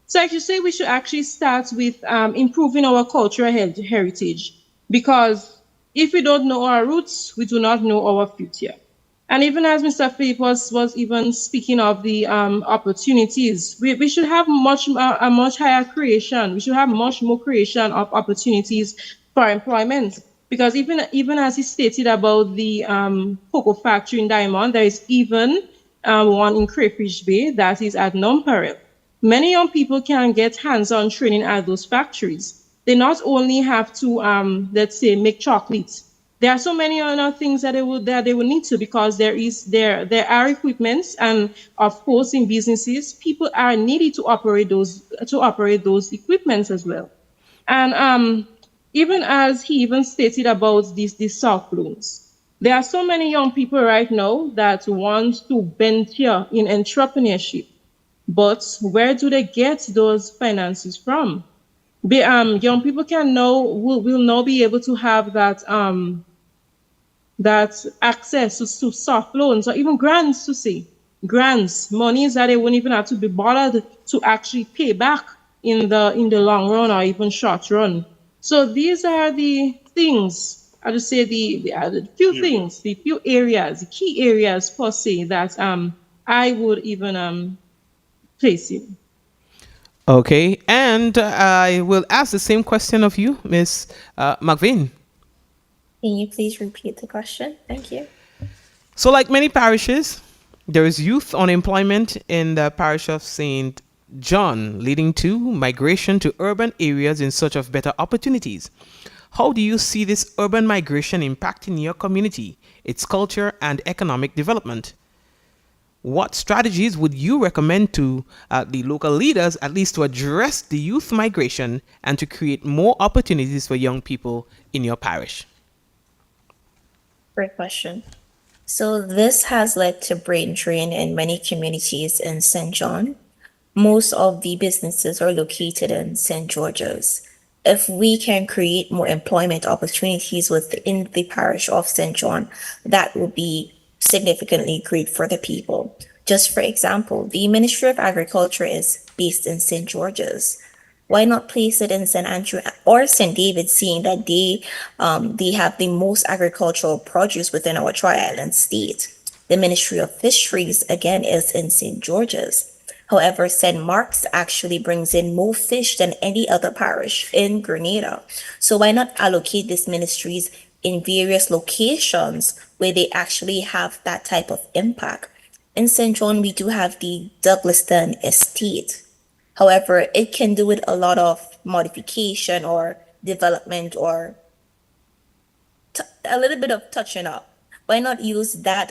[SPEAKER 8] So I should say we should actually start with improving our cultural heritage, because if we don't know our roots, we do not know our future. And even as Mr. Philip was even speaking of the opportunities, we should have a much higher creation. We should have much more creation of opportunities for employment. Because even as he stated about the cocoa factory in Diamond, there is even one in Crayfish Bay that is at Nonpareil. Many young people can get hands-on training at those factories. They not only have to, let's say, make chocolate. There are so many other things that they will need to, because there are equipments, and of course in businesses, people are needed to operate those equipments as well. And even as he even stated about these soft loans, there are so many young people right now that want to venture in entrepreneurship, but where do they get those finances from? Young people will now be able to have that access to soft loans, or even grants, monies that they wouldn't even have to be bothered to actually pay back in the long run or even short run. So these are the things, I would say the few things, the few areas, the key areas per se that I would even place in.
[SPEAKER 1] Okay, and I will ask the same question of you, Ms. McVean.
[SPEAKER 10] Can you please repeat the question? Thank you.
[SPEAKER 1] So like many parishes, there is youth unemployment in the parish of St. John, leading to migration to urban areas in search of better opportunities. How do you see this urban migration impacting your community, its culture and economic development? What strategies would you recommend to the local leaders, at least to address the youth migration and to create more opportunities for young people in your parish?
[SPEAKER 10] Great question. So this has led to brain drain in many communities in St. John. most of the businesses are located in St. George's. If we can create more employment opportunities within the parish of St. John, that would be significantly great for the people. Just for example, the Ministry of Agriculture is based in St. George's. Why not place it in St. Andrew or St. David, seeing that they have the most agricultural produce within our Tri-Island state? The Ministry of Fisheries, again, is in St. George's. However, St. Mark's actually brings in more fish than any other parish in Grenada. So why not allocate these ministries in various locations where they actually have that type of impact? In St. John, we do have the Douglaston Estate. However, it can do with a lot of modification or development or a little bit of touching up. Why not use that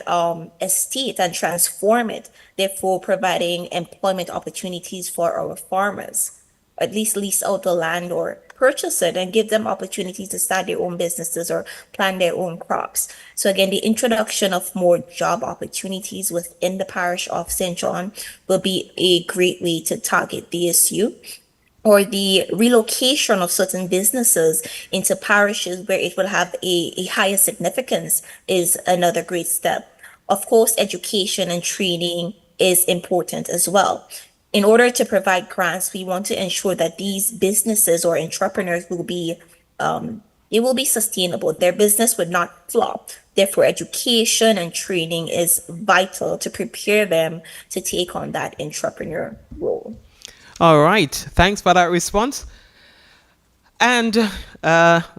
[SPEAKER 10] estate and transform it, therefore providing employment opportunities for our farmers? At least lease out the land or purchase it and give them opportunities to start their own businesses or plant their own crops. So again, the introduction of more job opportunities within the parish of St. John will be a great way to target the issue, or the relocation of certain businesses into parishes where it will have a higher significance is another great step. Of course, education and training is important as well. In order to provide grants, we want to ensure that these businesses or entrepreneurs will be it will be sustainable. Their business would not flop. Therefore, education and training is vital to prepare them to take on that entrepreneur role.
[SPEAKER 1] All right. Thanks for that response. And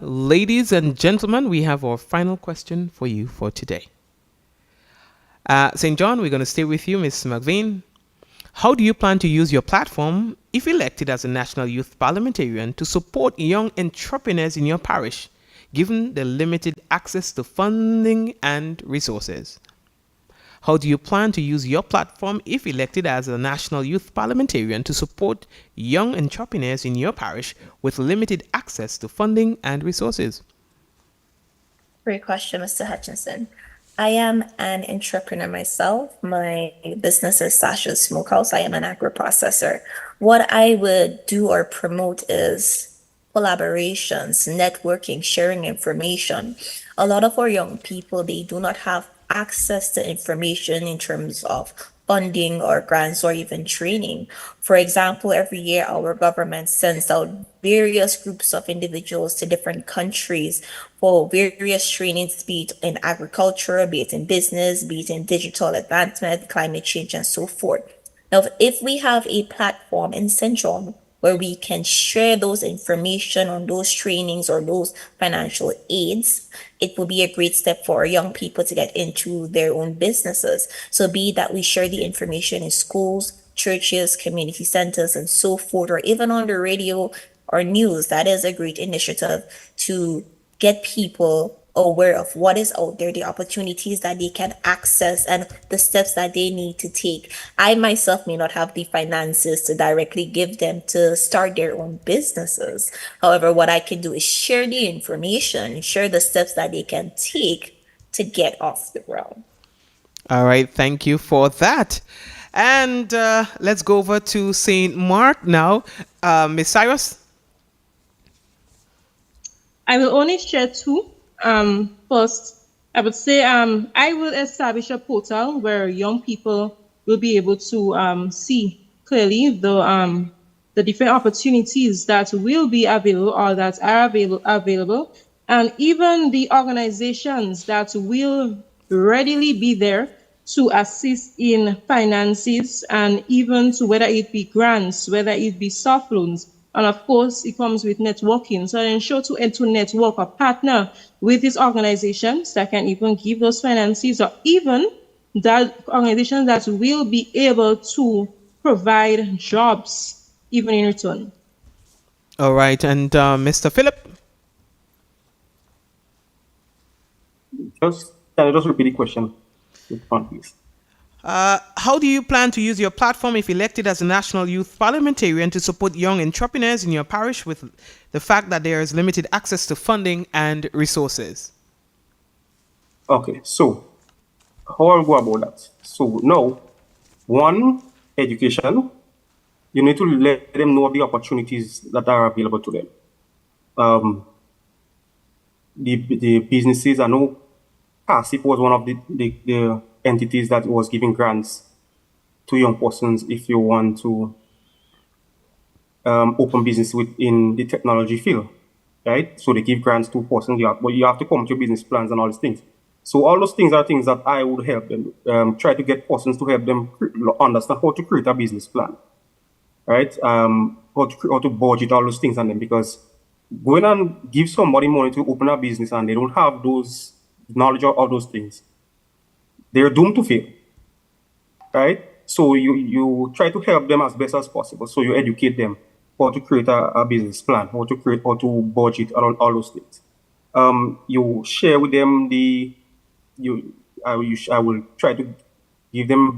[SPEAKER 1] ladies and gentlemen, we have our final question for you for today. St. John, we're going to stay with you, Ms. McVean. How do you plan to use your platform, if elected as a National Youth Parliamentarian, to support young entrepreneurs in your parish, given the limited access to funding and resources? How do you plan to use your platform, if elected as a National Youth Parliamentarian, to support young entrepreneurs in your parish with limited access to funding and resources?
[SPEAKER 10] Great question, Mr. Hutchinson. I am an entrepreneur myself. My business is Sasha's Smokehouse. I am an agro-processor. What I would do or promote is collaborations, networking, sharing information. A lot of our young people, they do not have access to information in terms of funding or grants or even training. For example, every year our government sends out various groups of individuals to different countries for various trainings, be it in agriculture, be it in business, be it in digital advancement, climate change, and so forth. Now, if we have a platform in Central where we can share those information on those trainings or those financial aids, it will be a great step for our young people to get into their own businesses. So be that we share the information in schools, churches, community centers, and so forth, or even on the radio or news. That is a great initiative to get people aware of what is out there, the opportunities that they can access, and the steps that they need to take. I myself may not have the finances to directly give them to start their own businesses. However, what I can do is share the information, share the steps that they can take to get off the ground.
[SPEAKER 1] All right. Thank you for that. And let's go over to St. Mark now. Ms. Cyrus?
[SPEAKER 8] I will only share two. First, I would say I will establish a portal where young people will be able to see clearly the different opportunities that will be available or that are available, and even the organizations that will readily be there to assist in finances, and even to whether it be grants, whether it be soft loans. And of course, it comes with networking. So ensure to network or partner with these organizations that can even give those finances, or even that organizations that will be able to provide jobs even in return.
[SPEAKER 1] All right. And Mr. Philip?
[SPEAKER 9] Can you just repeat the question, please?
[SPEAKER 1] How do you plan to use your platform, if elected as a National Youth Parliamentarian, to support young entrepreneurs in your parish with the fact that there is limited access to funding and resources?
[SPEAKER 9] Okay, so how I'll go about that? So now, one, education. you need to let them know of the opportunities that are available to them. The businesses, I know CASIP was one of the entities that was giving grants to young persons if you want to open business within the technology field, right? So they give grants to persons, but you have to come to your business plans and all these things. So all those things are things that I would help them, try to get persons to help them understand how to create a business plan, right? How to budget all those things on them, because going and give somebody money to open a business and they don't have those knowledge of all those things, they're doomed to fail, right? So you try to help them as best as possible. So you educate them how to create a business plan, how to budget, all those things. You share with them I will try to give them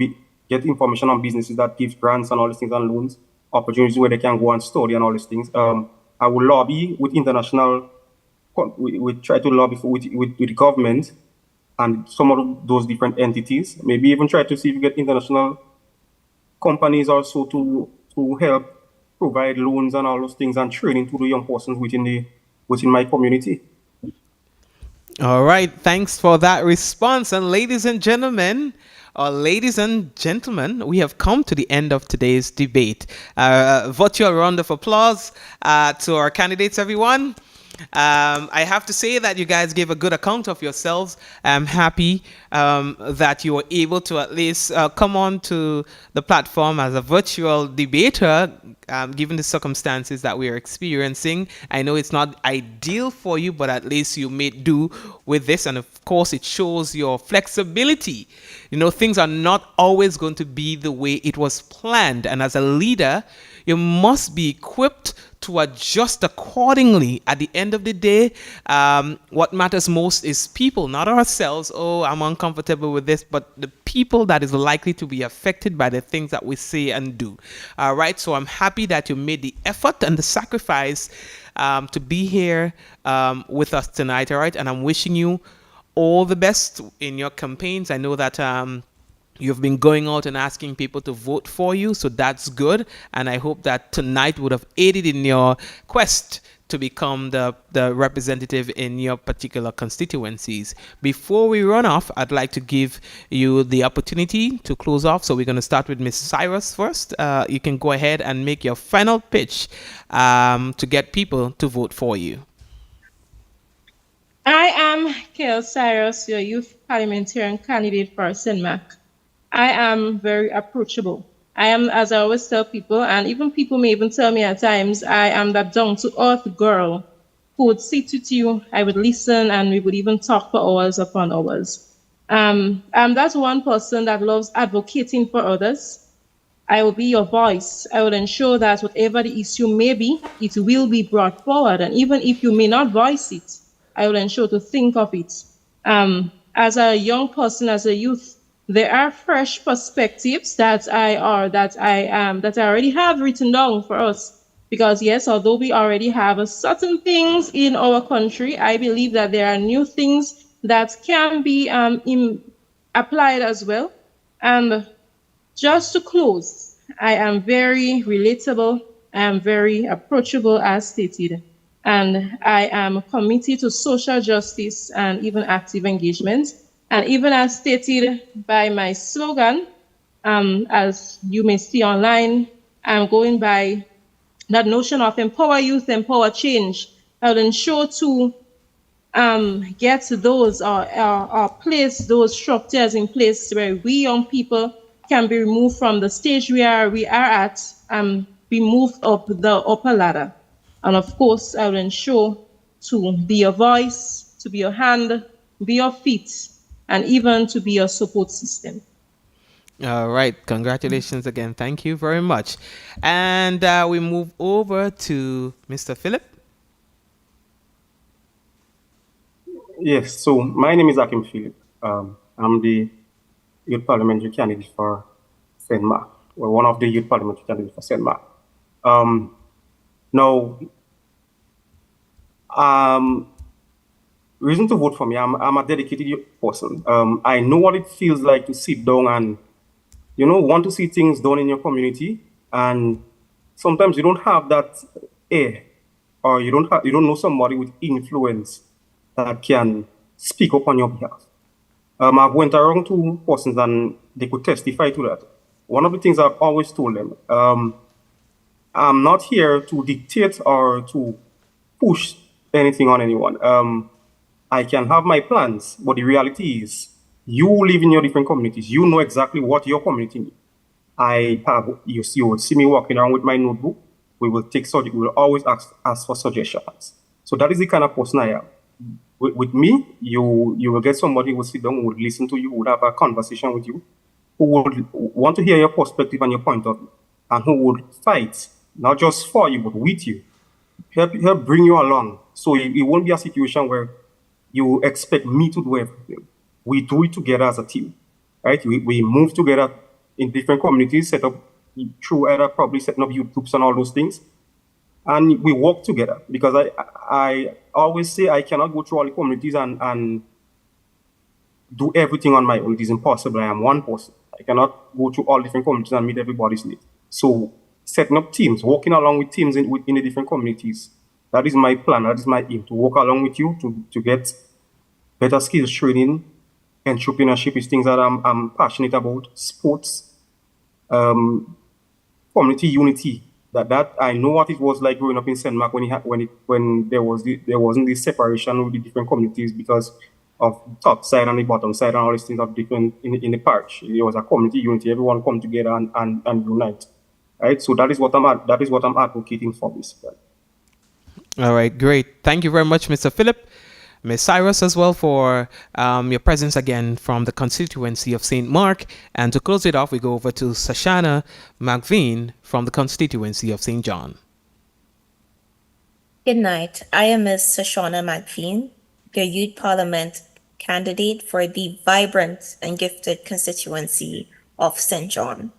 [SPEAKER 9] get information on businesses that give grants and all these things and loans, opportunities where they can go and study and all these things. I will lobby with international, we try to lobby with the government and some of those different entities. Maybe even try to see if you get international companies also to help provide loans and all those things and training to the young persons within my community.
[SPEAKER 1] All right, thanks for that response. And ladies and gentlemen, we have come to the end of today's debate. Virtual round of applause to our candidates, everyone. I have to say that you guys gave a good account of yourselves. I'm happy that you were able to at least come on to the platform as a virtual debater, given the circumstances that we are experiencing. I know it's not ideal for you, but at least you made do with this. And of course, it shows your flexibility. You know, things are not always going to be the way it was planned. And as a leader, you must be equipped to adjust accordingly. At the end of the day, what matters most is people, not ourselves. Oh, I'm uncomfortable with this, but the people that is likely to be affected by the things that we say and do. All right. So I'm happy that you made the effort and the sacrifice to be here with us tonight. All right. And I'm wishing you all the best in your campaigns. I know that you've been going out and asking people to vote for you, so that's good. And I hope that tonight would have aided in your quest to become the representative in your particular constituencies. Before we run off, I'd like to give you the opportunity to close off. So we're going to start with Ms. Cyrus first. You can go ahead and make your final pitch to get people to vote for you.
[SPEAKER 8] I am Kale Cyrus, your youth parliamentarian candidate for Senmac. I am very approachable. I am, as I always tell people, and even people may even tell me at times, I am that down-to-earth girl who would sit with you, I would listen, and we would even talk for hours upon hours. I'm that one person that loves advocating for others. I will be your voice. I will ensure that whatever the issue may be, it will be brought forward. And even if you may not voice it, I will ensure to think of it. As a young person, as a youth, there are fresh perspectives that I already have written down for us. Because yes, although we already have certain things in our country, I believe that there are new things that can be applied as well. And just to close, I am very relatable. I am very approachable, as stated. And I am committed to social justice and even active engagement. And even as stated by my slogan, as you may see online, I'm going by that notion of empower youth, empower change. I'll ensure to get those or place those structures in place where we young people can be removed from the stage we are at and be moved up the upper ladder. And of course, I will ensure to be your voice, to be your hand, be your feet, and even to be your support system.
[SPEAKER 1] All right. Congratulations again. Thank you very much. And we move over to Mr. Philip.
[SPEAKER 9] Yes, so my name is Akim Philip. I'm the youth parliamentary candidate for Senmac, or one of the youth parliamentary candidates for Senmac. Now, reason to vote for me, I'm a dedicated person. I know what it feels like to sit down and, want to see things done in your community. And sometimes you don't have that air, or you don't know somebody with influence that can speak up on your behalf. I've went around to persons and they could testify to that. One of the things I've always told them, I'm not here to dictate or to push anything on anyone. I can have my plans, but the reality is, you live in your different communities. You know exactly what your community needs. You will see me walking around with my notebook. We will always ask for suggestions. So that is the kind of person I am. With me, you will get somebody who will sit down, who would listen to you, who would have a conversation with you, who would want to hear your perspective and your point of view, and who would fight, not just for you, but with you. Help bring you along. So it won't be a situation where you expect me to do everything. We do it together as a team, right? We move together in different communities, set up through either probably setting up youth groups and all those things. And we work together, because I always say I cannot go through all the communities and do everything on my own. It is impossible. I am one person. I cannot go through all different communities and meet everybody's needs. So setting up teams, working along with teams in the different communities, that is my plan. That is my aim, to work along with you to get better skills training. Entrepreneurship is things that I'm passionate about. Sports, community unity. That I know what it was like growing up in St. Mark when there wasn't this separation with the different communities because of the top side and the bottom side and all these things of different in the parish. There was a community unity. Everyone come together and unite. Right. So that is what I'm advocating for this.
[SPEAKER 1] All right, great. Thank you very much, Mr. Philip. Ms. Cyrus as well for your presence again from the constituency of St. Mark. And to close it off, we go over to Sashana McVean from the constituency of St. John.
[SPEAKER 10] Good night. I am Ms. Sashana McVean, your Youth Parliament candidate for the vibrant and gifted constituency of St. John.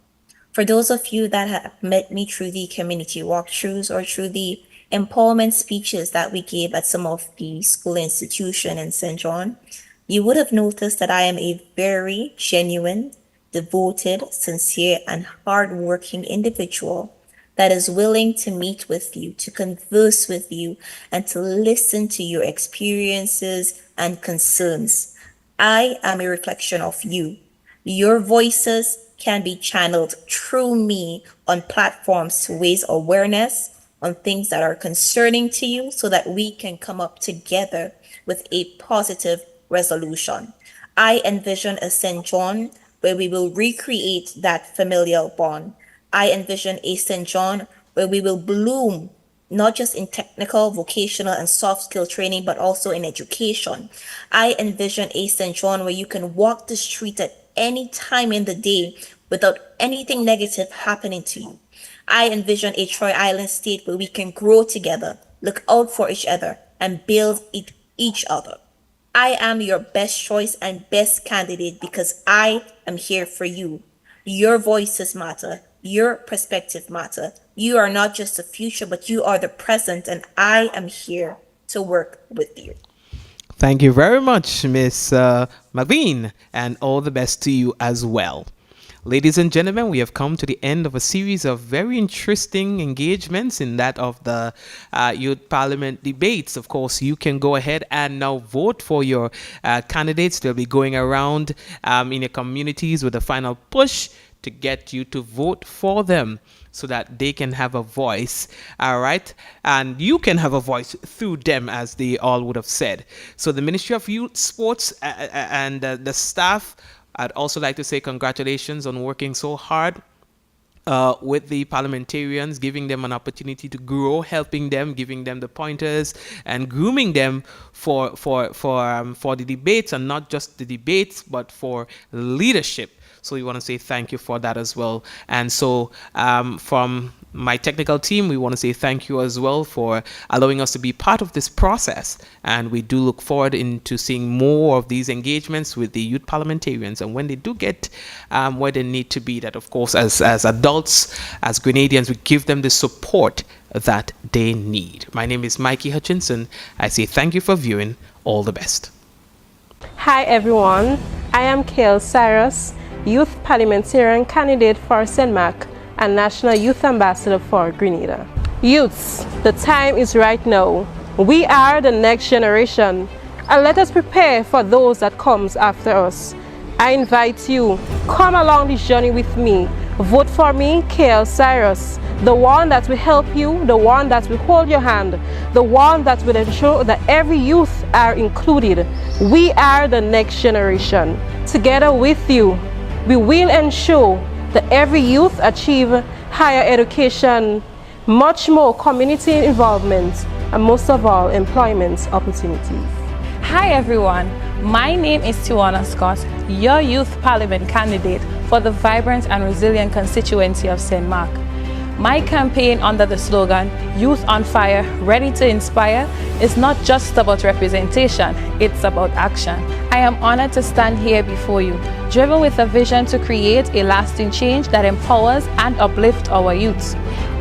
[SPEAKER 10] For those of you that have met me through the community walkthroughs or through the empowerment speeches that we gave at some of the school institution in St. John, you would have noticed that I am a very genuine, devoted, sincere, and hardworking individual that is willing to meet with you, to converse with you, and to listen to your experiences and concerns. I am a reflection of you. Your voices can be channeled through me on platforms to raise awareness on things that are concerning to you so that we can come up together with a positive resolution. I envision a St. John where we will recreate that familial bond. I envision a St. John where we will bloom, not just in technical, vocational, and soft skill training, but also in education. I envision a St. John where you can walk the street at any time in the day without anything negative happening to you. I envision a Troy Island state where we can grow together, look out for each other, and build each other. I am your best choice and best candidate because I am here for you. Your voices matter. Your perspective matter. You are not just the future, but you are the present, and I am here to work with you.
[SPEAKER 1] Thank you very much, Miss McVean, and all the best to you as well. Ladies and gentlemen, we have come to the end of a series of very interesting engagements in that of the Youth Parliament debates. Of course, you can go ahead and now vote for your candidates. They'll be going around in your communities with a final push to get you to vote for them so that they can have a voice, all right? And you can have a voice through them, as they all would have said. So the Ministry of Youth, Sports, and the staff, I'd also like to say congratulations on working so hard with the parliamentarians, giving them an opportunity to grow, helping them, giving them the pointers, and grooming them for the debates, and not just the debates, but for leadership. So we want to say thank you for that as well. And so from my technical team, we want to say thank you as well for allowing us to be part of this process. And we do look forward into seeing more of these engagements with the youth parliamentarians. And when they do get where they need to be, that of course, as adults, as Grenadians, we give them the support that they need. My name is Mikey Hutchinson. I say thank you for viewing. All the best.
[SPEAKER 11] Hi everyone, I am Kale Cyrus, Youth Parliamentarian candidate for St. Mark,
[SPEAKER 8] and National Youth Ambassador for Grenada. Youths, the time is right now. We are the next generation, and let us prepare for those that comes after us. I invite you, come along this journey with me. Vote for me, KL Cyrus, the one that will help you, the one that will hold your hand, the one that will ensure that every youth are included. We are the next generation. Together with you, we will ensure that every youth achieve higher education, much more community involvement, and most of all, employment opportunities.
[SPEAKER 11] Hi everyone, my name is Tiwana Scott, your Youth Parliament candidate for the vibrant and resilient constituency of St. Mark. My campaign under the slogan, Youth on Fire, Ready to Inspire, is not just about representation, it's about action. I am honored to stand here before you, driven with a vision to create a lasting change that empowers and uplifts our youths.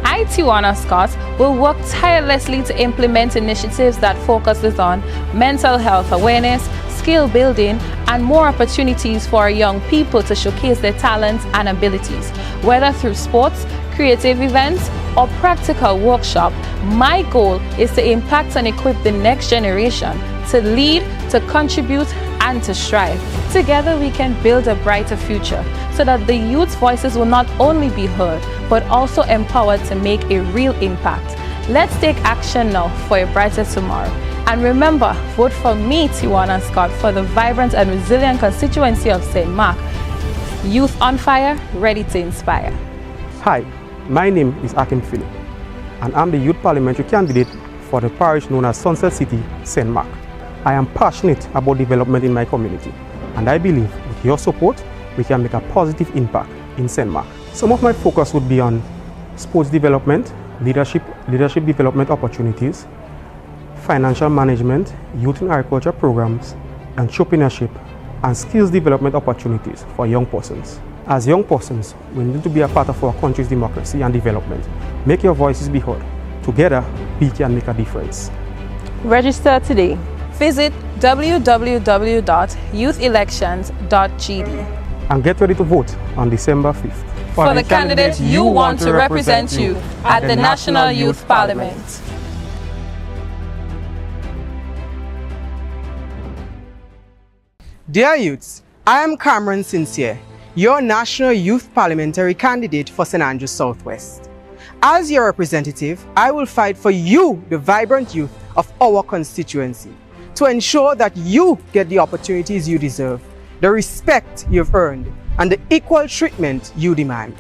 [SPEAKER 11] I, Tiwana Scott, will work tirelessly to implement initiatives that focuses on mental health awareness, skill building, and more opportunities for our young people to showcase their talents and abilities. Whether through sports, creative events, or practical workshop, my goal is to impact and equip the next generation to lead, to contribute, and to strive. Together we can build a brighter future so that the youth's voices will not only be heard, but also empowered to make a real impact. Let's take action now for a brighter tomorrow. And remember, vote for me, Tiwana Scott, for the vibrant and resilient constituency of St. Mark. Youth on Fire, ready to inspire.
[SPEAKER 12] Hi, my name is Akim Philip, and I'm the Youth Parliamentary candidate for the parish known as Sunset City, St. Mark. I am passionate about development in my community, and I believe with your support, we can make a positive impact in St. Mark. Some of my focus would be on sports development, leadership development opportunities, financial management, youth and agriculture programs, entrepreneurship, and skills development opportunities for young persons. As young persons, we need to be a part of our country's democracy and development. Make your voices be heard. Together, we can make a difference.
[SPEAKER 11] Register today. Visit www.youthelections.gd.
[SPEAKER 12] And get ready to vote on December 5th.
[SPEAKER 11] For the candidates you want to represent you at the National Youth Parliament.
[SPEAKER 13] Dear youths, I am Cameron Sincere, your National Youth Parliamentary candidate for St. Andrews Southwest. As your representative, I will fight for you, the vibrant youth of our constituency, to ensure that you get the opportunities you deserve, the respect you've earned, and the equal treatment you demand.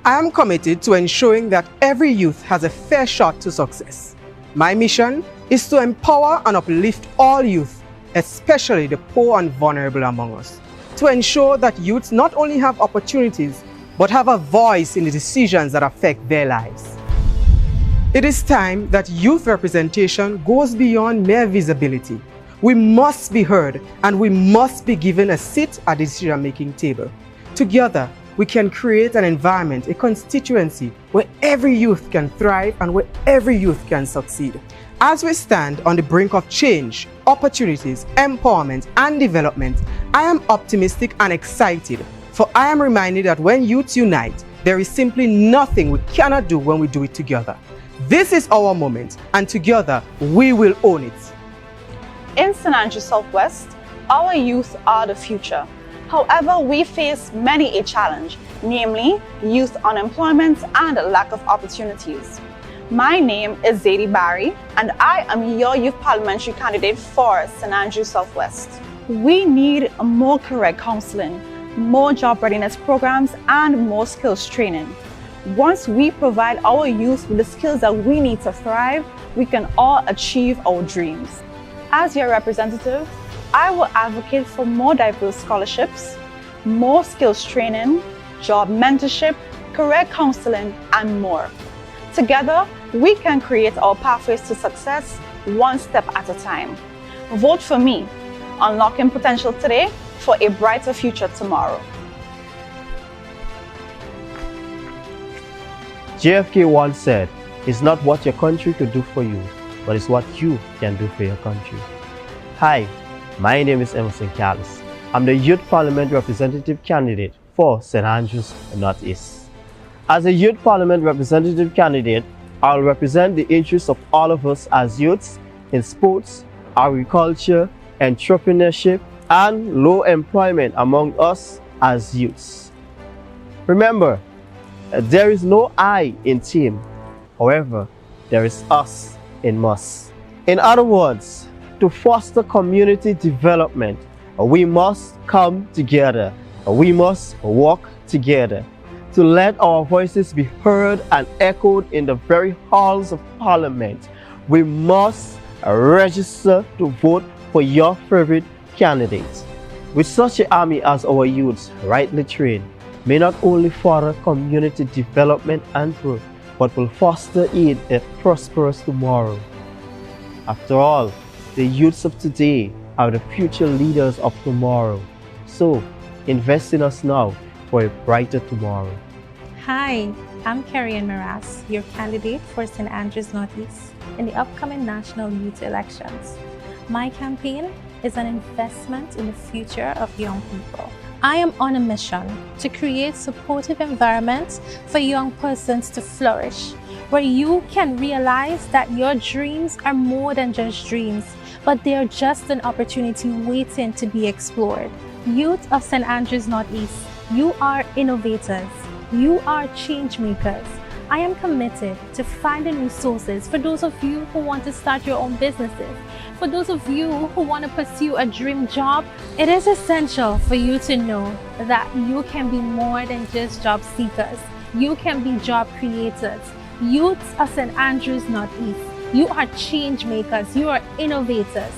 [SPEAKER 13] I am committed to ensuring that every youth has a fair shot to success. My mission is to empower and uplift all youth, especially the poor and vulnerable among us, to ensure that youths not only have opportunities, but have a voice in the decisions that affect their lives. It is time that youth representation goes beyond mere visibility. We must be heard, and we must be given a seat at the decision-making table. Together, we can create an environment, a constituency, where every youth can thrive and where every youth can succeed. As we stand on the brink of change, opportunities, empowerment, and development, I am optimistic and excited, for I am reminded that when youths unite, there is simply nothing we cannot do when we do it together. This is our moment, and together, we will own it.
[SPEAKER 5] In St. Andrews Southwest, our youth are the future. However, we face many a challenge, namely youth unemployment and lack of opportunities. My name is Zadie Barry, and I am your youth parliamentary candidate for St. Andrews Southwest. We need more career counseling, more job readiness programs, and more skills training. Once we provide our youth with the skills that we need to thrive, we can all achieve our dreams. As your representative, I will advocate for more diverse scholarships, more skills training, job mentorship, career counseling, and more. Together, we can create our pathways to success one step at a time. Vote for me, unlocking potential today for a brighter future tomorrow.
[SPEAKER 14] JFK once said, "It's not what your country could do for you, but it's what you can do for your country." Hi, my name is Emerson Callis. I'm the Youth Parliament Representative candidate for St. Andrews Northeast. As a youth parliament representative candidate, I'll represent the interests of all of us as youths in sports, agriculture, entrepreneurship, and low employment among us as youths. Remember, there is no I in team. However, there is us in must. In other words, to foster community development, we must come together. We must work together to let our voices be heard and echoed in the very halls of Parliament. We must register to vote for your favorite candidates. With such an army as our youths, rightly trained, may not only further community development and growth, but will foster a prosperous tomorrow. After all, the youths of today are the future leaders of tomorrow. So, invest in us now for a brighter tomorrow.
[SPEAKER 15] Hi, I'm Carrie-Ann Maras, your candidate for St. Andrews Northeast in the upcoming national youth elections. My campaign is an investment in the future of young people. I am on a mission to create supportive environments for young persons to flourish, where you can realize that your dreams are more than just dreams, but they are just an opportunity waiting to be explored. Youth of St. Andrews Northeast, you are innovators. You are change makers. I am committed to finding resources for those of you who want to start your own businesses. For those of you who want to pursue a dream job, it is essential for you to know that you can be more than just job seekers. You can be job creators. Youths of St. Andrews Northeast, you are change makers. You are innovators.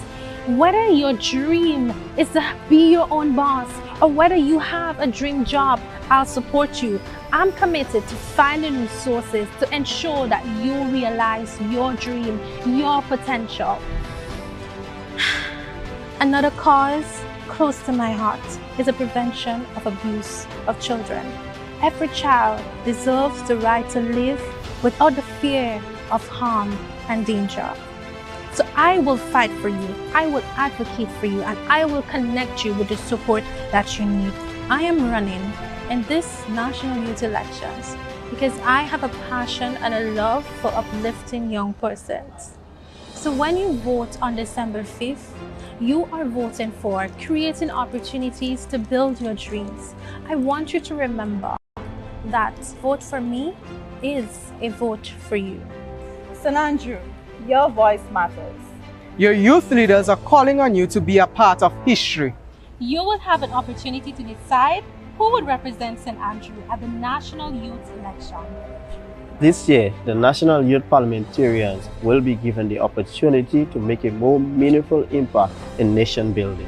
[SPEAKER 15] Whether your dream is to be your own boss or whether you have a dream job, I'll support you. I'm committed to finding resources to ensure that you realize your dream, your potential. Another cause close to my heart is the prevention of abuse of children. Every child deserves the right to live without the fear of harm and danger. So I will fight for you, I will advocate for you, and I will connect you with the support that you need. I am running in this national youth elections because I have a passion and a love for uplifting young persons. So when you vote on December 5th, you are voting for creating opportunities to build your dreams. I want you to remember that vote for me is a vote for you.
[SPEAKER 13] St. Andrew, your voice matters. Your youth leaders are calling on you to be a part of history.
[SPEAKER 15] You will have an opportunity to decide who would represent St. Andrew at the National Youth Election.
[SPEAKER 14] This year, the National Youth Parliamentarians will be given the opportunity to make a more meaningful impact in nation building.